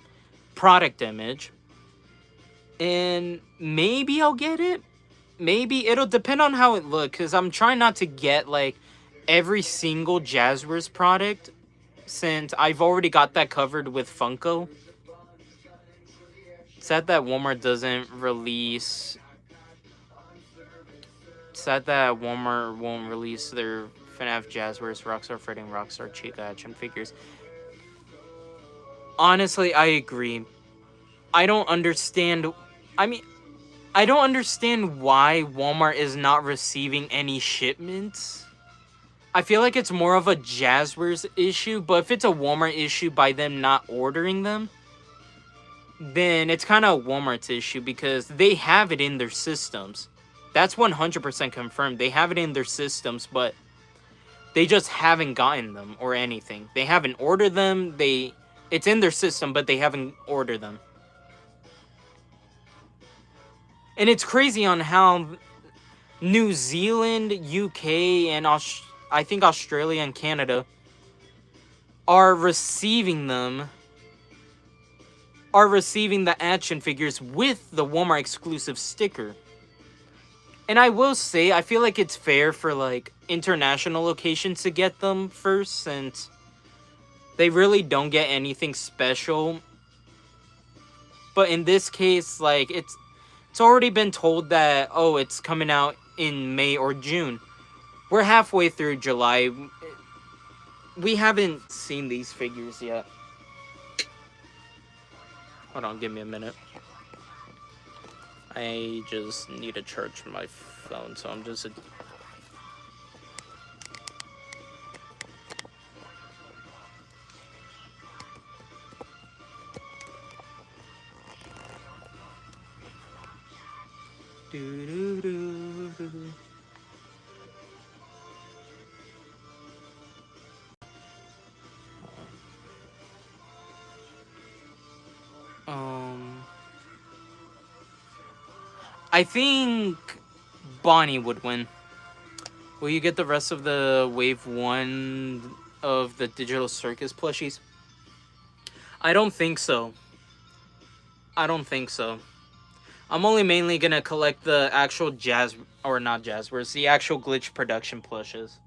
product image. And maybe I'll get it. Maybe it'll depend on how it looks, because I'm trying not to get like every single Jazzwares product, since I've already got that covered with Funko. Sad that Walmart doesn't release. Sad that Walmart won't release their FNAF Jazzwares Rockstar Freddy and Rockstar Chica action figures. Honestly, I agree. I don't understand. I don't understand why Walmart is not receiving any shipments. I feel like it's more of a Jazzwares issue, but if it's a Walmart issue by them not ordering them, then it's kind of Walmart's issue because they have it in their systems. That's 100% confirmed. They have it in their systems, but they just haven't gotten them or anything. They haven't ordered them. It's in their system, but they haven't ordered them. And it's crazy on how New Zealand, UK, and I think Australia and Canada are receiving them. Are receiving the action figures with the Walmart exclusive sticker. And I will say, I feel like it's fair for like international locations to get them first, since they really don't get anything special. But in this case, like it's already been told that, oh, it's coming out in May or June. We're halfway through July. We haven't seen these figures yet. Hold on, give me a minute. I just need to charge my phone, so I'm just... I think Bonnie would win. Will you get the rest of the Wave 1 of the Digital Circus plushies? I don't think so. I don't think so. I'm only mainly gonna collect the actual not Jazzwares, the actual Glitch production plushes.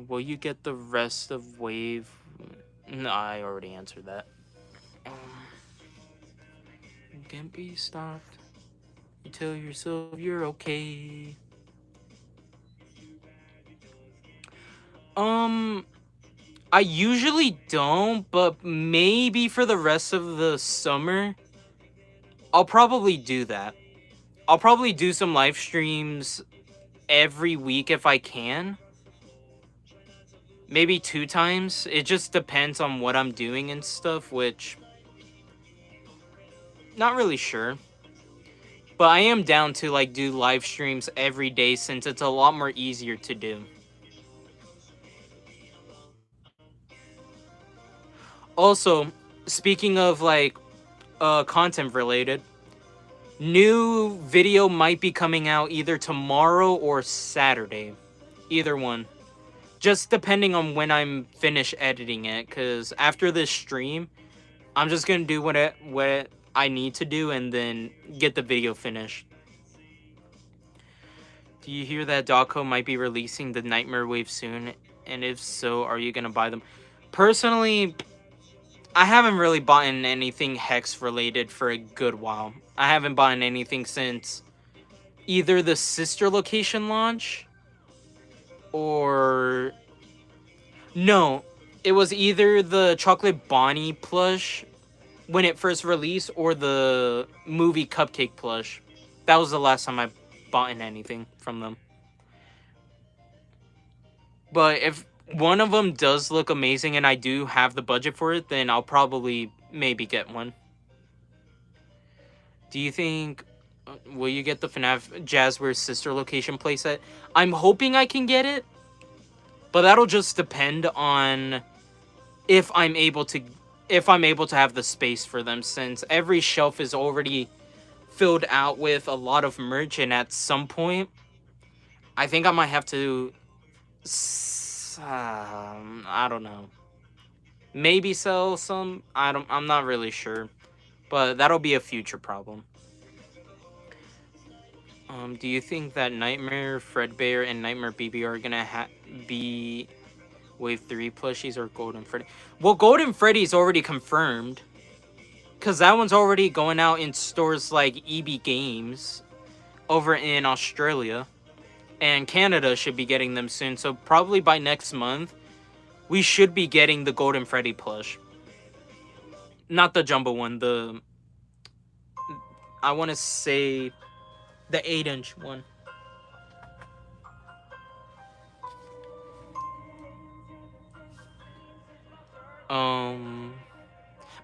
Will you get the rest of Wave? No, I already answered that. You can't be stopped. You tell yourself you're okay. I usually don't, but maybe for the rest of the summer, I'll probably do that. I'll probably do some live streams every week if I can. Maybe 2 times. It just depends on what I'm doing and stuff, which... not really sure. But I am down to like do live streams every day since it's a lot more easier to do. Also, speaking of like content related, new video might be coming out either tomorrow or Saturday. Either one. Just depending on when I'm finished editing it, cuz after this stream, I'm just going to do what I need to do and then get the video finished. Do you hear that Dogco might be releasing the Nightmare Wave soon? And if so, are you going to buy them? Personally, I haven't really bought anything Hex related for a good while. I haven't bought anything since either the sister location launch or no, it was either the Chocolate Bonnie plush when it first released or the movie Cupcake plush. That was the last time I bought anything from them. But if one of them does look amazing and I do have the budget for it, then I'll probably maybe get one. Do you think will you get the FNAF Jazzware's sister location playset? I'm hoping I can get it, but that'll just depend on if I'm able to have the space for them, since every shelf is already filled out with a lot of merch, and at some point I think I might have to I don't know. Maybe sell some. I'm not really sure. But that'll be a future problem. Do you think that Nightmare Fredbear and Nightmare BB are gonna be Wave 3 plushies or Golden Freddy? Well, Golden Freddy's already confirmed. Because that one's already going out in stores like EB Games over in Australia. And Canada should be getting them soon. So probably by next month, we should be getting the Golden Freddy plush. Not the jumbo one. I want to say the 8-inch one.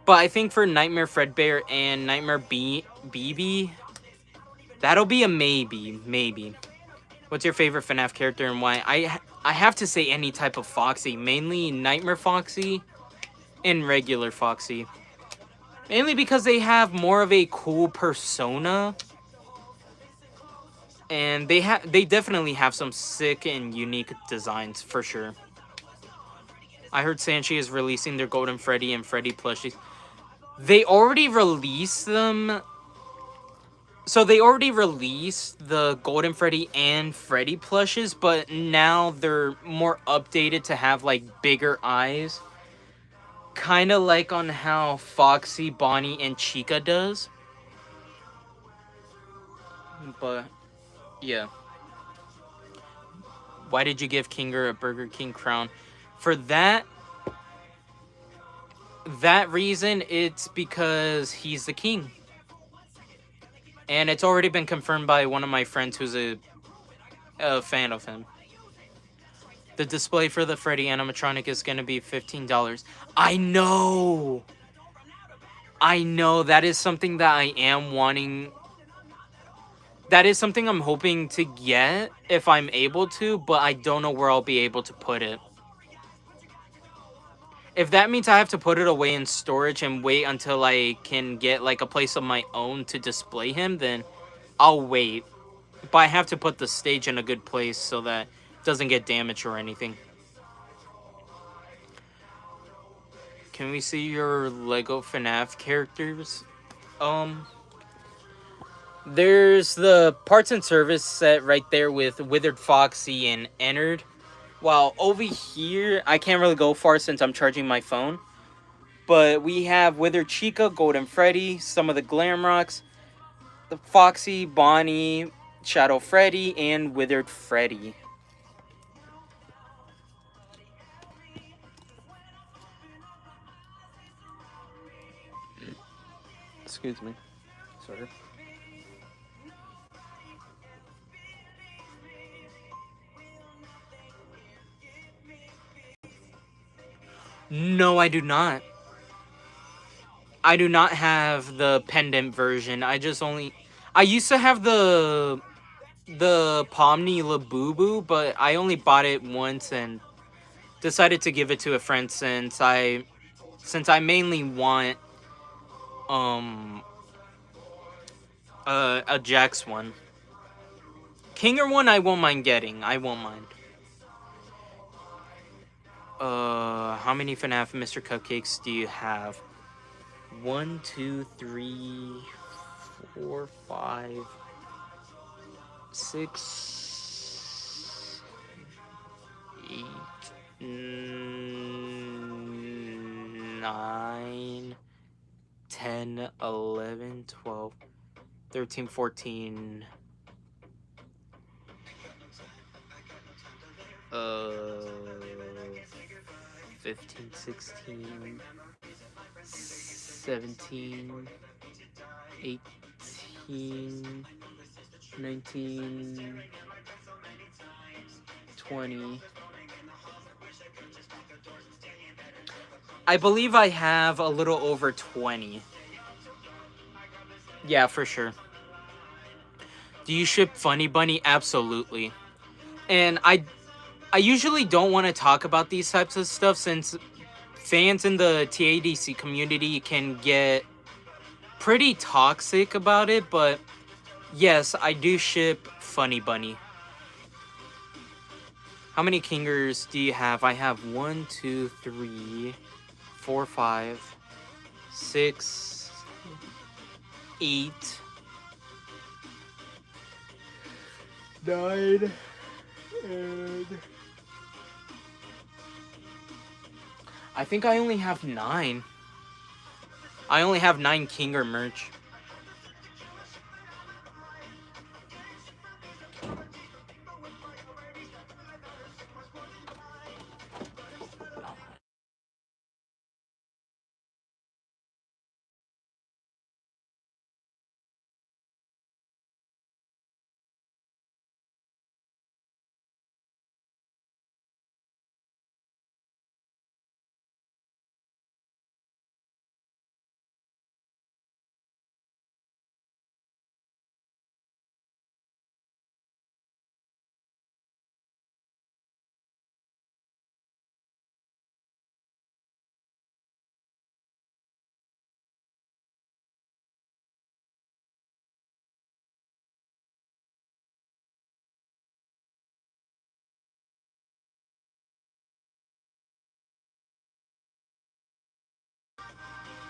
But I think for Nightmare Fredbear and Nightmare BB, that'll be a maybe. What's your favorite FNAF character and why? I have to say any type of Foxy, mainly Nightmare Foxy and regular Foxy. Mainly because they have more of a cool persona. And they definitely have some sick and unique designs for sure. I heard Sanchi is releasing their Golden Freddy and Freddy plushies. They already released them. So they already released the Golden Freddy and Freddy plushes, but now they're more updated to have like bigger eyes. Kind of like on how Foxy, Bonnie, and Chica does. But yeah. Why did you give Kinger a Burger King crown? For that reason, it's because he's the king. And it's already been confirmed by one of my friends who's a fan of him. The display for the Freddy animatronic is going to be $15. I know! That is something that I am wanting. That is something I'm hoping to get if I'm able to, but I don't know where I'll be able to put it. If that means I have to put it away in storage and wait until I can get like a place of my own to display him, then I'll wait. But I have to put the stage in a good place so that it doesn't get damaged or anything. Can we see your Lego FNAF characters? There's the parts and service set right there with Withered Foxy and Ennard. While over here, I can't really go far since I'm charging my phone. But we have Withered Chica, Golden Freddy, some of the Glam Rocks, the Foxy, Bonnie, Shadow Freddy, and Withered Freddy. Excuse me. Sorry. No, I do not. I do not have the pendant version. I used to have the Pomni Labubu, but I only bought it once and decided to give it to a friend since I mainly want um a Jax one. Kinger one I won't mind getting. I won't mind. How many FNAF Mr. Cupcakes do you have? 1, 2, 3, 4, 5, 6, 8, 9, 10, 11, 12, 13, 14, 15, 16, 17, 18, 19, 20. I believe I have a little over 20. Yeah, for sure. Do you ship Funny Bunny? Absolutely. And I usually don't want to talk about these types of stuff since fans in the TADC community can get pretty toxic about it, but yes, I do ship Funny Bunny. How many Kingers do you have? I have 1, 2, 3, 4, 5, 6, 8, 9, and I think I only have 9. I only have 9 Kinger merch.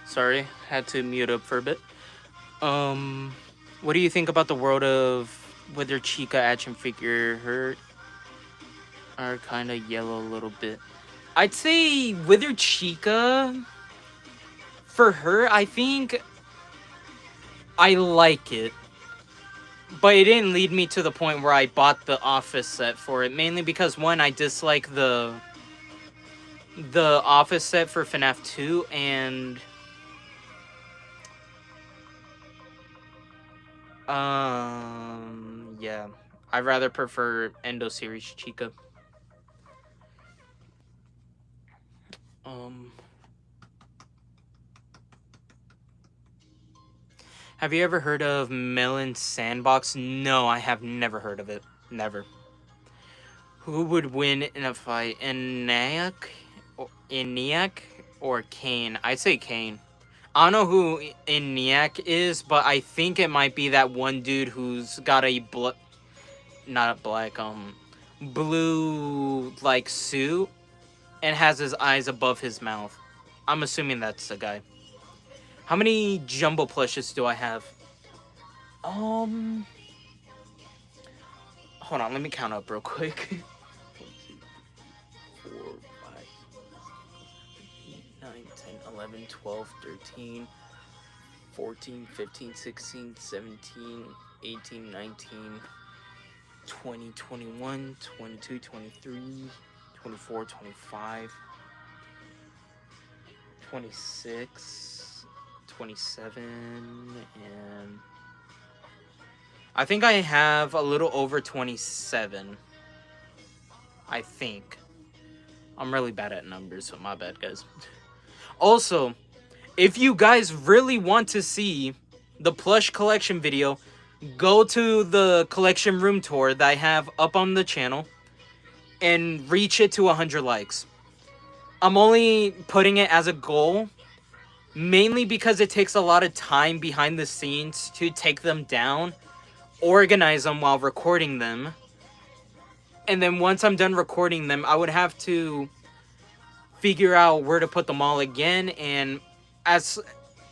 Sorry, had to mute up for a bit. What do you think about the world of Wither Chica action figure? Her are kind of yellow a little bit. I'd say Wither Chica, for her, I think I like it. But it didn't lead me to the point where I bought the office set for it. Mainly because, one, I dislike the office set for FNAF 2, and yeah, I rather prefer Endo Series Chica. Have you ever heard of Melon Sandbox? No, I have never heard of it. Never. Who would win in a fight, ENIAC or Kane? I'd say Kane. I don't know who ENIAC is, but I think it might be that one dude who's got a not black, blue like suit and has his eyes above his mouth. I'm assuming that's the guy. How many jumbo plushes do I have? Hold on, let me count up real quick. 1, 2, 3, 4, 5, 8, 9, 10, 11, 12, 13, 14, 15, 16, 17, 18, 19, 20, 21, 22, 23, 24, 25, 26, 27, and I think I have a little over 27. I think. I'm really bad at numbers, so my bad, guys. Also, if you guys really want to see the plush collection video, go to the collection room tour that I have up on the channel and reach it to 100 likes. I'm only putting it as a goal mainly because it takes a lot of time behind the scenes to take them down, organize them while recording them, and then once I'm done recording them, I would have to figure out where to put them all again, and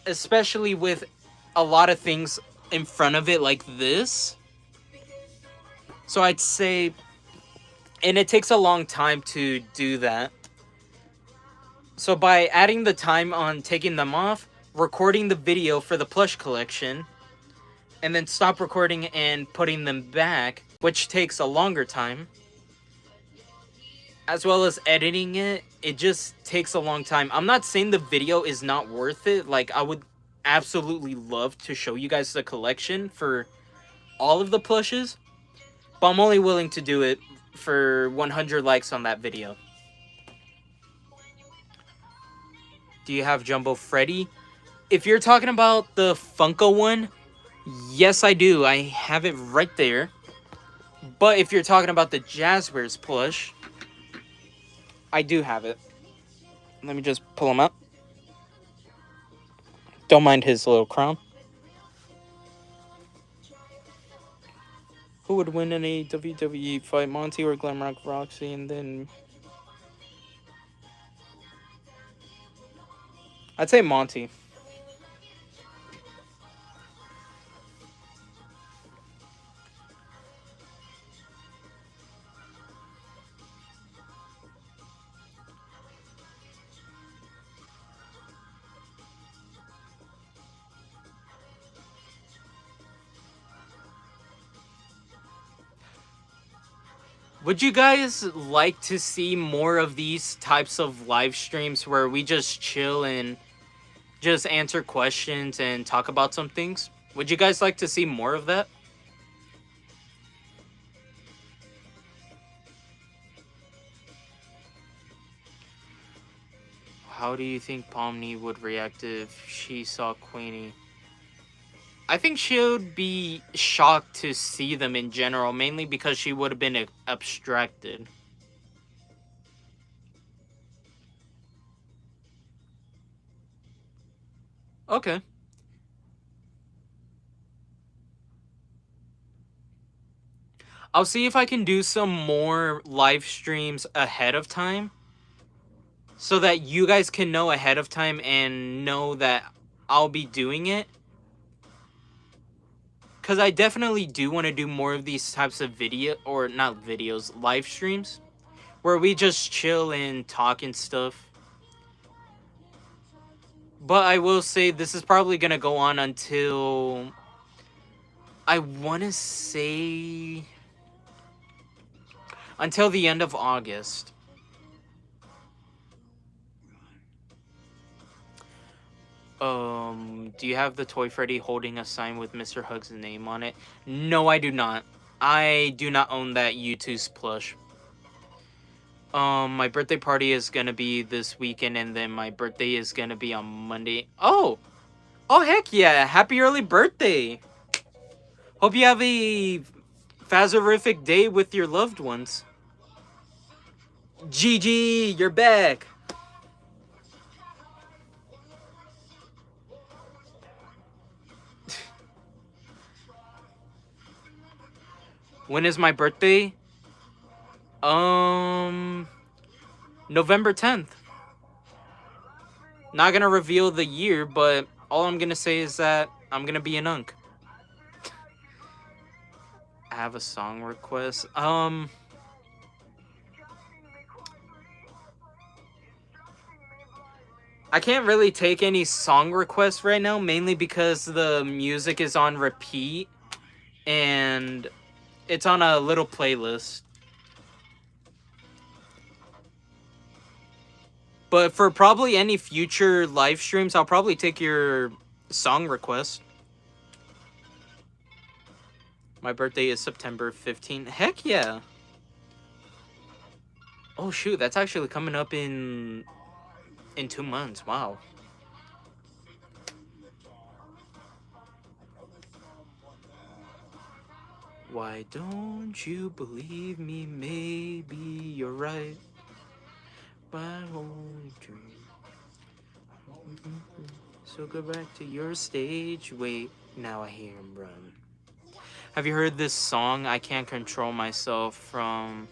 especially with a lot of things in front of it like this. So I'd say, and it takes a long time to do that. So by adding the time on taking them off, recording the video for the plush collection, and then stop recording and putting them back, which takes a longer time, as well as editing it, it just takes a long time. I'm not saying the video is not worth it. Like, I would absolutely love to show you guys the collection for all of the plushes, but I'm only willing to do it for 100 likes on that video. Do you have Jumbo Freddy? If you're talking about the Funko one, yes, I do. I have it right there. But if you're talking about the Jazzwares plush, I do have it. Let me just pull him up. Don't mind his little crown. Who would win in a WWE fight, Monty or Glamrock Roxy? And then I'd say Monty. Would you guys like to see more of these types of live streams where we just chill and just answer questions and talk about some things? Would you guys like to see more of that? How do you think Pomni would react if she saw Queenie? I think she would be shocked to see them in general, mainly because she would have been abstracted. Okay. I'll see if I can do some more live streams ahead of time, so that you guys can know ahead of time and know that I'll be doing it. Because I definitely do want to do more of these types of live streams, where we just chill and talk and stuff. But I will say this is probably going to go on until, I want to say, until the end of August. Do you have the Toy Freddy holding a sign with Mr. Hug's name on it? No, I do not. I do not own that U2's plush. My birthday party is gonna be this weekend, and then my birthday is gonna be on Monday. Oh! Oh, heck yeah! Happy early birthday! Hope you have a phasorific day with your loved ones. GG, you're back! When is my birthday? November 10th. Not gonna reveal the year, but all I'm gonna say is that I'm gonna be an unk. I have a song request. I can't really take any song requests right now, mainly because the music is on repeat and it's on a little playlist. But for probably any future live streams, I'll probably take your song request. My birthday is September 15th. Heck yeah. Oh shoot, that's actually coming up in 2 months. Wow. Why don't you believe me? Maybe you're right. Why won't you? So go back to your stage. Wait, now I hear him run. Have you heard this song? I can't control myself from.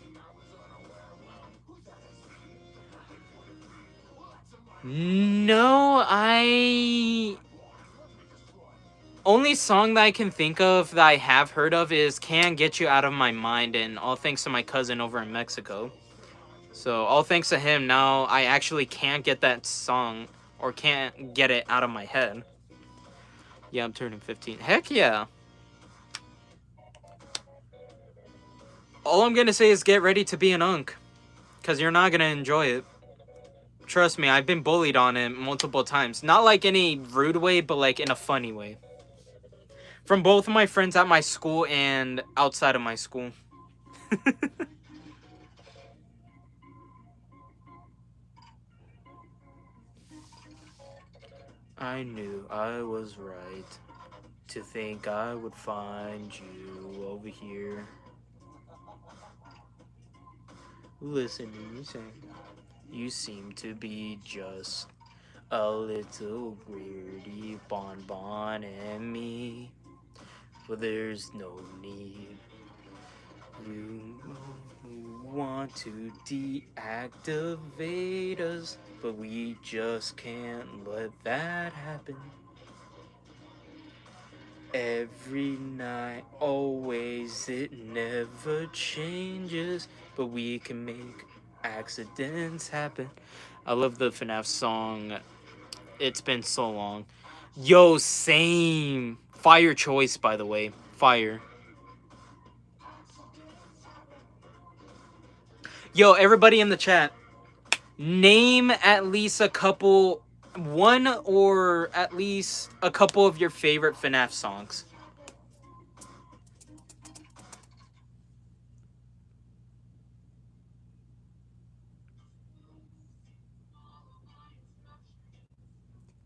No, I. Only song that I can think of that I have heard of is Can't Get You Out of My Mind, and all thanks to my cousin over in Mexico. So, all thanks to him, now I actually can't get that song or can't get it out of my head. Yeah, I'm turning 15. Heck yeah. All I'm gonna say is get ready to be an unk, because you're not gonna enjoy it. Trust me, I've been bullied on it multiple times. Not like any rude way, but like in a funny way. From both of my friends at my school and outside of my school. I knew I was right to think I would find you over here. Listen to me sing. You seem to be just a little weirdy bonbon and me. But there's no need. You want to deactivate us, but we just can't let that happen. Every night, always, it never changes, but we can make accidents happen. I love the FNAF song. It's been so long. Yo, same. Fire choice, by the way. Fire. Yo, everybody in the chat, name at least a couple, one or at least a couple of your favorite FNAF songs.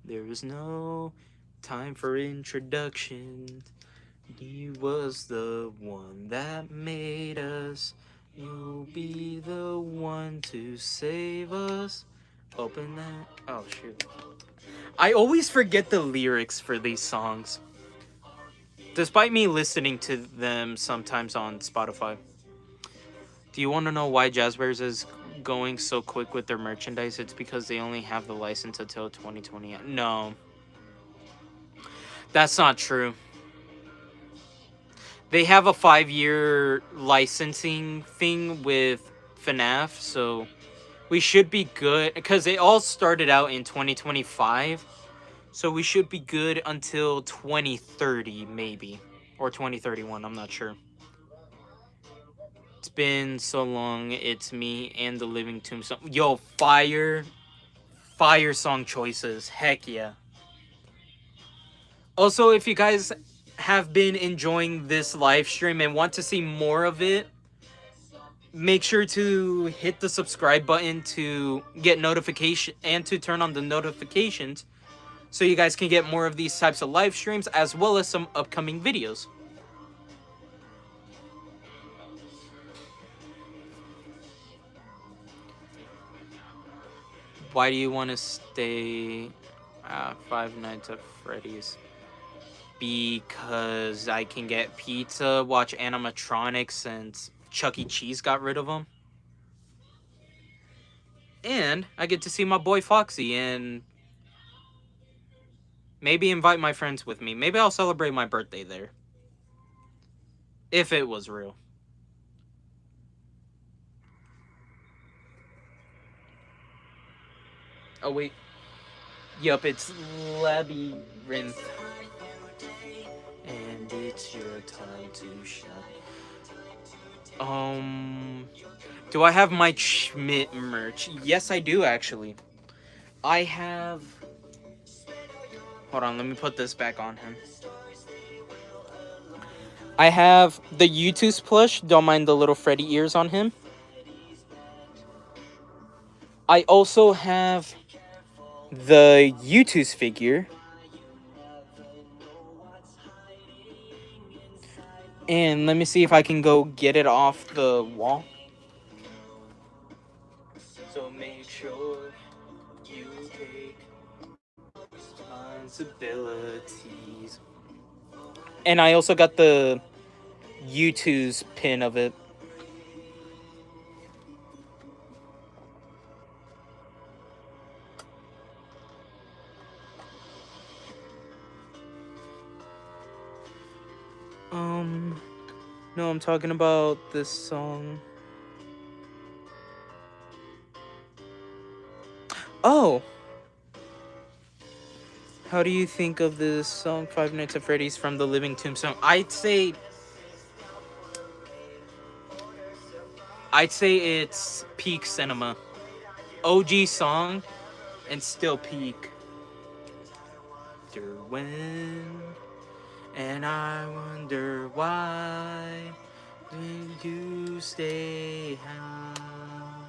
There is no time for introductions. He was the one that made us. You'll be the one to save us. Open that. Oh, shoot. I always forget the lyrics for these songs, despite me listening to them sometimes on Spotify. Do you want to know why Jazzbears is going so quick with their merchandise? It's because they only have the license until 2020. No, that's not true. They have a 5-year licensing thing with FNAF, so we should be good, because they all started out in 2025, so we should be good until 2030 maybe, or 2031, I'm not sure. It's been so long. It's me and the Living Tombstone. Yo, fire song choices, heck yeah. Also, if you guys have been enjoying this live stream and want to see more of it, make sure to hit the subscribe button to get notification and to turn on the notifications so you guys can get more of these types of live streams as well as some upcoming videos. Why do you want to stay Five Nights at Freddy's? Because I can get pizza, watch animatronics since Chuck E. Cheese got rid of them. And I get to see my boy Foxy and maybe invite my friends with me. Maybe I'll celebrate my birthday there. If it was real. Oh, wait. Yup, it's Labyrinth. And it's your time to shine. Do I have my Schmidt merch? Yes, I do, actually. I have... Hold on, let me put this back on him. I have the Yutu's plush. Don't mind the little Freddy ears on him. I also have the Yutu's figure. And let me see if I can go get it off the wall. So make sure you take responsibilities. And I also got the U2's pin of it. No, I'm talking about this song. Oh! How do you think of this song, Five Nights at Freddy's from the Living Tombstone? I'd say it's peak cinema. OG song and still peak. When and I wonder why did you stay home?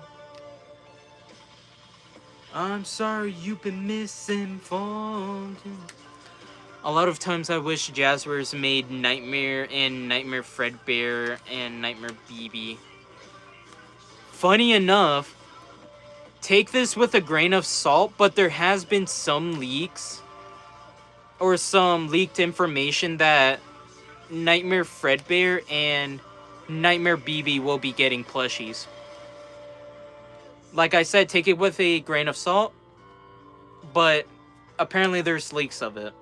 I'm sorry you've been misinformed. A lot of times I wish Jazzwares made Nightmare and Nightmare Fredbear and Nightmare BB. Funny enough, take this with a grain of salt, but there has been some leaks or some leaked information that Nightmare Fredbear and Nightmare BB will be getting plushies. Like I said, take it with a grain of salt, but apparently there's leaks of it.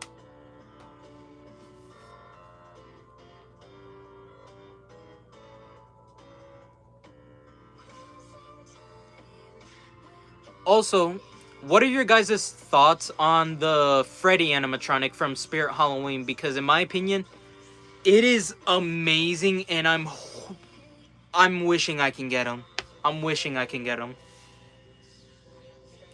Also, what are your guys' thoughts on the Freddy animatronic from Spirit Halloween? Because in my opinion, it is amazing, and I'm wishing I can get him. I'm wishing I can get him.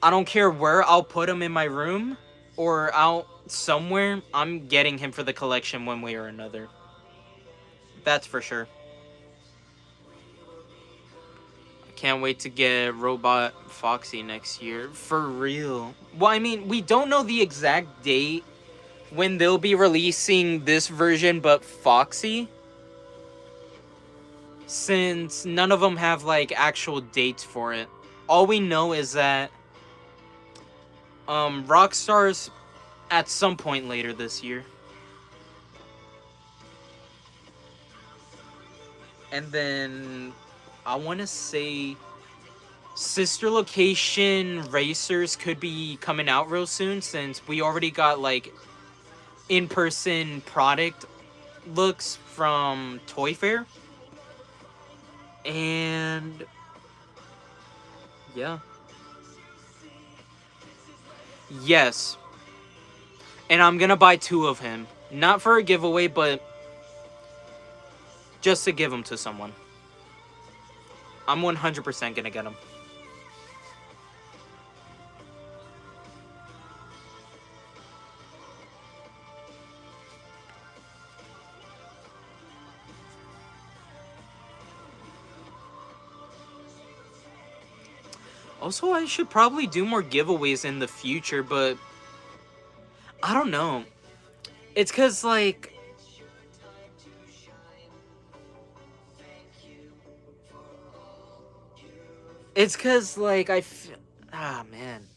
I don't care where I'll put him in my room or out somewhere. I'm getting him for the collection one way or another. That's for sure. Can't wait to get Robot Foxy next year. For real. Well, I mean, we don't know the exact date when they'll be releasing this version, but Foxy, since none of them have like actual dates for it. All we know is that Rockstar's at some point later this year. And then I want to say Sister Location Racers could be coming out real soon, since we already got like in-person product looks from Toy Fair. And yeah. Yes. And I'm gonna buy 2 of him. Not for a giveaway, but just to give them to someone. I'm 100% gonna get them. Also, I should probably do more giveaways in the future, but I don't know. It's because, like, man.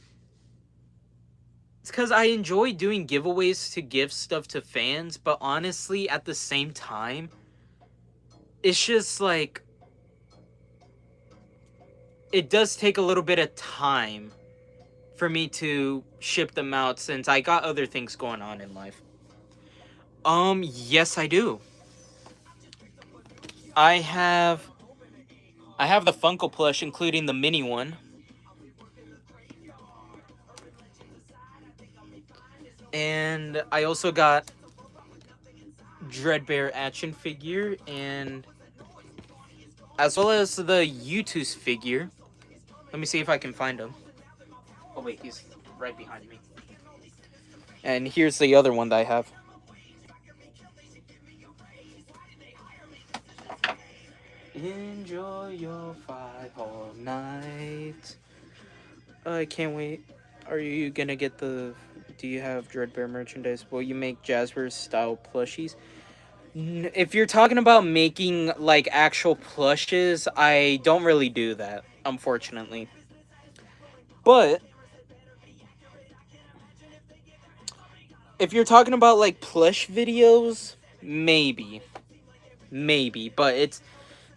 It's because I enjoy doing giveaways to give stuff to fans, but honestly, at the same time, it's just like, it does take a little bit of time for me to ship them out, since I got other things going on in life. Yes, I do. I have the Funko plush, including the mini one. And I also got Dreadbear action figure, and as well as the U2's figure. Let me see if I can find him. Oh wait, he's right behind me. And here's the other one that I have. Enjoy your fight all night. I can't wait. Are you gonna get the... Do you have Dreadbear merchandise? Will you make Jazzwares style plushies? If you're talking about making like actual plushes, I don't really do that, unfortunately. But if you're talking about like plush videos, maybe, but it's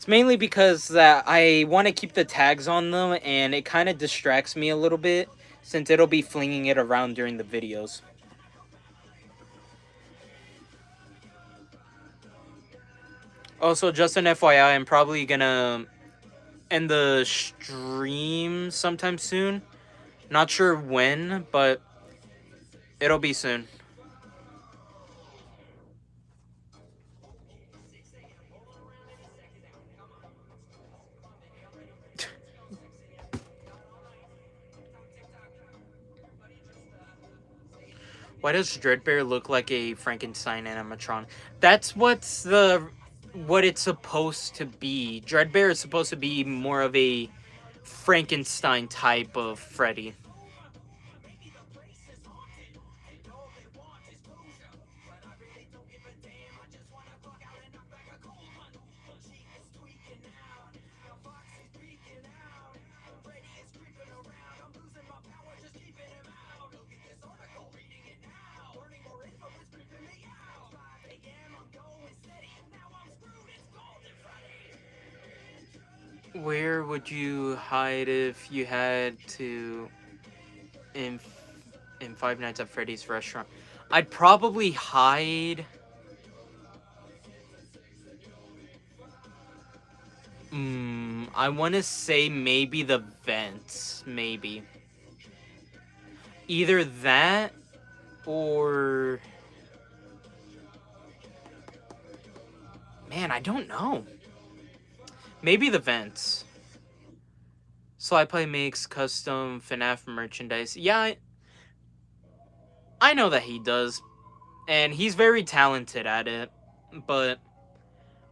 mainly because that I want to keep the tags on them, and it kind of distracts me a little bit since it'll be flinging it around during the videos. Also, just an FYI, I'm probably gonna end the stream sometime soon. Not sure when, but it'll be soon. Why does Dreadbear look like a Frankenstein animatron? That's what it's supposed to be. Dreadbear is supposed to be more of a Frankenstein type of Freddy. Where would you hide if you had to in in Five Nights at Freddy's restaurant? I'd probably hide. I want to say maybe the vents, maybe. Either that or man, I don't know. Maybe the vents. Sly Play makes custom FNAF merchandise. Yeah, I know that he does, and he's very talented at it, but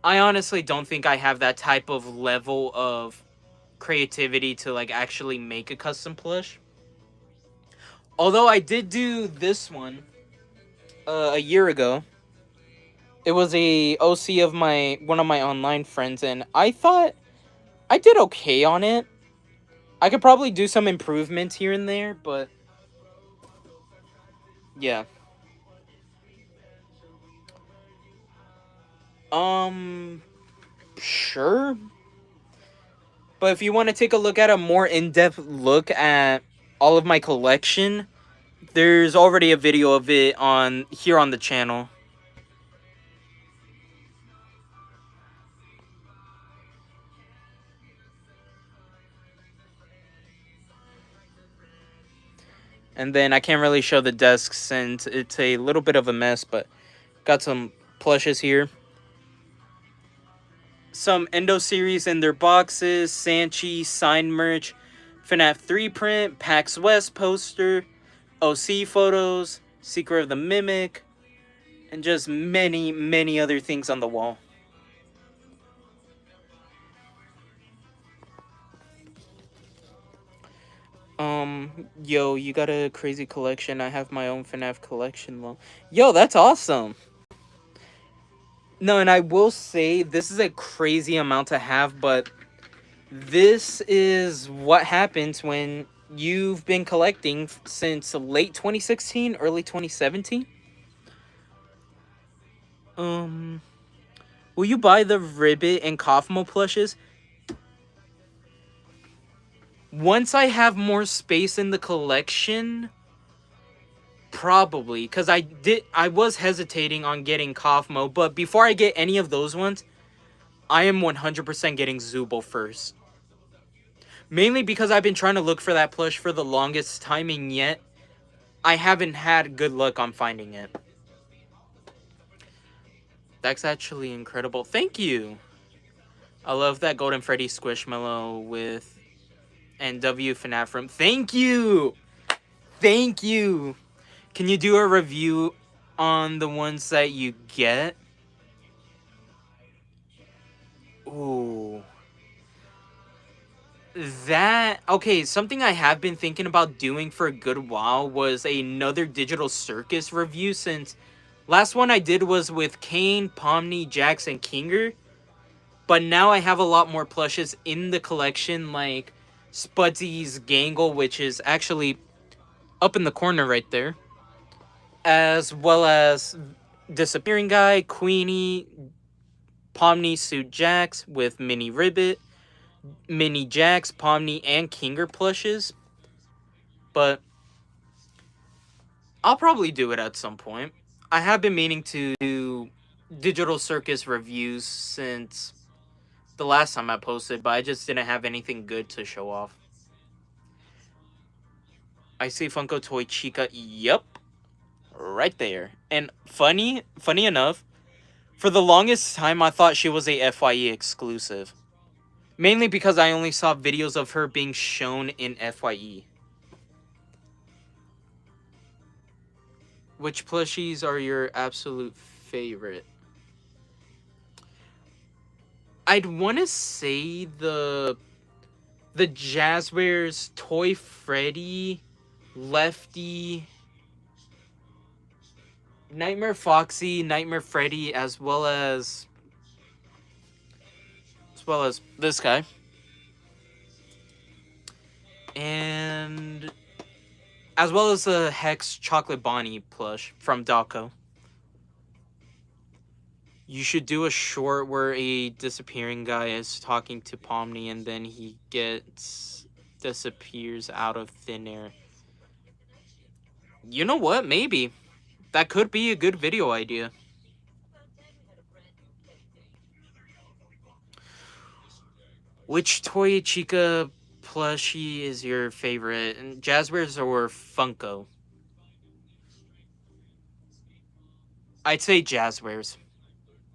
I honestly don't think I have that type of level of creativity to like actually make a custom plush. Although I did do this one a year ago. It was a OC of my one of my online friends, and I thought I did okay on it. I could probably do some improvements here and there, but yeah. Sure. But if you want to take a look at a more in-depth look at all of my collection, there's already a video of it on here on the channel. And then I can't really show the desk since it's a little bit of a mess, but got some plushes here. Some Endo series in their boxes, Sanchi signed merch, FNAF 3 print, PAX West poster, OC photos, Secret of the Mimic, and just many, many other things on the wall. Yo, you got a crazy collection. I have my own FNAF collection. Yo, that's awesome. No, and I will say this is a crazy amount to have, but this is what happens when you've been collecting since late 2016, early 2017. Will you buy the Ribbit and Kaufmo plushes? Once I have more space in the collection, probably, because I was hesitating on getting Kaufmo, but before I get any of those ones, I am 100% getting Zubul first. Mainly because I've been trying to look for that plush for the longest time, and yet I haven't had good luck on finding it. That's actually incredible. Thank you. I love that Golden Freddy Squishmallow with and W FNAF Room. Thank you. Thank you. Can you do a review on the ones that you get? Ooh. Okay, something I have been thinking about doing for a good while was another Digital Circus review, since Last one I did was with Kane, Pomni, Jax, and Kinger. But now I have a lot more plushes in the collection, like Spudsy's Gangle, which is actually up in the corner right there. As well as Disappearing Guy, Queenie, Pomni Suit Jax with Mini Ribbit, Mini Jax, Pomni, and Kinger plushes. But I'll probably do it at some point. I have been meaning to do Digital Circus reviews since the last time I posted, but I just didn't have anything good to show off. I see Funko Toy Chica. Yup. Right there. And funny enough, for the longest time I thought she was a FYE exclusive. Mainly because I only saw videos of her being shown in FYE. Which plushies are your absolute favorite? I'd want to say the Jazzwares Toy Freddy, Lefty, Nightmare Foxy, Nightmare Freddy, as well as this guy. And as well as the Hex Chocolate Bonnie plush from Dawko. You should do a short where a disappearing guy is talking to Pomni and then he disappears out of thin air. You know what? Maybe. That could be a good video idea. Which Toy Chica plushie is your favorite? Jazzwares or Funko? I'd say Jazzwares.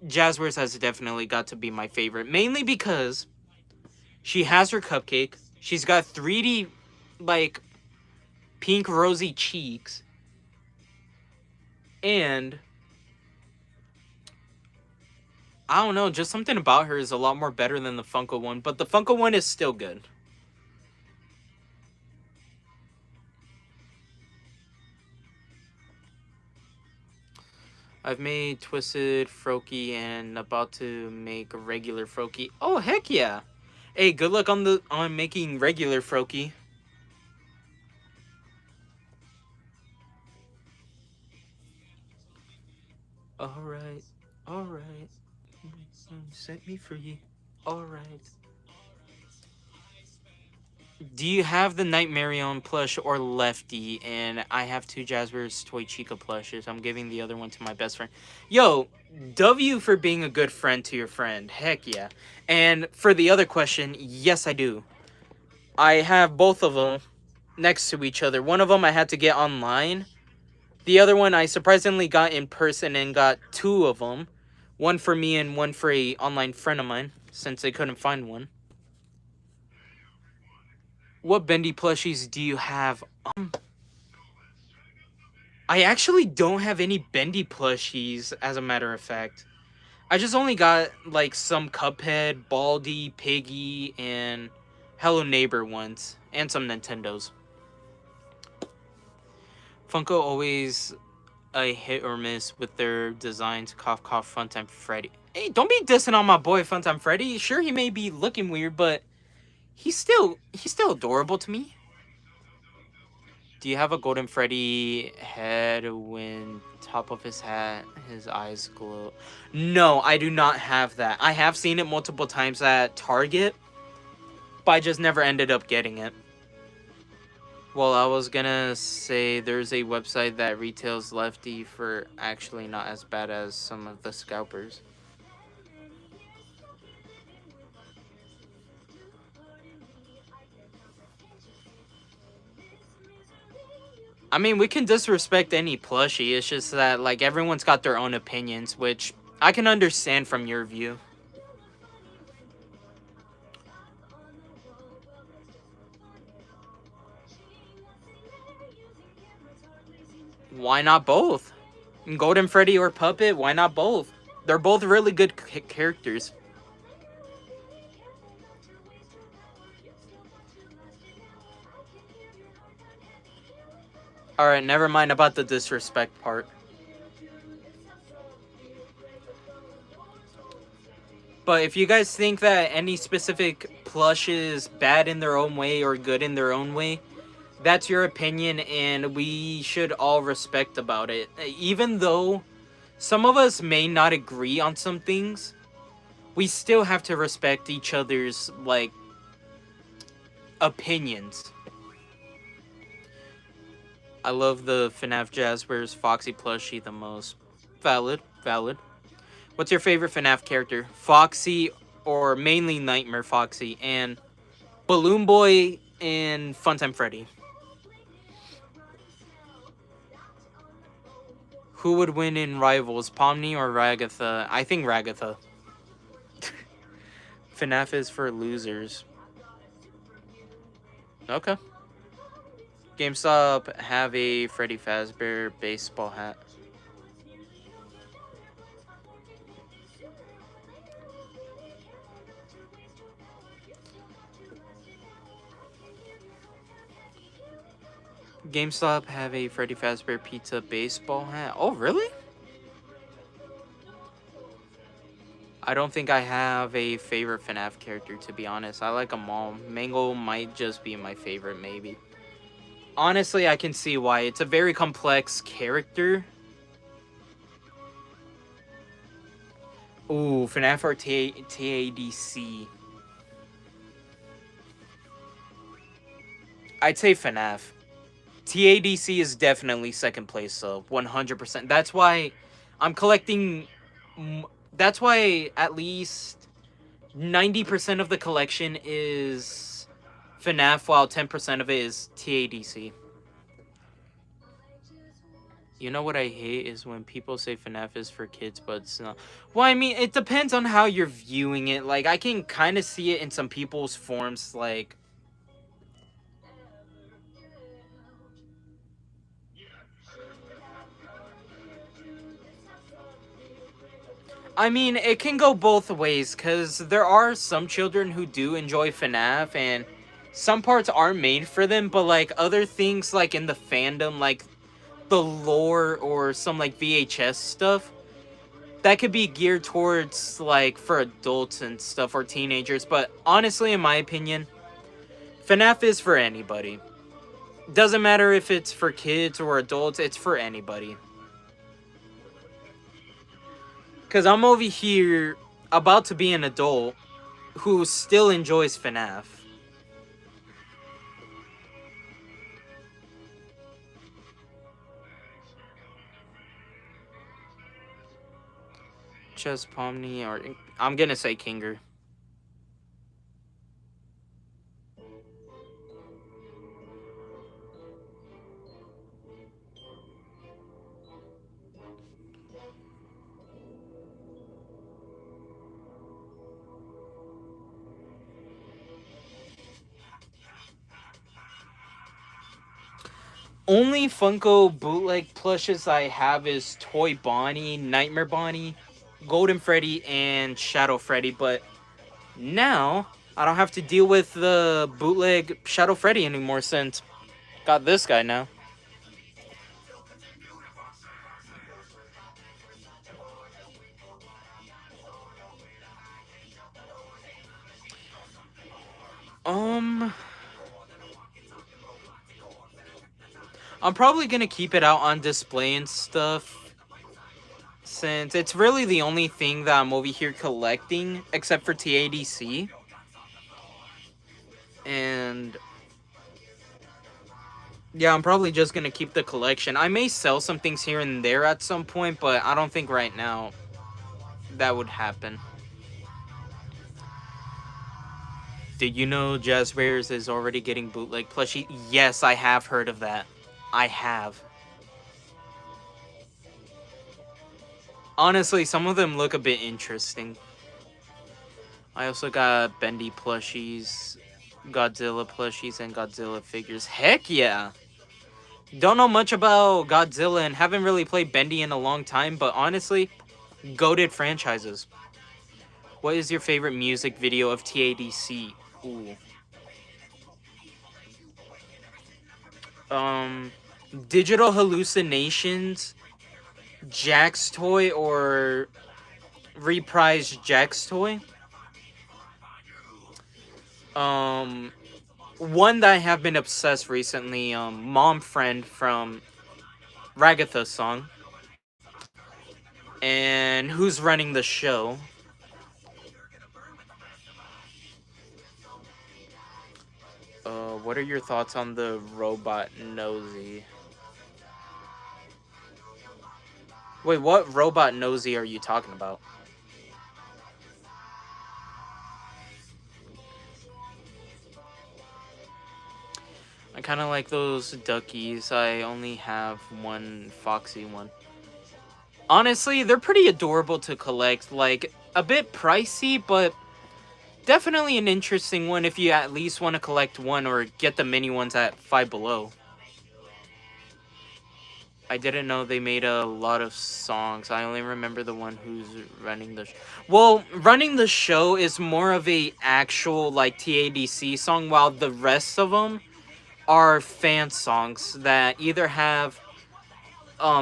Jazzwares has definitely got to be my favorite. Mainly because she has her cupcake. She's got 3D, like, pink rosy cheeks. And I don't know, just something about her is a lot more better than the Funko one. But the Funko one is still good. I've made Twisted Froakie and about to make a regular Froakie. Oh, heck yeah. Hey, good luck on making regular Froakie. Alright. Alright. Set me free. Alright. Do you have the Nightmarion plush or Lefty? And I have 2 Jazzwares Toy Chica plushes. I'm giving the other one to my best friend. Yo, W for being a good friend to your friend. Heck yeah. And for the other question, yes I do. I have both of them next to each other. One of them I had to get online. The other one I surprisingly got in person and got 2 of them. One for me and one for a online friend of mine, since they couldn't find one. What bendy plushies do you have? I actually don't have any bendy plushies, as a matter of fact. I just only got, like, some Cuphead, Baldi, Piggy, and Hello Neighbor ones. And some Nintendos. Funko always a hit or miss with their designs. Cough, cough, Funtime Freddy. Hey, don't be dissing on my boy Funtime Freddy. Sure, he may be looking weird, but he's still adorable to me. Do you have a Golden Freddy head when top of his hat, his eyes glow? No, I do not have that. I have seen it multiple times at Target, but I just never ended up getting it. Well, I was gonna say there's a website that retails Lefty for actually not as bad as some of the scalpers. I mean, we can disrespect any plushie. It's just that, like, everyone's got their own opinions, which I can understand from your view. Why not both? Golden Freddy or Puppet, why not both? They're both really good characters. Alright, never mind about the disrespect part. But if you guys think that any specific plush is bad in their own way or good in their own way, that's your opinion, and we should all respect about it. Even though some of us may not agree on some things, we still have to respect each other's, like, opinions. I love the FNAF Jazzwares Foxy plushie the most. Valid, valid. What's your favorite FNAF character? Foxy or mainly Nightmare Foxy and Balloon Boy and Funtime Freddy? Who would win in Rivals, Pomni or Ragatha? I think Ragatha. FNAF is for losers. Okay. GameStop have a Freddy Fazbear baseball hat. GameStop have a Freddy Fazbear Pizza baseball hat. Oh, really? I don't think I have a favorite FNAF character, to be honest. I like them all. Mango might just be my favorite, maybe. Honestly, I can see why. It's a very complex character. Ooh, FNAF or TADC? I'd say FNAF. TADC is definitely second place, though. 100%. That's why I'm collecting... That's why at least 90% of the collection is FNAF, while 10% of it is TADC. You know what I hate is when people say FNAF is for kids, but it's not. Well, I mean, it depends on how you're viewing it. Like, I can kind of see it in some people's forms, like... I mean, it can go both ways, because there are some children who do enjoy FNAF, and some parts are made for them, but, like, other things, like, in the fandom, like, the lore or some, like, VHS stuff, that could be geared towards, like, for adults and stuff, or teenagers, but honestly, in my opinion, FNAF is for anybody. Doesn't matter if it's for kids or adults, it's for anybody. Because I'm over here about to be an adult who still enjoys FNAF. Chess Pomni or... I'm gonna say Kinger. Only Funko bootleg plushes I have is Toy Bonnie, Nightmare Bonnie, Golden Freddy, and Shadow Freddy, but now I don't have to deal with the bootleg Shadow Freddy anymore since got this guy now. I'm probably gonna keep it out on display and stuff, since it's really the only thing that I'm over here collecting, except for TADC. And yeah, I'm probably just gonna keep the collection. I may sell some things here and there at some point, but I don't think right now that would happen. Did you know Jazzwares is already getting bootleg plushie? Yes, I have heard of that. I have. Honestly, some of them look a bit interesting. I also got Bendy plushies, Godzilla plushies, and Godzilla figures. Heck yeah! Don't know much about Godzilla and haven't really played Bendy in a long time, but honestly, goated franchises. What is your favorite music video of TADC? Ooh. Digital Hallucinations, Jack's Toy, or Reprise Jack's Toy? Um, one that I have been obsessed recently. Mom Friend from Ragatha's song. And Who's Running the Show. What are your thoughts on the robot nosy? Wait, what robot nosy are you talking about? I kind of like those duckies. I only have one foxy one. Honestly, they're pretty adorable to collect. Like, a bit pricey, but definitely an interesting one if you at least want to collect one or get the mini ones at Five Below. I didn't know they made a lot of songs. I only remember the one who's running the well, running the show is more of a actual like TADC song, while the rest of them are fan songs that either have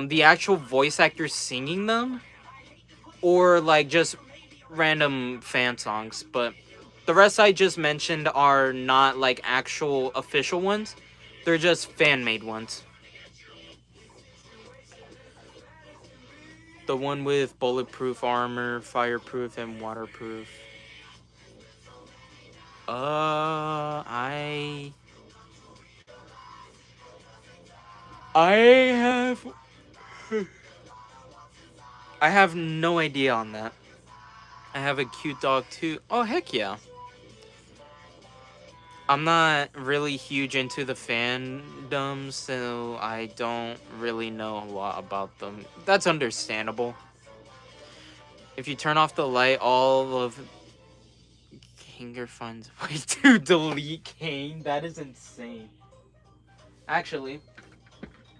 the actual voice actors singing them or like just random fan songs. But the rest I just mentioned are not like actual official ones. They're just fan made ones. The one with bulletproof armor, fireproof, and waterproof. I I have I have no idea on that. I have a cute dog too. Oh heck yeah. I'm not really huge into the fandom, so I don't really know a lot about them. That's understandable. If you turn off the light, all of Kinger finds a way to delete Kane. That is insane. Actually,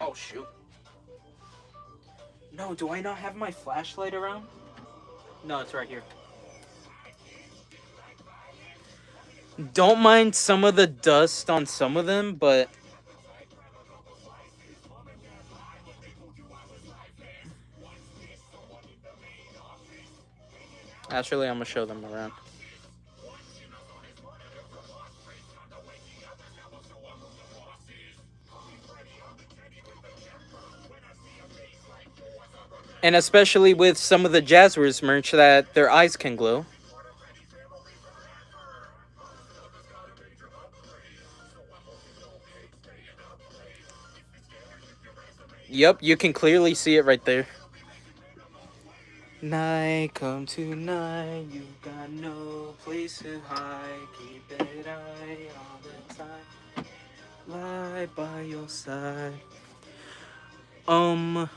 oh shoot. No, do I not have my flashlight around? No, it's right here. Don't mind some of the dust on some of them, but actually, I'm gonna show them around. And especially with some of the Jazzwares merch that their eyes can glow. Yep, you can clearly see it right there. Night come tonight, you got no place to hide. Keep it eye all the time, lie by your side. You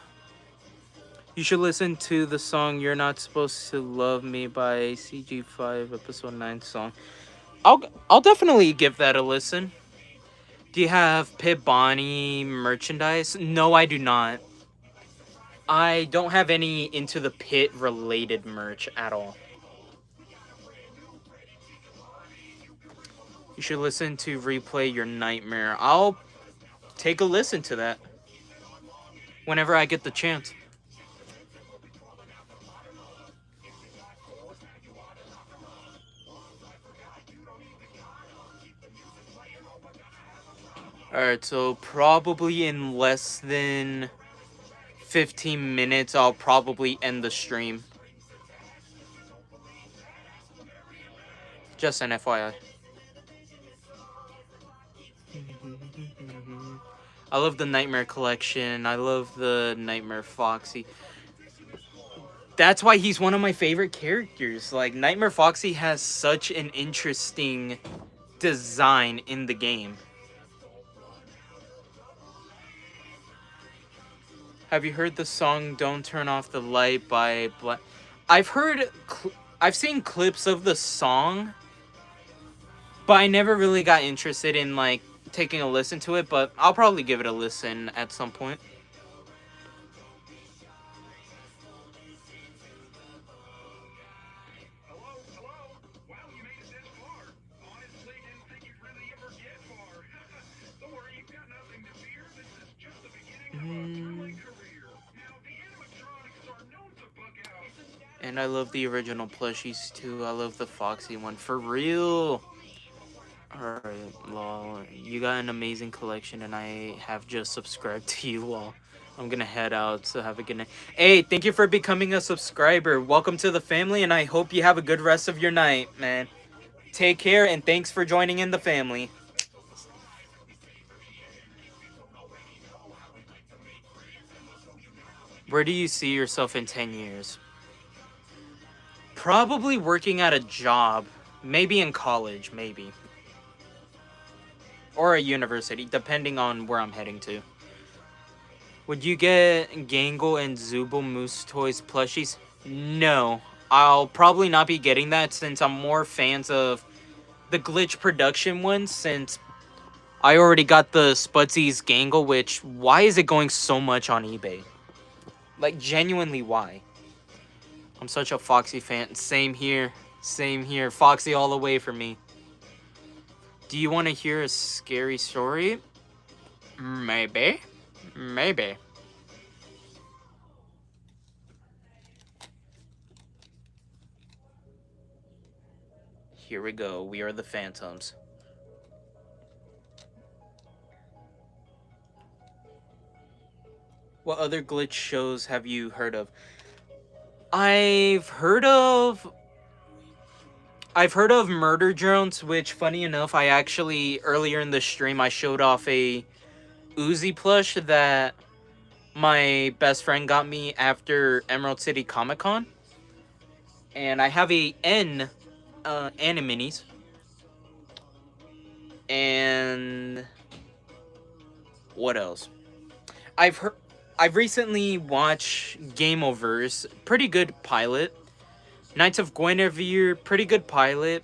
should listen to the song "You're Not Supposed to Love Me" by CG5 Episode 9 song. I'll definitely give that a listen. Do you have Pit Bonnie merchandise? No, I do not. I don't have any Into the Pit related merch at all. You should listen to Replay Your Nightmare. I'll take a listen to that whenever I get the chance. Alright, so probably in less than 15 minutes, I'll probably end the stream. Just an FYI. I love the Nightmare Collection. I love the Nightmare Foxy. That's why he's one of my favorite characters. Like, Nightmare Foxy has such an interesting design in the game. Have you heard the song "Don't Turn Off the Light" by Black? I've heard, I've seen clips of the song, but I never really got interested in like taking a listen to it. But I'll probably give it a listen at some point. And I love the original plushies too. I love the Foxy one. For real. Alright, well, you got an amazing collection, and I have just subscribed to you all. I'm gonna head out, so have a good night. Hey, thank you for becoming a subscriber. Welcome to the family, and I hope you have a good rest of your night, man. Take care, and thanks for joining in the family. Where do you see yourself in 10 years? Probably working at a job. Maybe in college, maybe. Or a university, depending on where I'm heading to. Would you get Gangle and Zubul Moose Toys plushies? No. I'll probably not be getting that since I'm more fans of the Glitch production ones, since I already got the Spudsies Gangle, which, why is it going so much on eBay? Like, genuinely, why? I'm such a Foxy fan. Same here. Same here. Foxy all the way for me. Do you want to hear a scary story? Maybe. Maybe. Here we go. We are the Phantoms. What other glitch shows have you heard of? I've heard of Murder Drones, which, funny enough, I actually, earlier in the stream, I showed off a Uzi plush that my best friend got me after Emerald City Comic Con. And I have a N Animini's. And what else? I've recently watched Game Overs, pretty good pilot. Knights of Guinevere, pretty good pilot.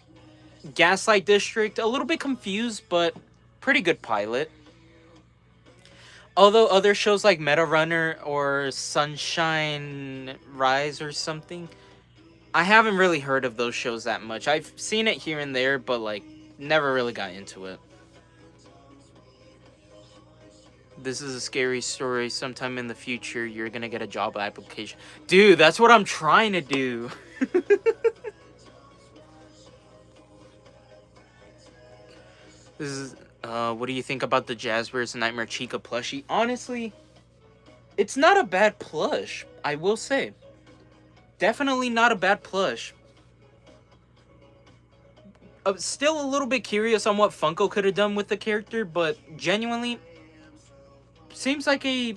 Gaslight District, a little bit confused, but pretty good pilot. Although other shows like Meta Runner or Sunshine Rise or something, I haven't really heard of those shows that much. I've seen it here and there, but like never really got into it. This is a scary story. Sometime in the future, you're gonna get a job application. Dude, that's what I'm trying to do. This is, what do you think about the Jazzwares Nightmare Chica plushie? Honestly, it's not a bad plush, I will say. Definitely not a bad plush. Still a little bit curious on what Funko could have done with the character, but genuinely, seems like a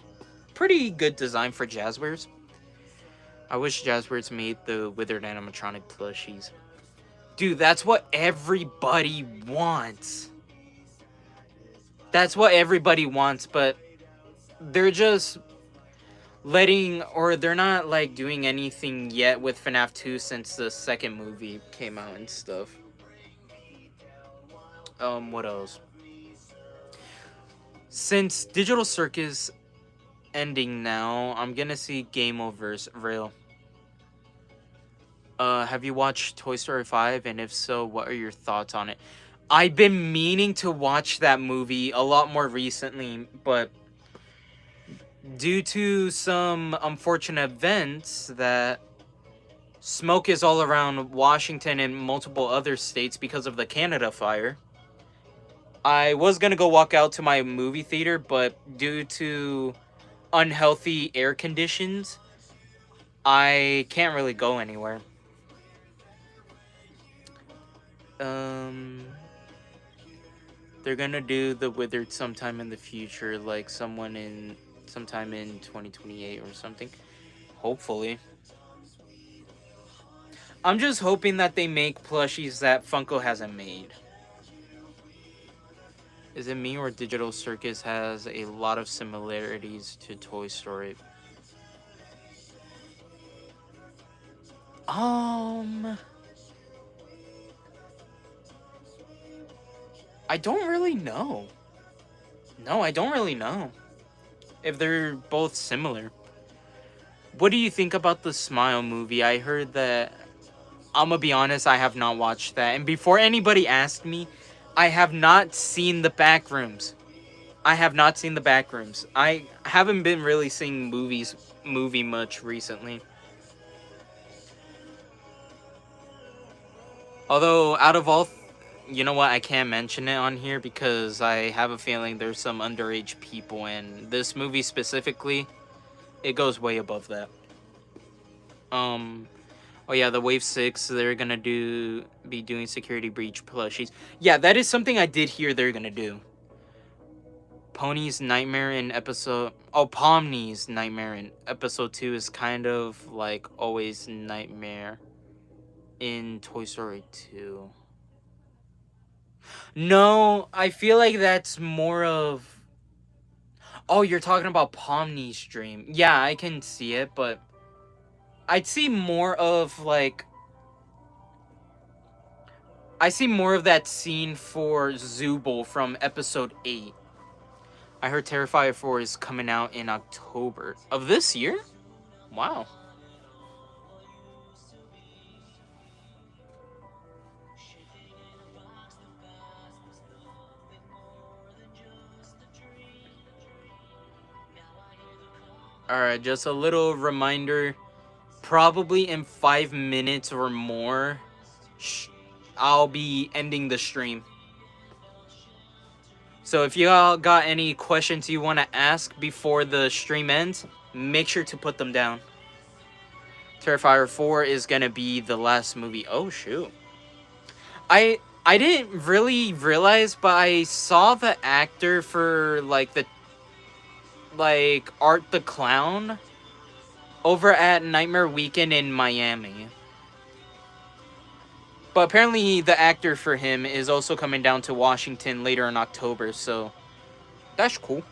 pretty good design for Jazzwares. I wish Jazzwares made the Withered animatronic plushies. Dude, that's what everybody wants. That's what everybody wants, but they're just letting, or they're not like doing anything yet with FNAF 2 since the second movie came out and stuff. What else? Since Digital Circus ending now, I'm gonna see Game Overs real. Have you watched Toy Story 5? And if so, what are your thoughts on it? I've been meaning to watch that movie a lot more recently, but due to some unfortunate events that smoke is all around Washington and multiple other states because of the Canada fire, I was gonna go walk out to my movie theater, but due to unhealthy air conditions, I can't really go anywhere. They're gonna do the Withered sometime in the future, like sometime in 2028 or something. Hopefully. I'm just hoping that they make plushies that Funko hasn't made. Is it me or Digital Circus has a lot of similarities to Toy Story? I don't really know. No, I don't really know if they're both similar. What do you think about the Smile movie? I heard that, I'm gonna be honest, I have not watched that. And before anybody asked me, I have not seen the Backrooms. I have not seen the Backrooms. I haven't been really seeing movie much recently. Although, out of all you know what? I can't mention it on here because I have a feeling there's some underage people, and this movie specifically, it goes way above that. Oh yeah, the Wave 6, they're gonna be doing security breach plushies. Yeah, that is something I did hear they're gonna do. Pony's Nightmare in episode... Oh, Pomni's Nightmare in episode 2 is kind of like always Nightmare in Toy Story 2. No, I feel like that's more of... Oh, you're talking about Pomni's dream. Yeah, I can see it, but I'd see more of like... I see more of that scene for Zooble from episode 8. I heard Terrifier 4 is coming out in October of this year? Wow. Alright, just a little reminder. Probably in 5 minutes or more, I'll be ending the stream. So if y'all got any questions you want to ask before the stream ends, make sure to put them down. Terrifier 4 is going to be the last movie. Oh, shoot. I didn't really realize, but I saw the actor for, like, Art the Clown over at Nightmare Weekend in Miami. But apparently the actor for him is also coming down to Washington later in October, so that's cool.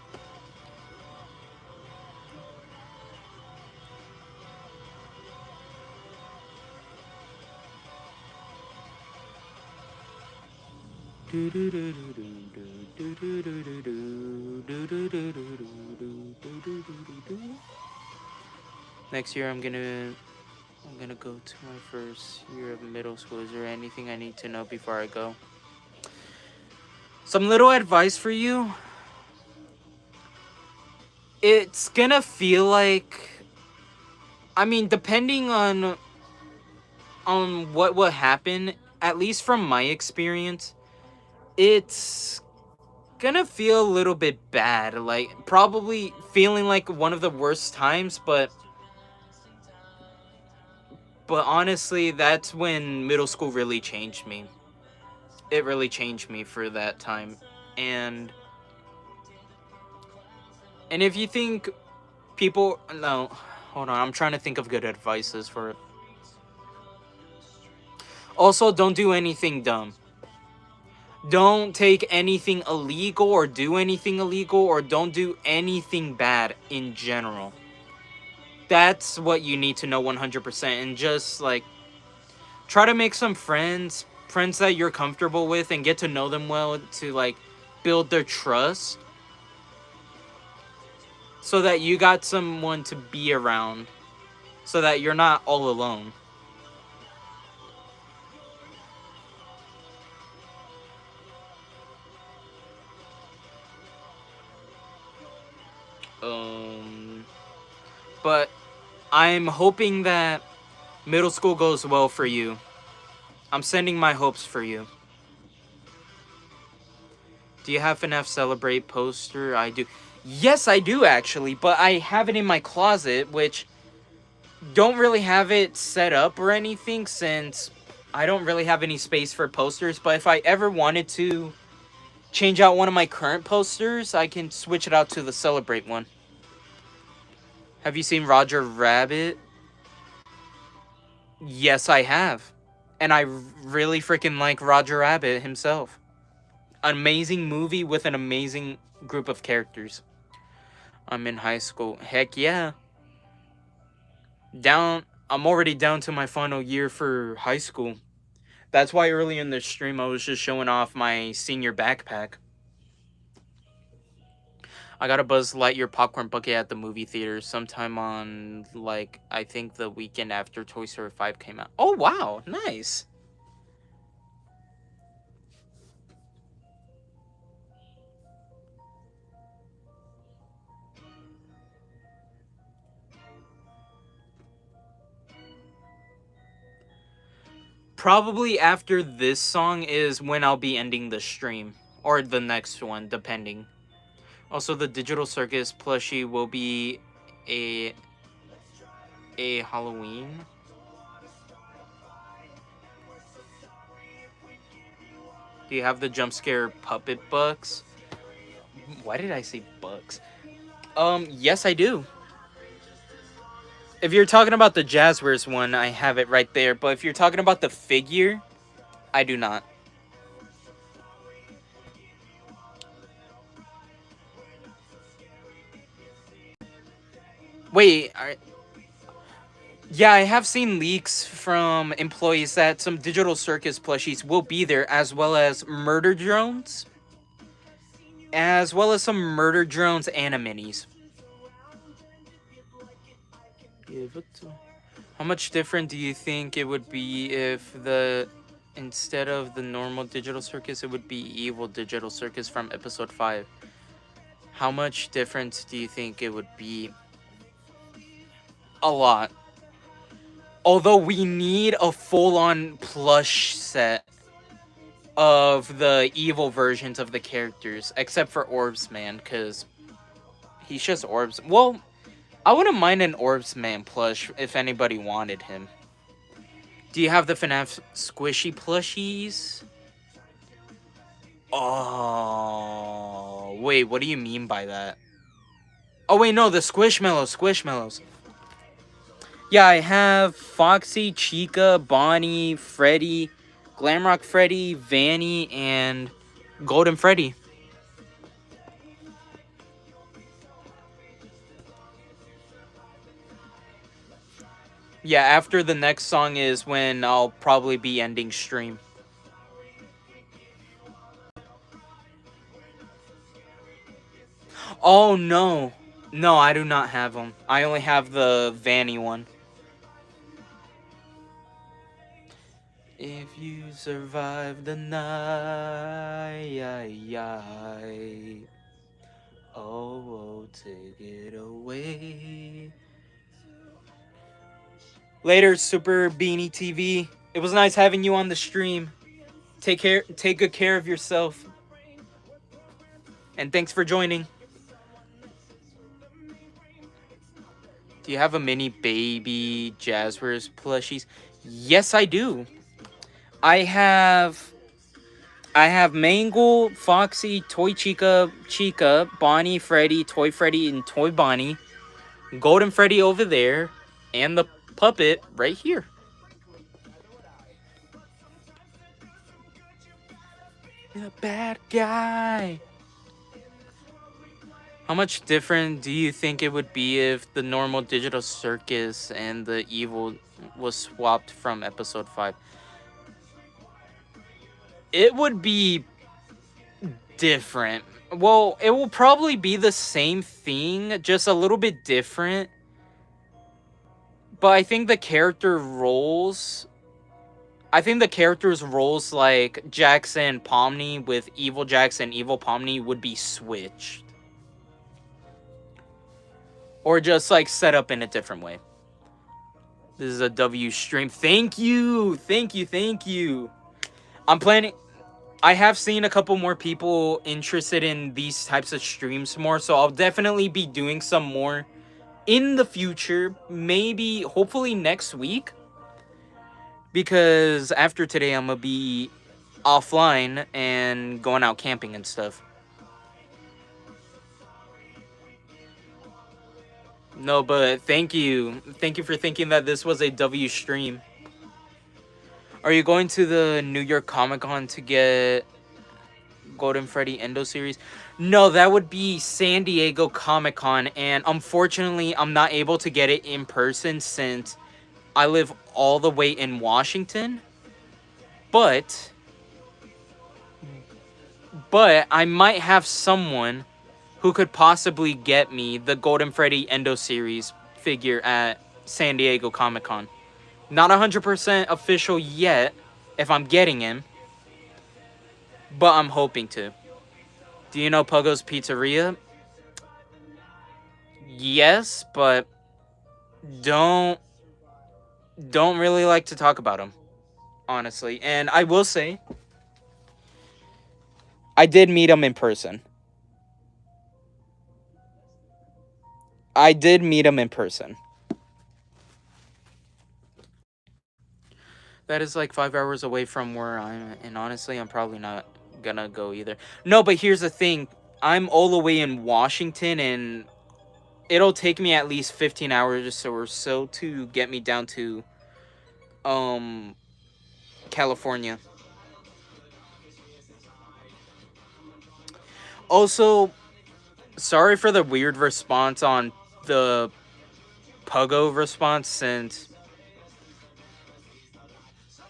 Next year I'm gonna go to my first year of middle school. Is there anything I need to know before I go? Some little advice for you. It's gonna feel like, I mean, depending on what will happen, at least from my experience, it's gonna feel a little bit bad. Like, probably feeling like one of the worst times, but honestly, that's when middle school really changed me. It really changed me for that time. And if you think people... No, hold on. I'm trying to think of good advices for it. Also, don't do anything dumb. Don't take anything illegal or do anything illegal, or don't do anything bad in general. That's what you need to know 100%. And just, like, try to make some friends that you're comfortable with, and get to know them well to, like, build their trust, so that you got someone to be around, so that you're not all alone. But I'm hoping that middle school goes well for you. I'm sending my hopes for you. Do you have FNAF Celebrate poster? I do. Yes, I do actually, but I have it in my closet, which don't really have it set up or anything, since I don't really have any space for posters. But if I ever wanted to change out one of my current posters, I can switch it out to the Celebrate one. Have you seen Roger Rabbit? Yes, I have. And I really freaking like Roger Rabbit himself. An amazing movie with an amazing group of characters. I'm in high school. Heck yeah. I'm already down to my final year for high school. That's why early in the stream I was just showing off my senior backpack. I got a Buzz Lightyear popcorn bucket at the movie theater sometime on, like, I think the weekend after Toy Story 5 came out. Oh, wow. Nice. probably after this song is when I'll be ending the stream. Or the next one, depending. Also, the Digital Circus plushie will be a Halloween. Do you have the jump scare puppet bucks? Why did I say bucks? Yes, I do. If you're talking about the Jazzwares one, I have it right there. But if you're talking about the figure, I do not. Wait, yeah, I have seen leaks from employees that some Digital Circus plushies will be there, as well as murder drones, as well as some murder drones and a minis. How much different do you think it would be if instead of the normal Digital Circus, it would be evil Digital Circus from episode 5? How much difference do you think it would be? A lot. Although we need a full-on plush set of the evil versions of the characters, except for Orbs Man, because he's just Orbs. Well, I wouldn't mind an Orbs Man plush if anybody wanted him. Do you have the FNAF squishy plushies? Oh, wait, what do you mean by that? Oh, wait, no, the Squishmallows. Yeah, I have Foxy, Chica, Bonnie, Freddy, Glamrock Freddy, Vanny, and Golden Freddy. Yeah, after the next song is when I'll probably be ending stream. Oh, no. No, I do not have them. I only have the Vanny one. If you survive the night, oh, take it away. Later, Super Beanie TV. It was nice having you on the stream. Take good care of yourself. And thanks for joining. Do you have a mini baby Jazzwares plushies? Yes, I do. I have Mangle, Foxy, Toy Chica, Bonnie, Freddy, Toy Freddy, and Toy Bonnie. Golden Freddy over there. And the puppet right here. The bad guy. How much different do you think it would be if the normal Digital Circus and the evil was swapped from episode 5? It would be different. Well, it will probably be the same thing, just a little bit different. But I think the character roles... like Jackson Pomni with Evil Jackson, Evil Pomni would be switched. Or just like set up in a different way. This is a W stream. Thank you. I have seen a couple more people interested in these types of streams more. So I'll definitely be doing some more in the future. Maybe, hopefully next week. Because after today, I'm going to be offline and going out camping and stuff. No, but thank you. Thank you for thinking that this was a W stream. Are you going to the New York Comic Con to get Golden Freddy Endo series? No, that would be San Diego Comic Con. And unfortunately, I'm not able to get it in person since I live all the way in Washington. But I might have someone who could possibly get me the Golden Freddy Endo series figure at San Diego Comic Con. Not 100% official yet if I'm getting him, but I'm hoping to. Do you know Pogo's Pizzeria? Yes, but don't really like to talk about him. honestly. And I will say, I did meet him in person. I did meet him in person. That is like 5 hours away from where I'm at, and honestly, I'm probably not gonna go either. No, but here's the thing. I'm all the way in Washington, and it'll take me at least 15 hours or so to get me down to um California. Also, sorry for the weird response on the Pogo response, since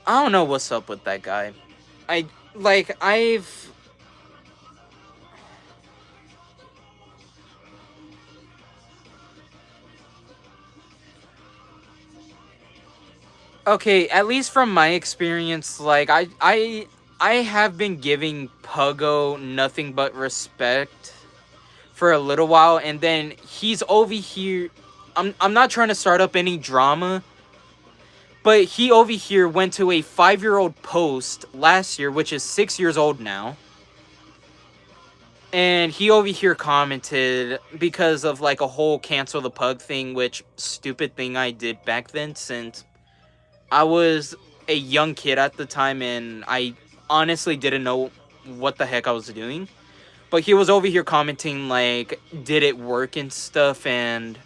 I don't know what's up with that guy. I like I've Okay, at least from my experience, like I have been giving Pogo nothing but respect for a little while, and then he's over here. I'm not trying to start up any drama, but he over here went to a 5-year-old post last year, which is 6 years old now. And he over here commented because of like a whole cancel the pug thing, which stupid thing I did back then, since I was a young kid at the time and I honestly didn't know what the heck I was doing. But he was over here commenting like, did it work and stuff, and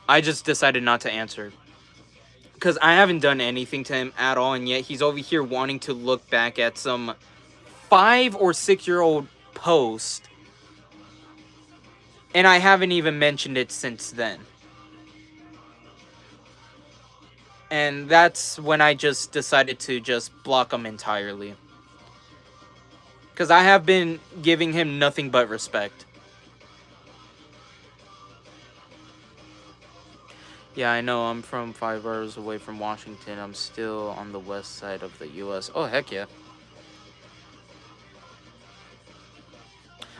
I just decided not to answer. Because I haven't done anything to him at all, and yet he's over here wanting to look back at some 5 or 6-year-old post, and I haven't even mentioned it since then. And that's when I just decided to just block him entirely. Because I have been giving him nothing but respect. Yeah, I know. I'm from 5 hours away from Washington. I'm still on the west side of the U.S. Oh, heck yeah.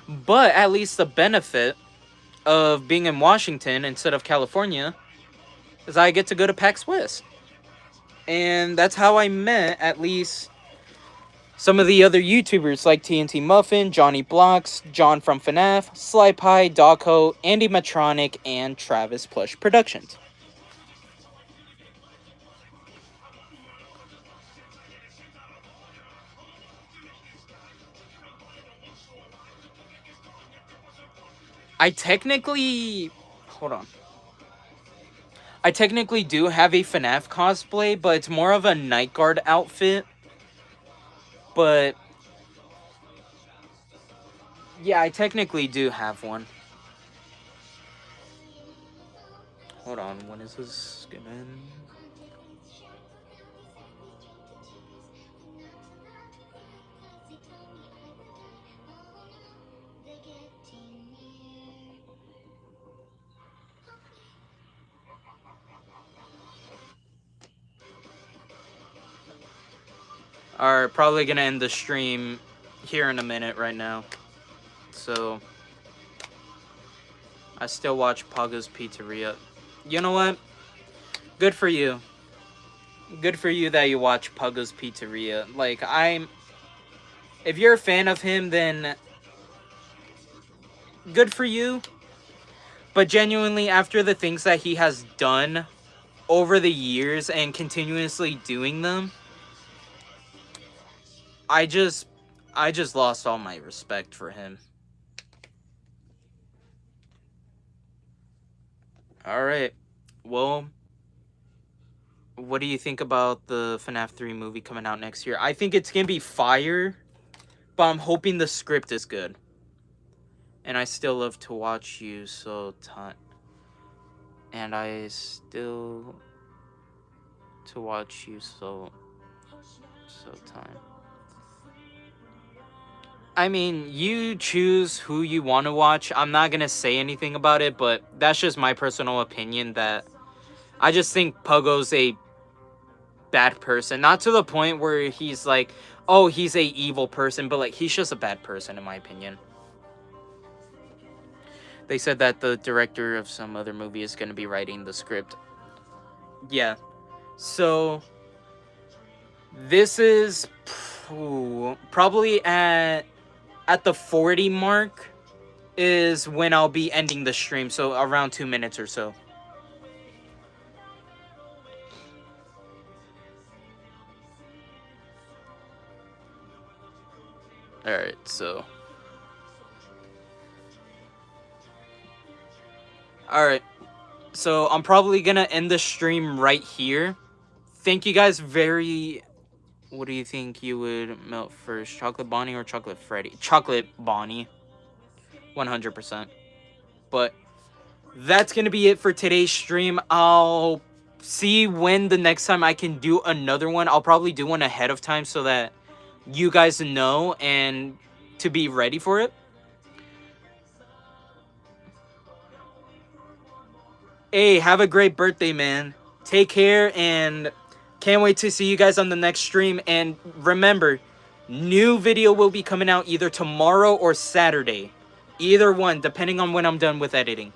But at least the benefit of being in Washington instead of California is I get to go to PAX West. And that's how I met at least some of the other YouTubers like TNT Muffin, Johnny Blocks, John from fnaf, Sly Pie, Dogco, Andy Matronic, and Travis Plush Productions. I technically... Hold on. I technically do have a FNAF cosplay, but it's more of a night guard outfit. But yeah, I technically do have one. Hold on, when is this gonna end? Alright, probably gonna end the stream here in a minute right now. So, I still watch Paga's Pizzeria. You know what? Good for you. Good for you that you watch Paga's Pizzeria. Like, if you're a fan of him, then good for you. But genuinely, after the things that he has done over the years and continuously doing them, I just lost all my respect for him. Alright. Well, what do you think about the FNAF 3 movie coming out next year? I think it's gonna be fire, but I'm hoping the script is good. And I still love to watch you so time. And I still to watch you so time. I mean, you choose who you want to watch. I'm not gonna say anything about it, but that's just my personal opinion, that I just think Pogo's a bad person. Not to the point where he's like, oh, he's a evil person, but like, he's just a bad person in my opinion. They said that the director of some other movie is going to be writing the script. Yeah. So, This is probably at the 40 mark is when I'll be ending the stream, so around 2 minutes or so. Alright, so... Alright, so I'm probably gonna end the stream right here. Thank you guys very... What do you think you would melt first? Chocolate Bonnie or Chocolate Freddy? Chocolate Bonnie. 100%. But that's gonna be it for today's stream. I'll see when the next time I can do another one. I'll probably do one ahead of time so that you guys know and to be ready for it. Hey, have a great birthday, man. Take care, and can't wait to see you guys on the next stream. And remember, new video will be coming out either tomorrow or Saturday. Either one, depending on when I'm done with editing.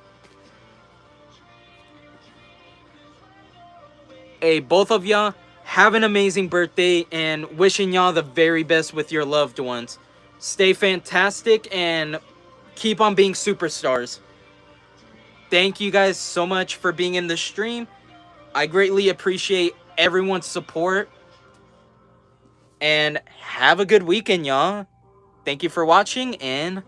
Hey, both of y'all, have an amazing birthday, and wishing y'all the very best with your loved ones. Stay fantastic, and keep on being superstars. Thank you guys so much for being in the stream. I greatly appreciate everyone's support. And have a good weekend, y'all. Thank you for watching, and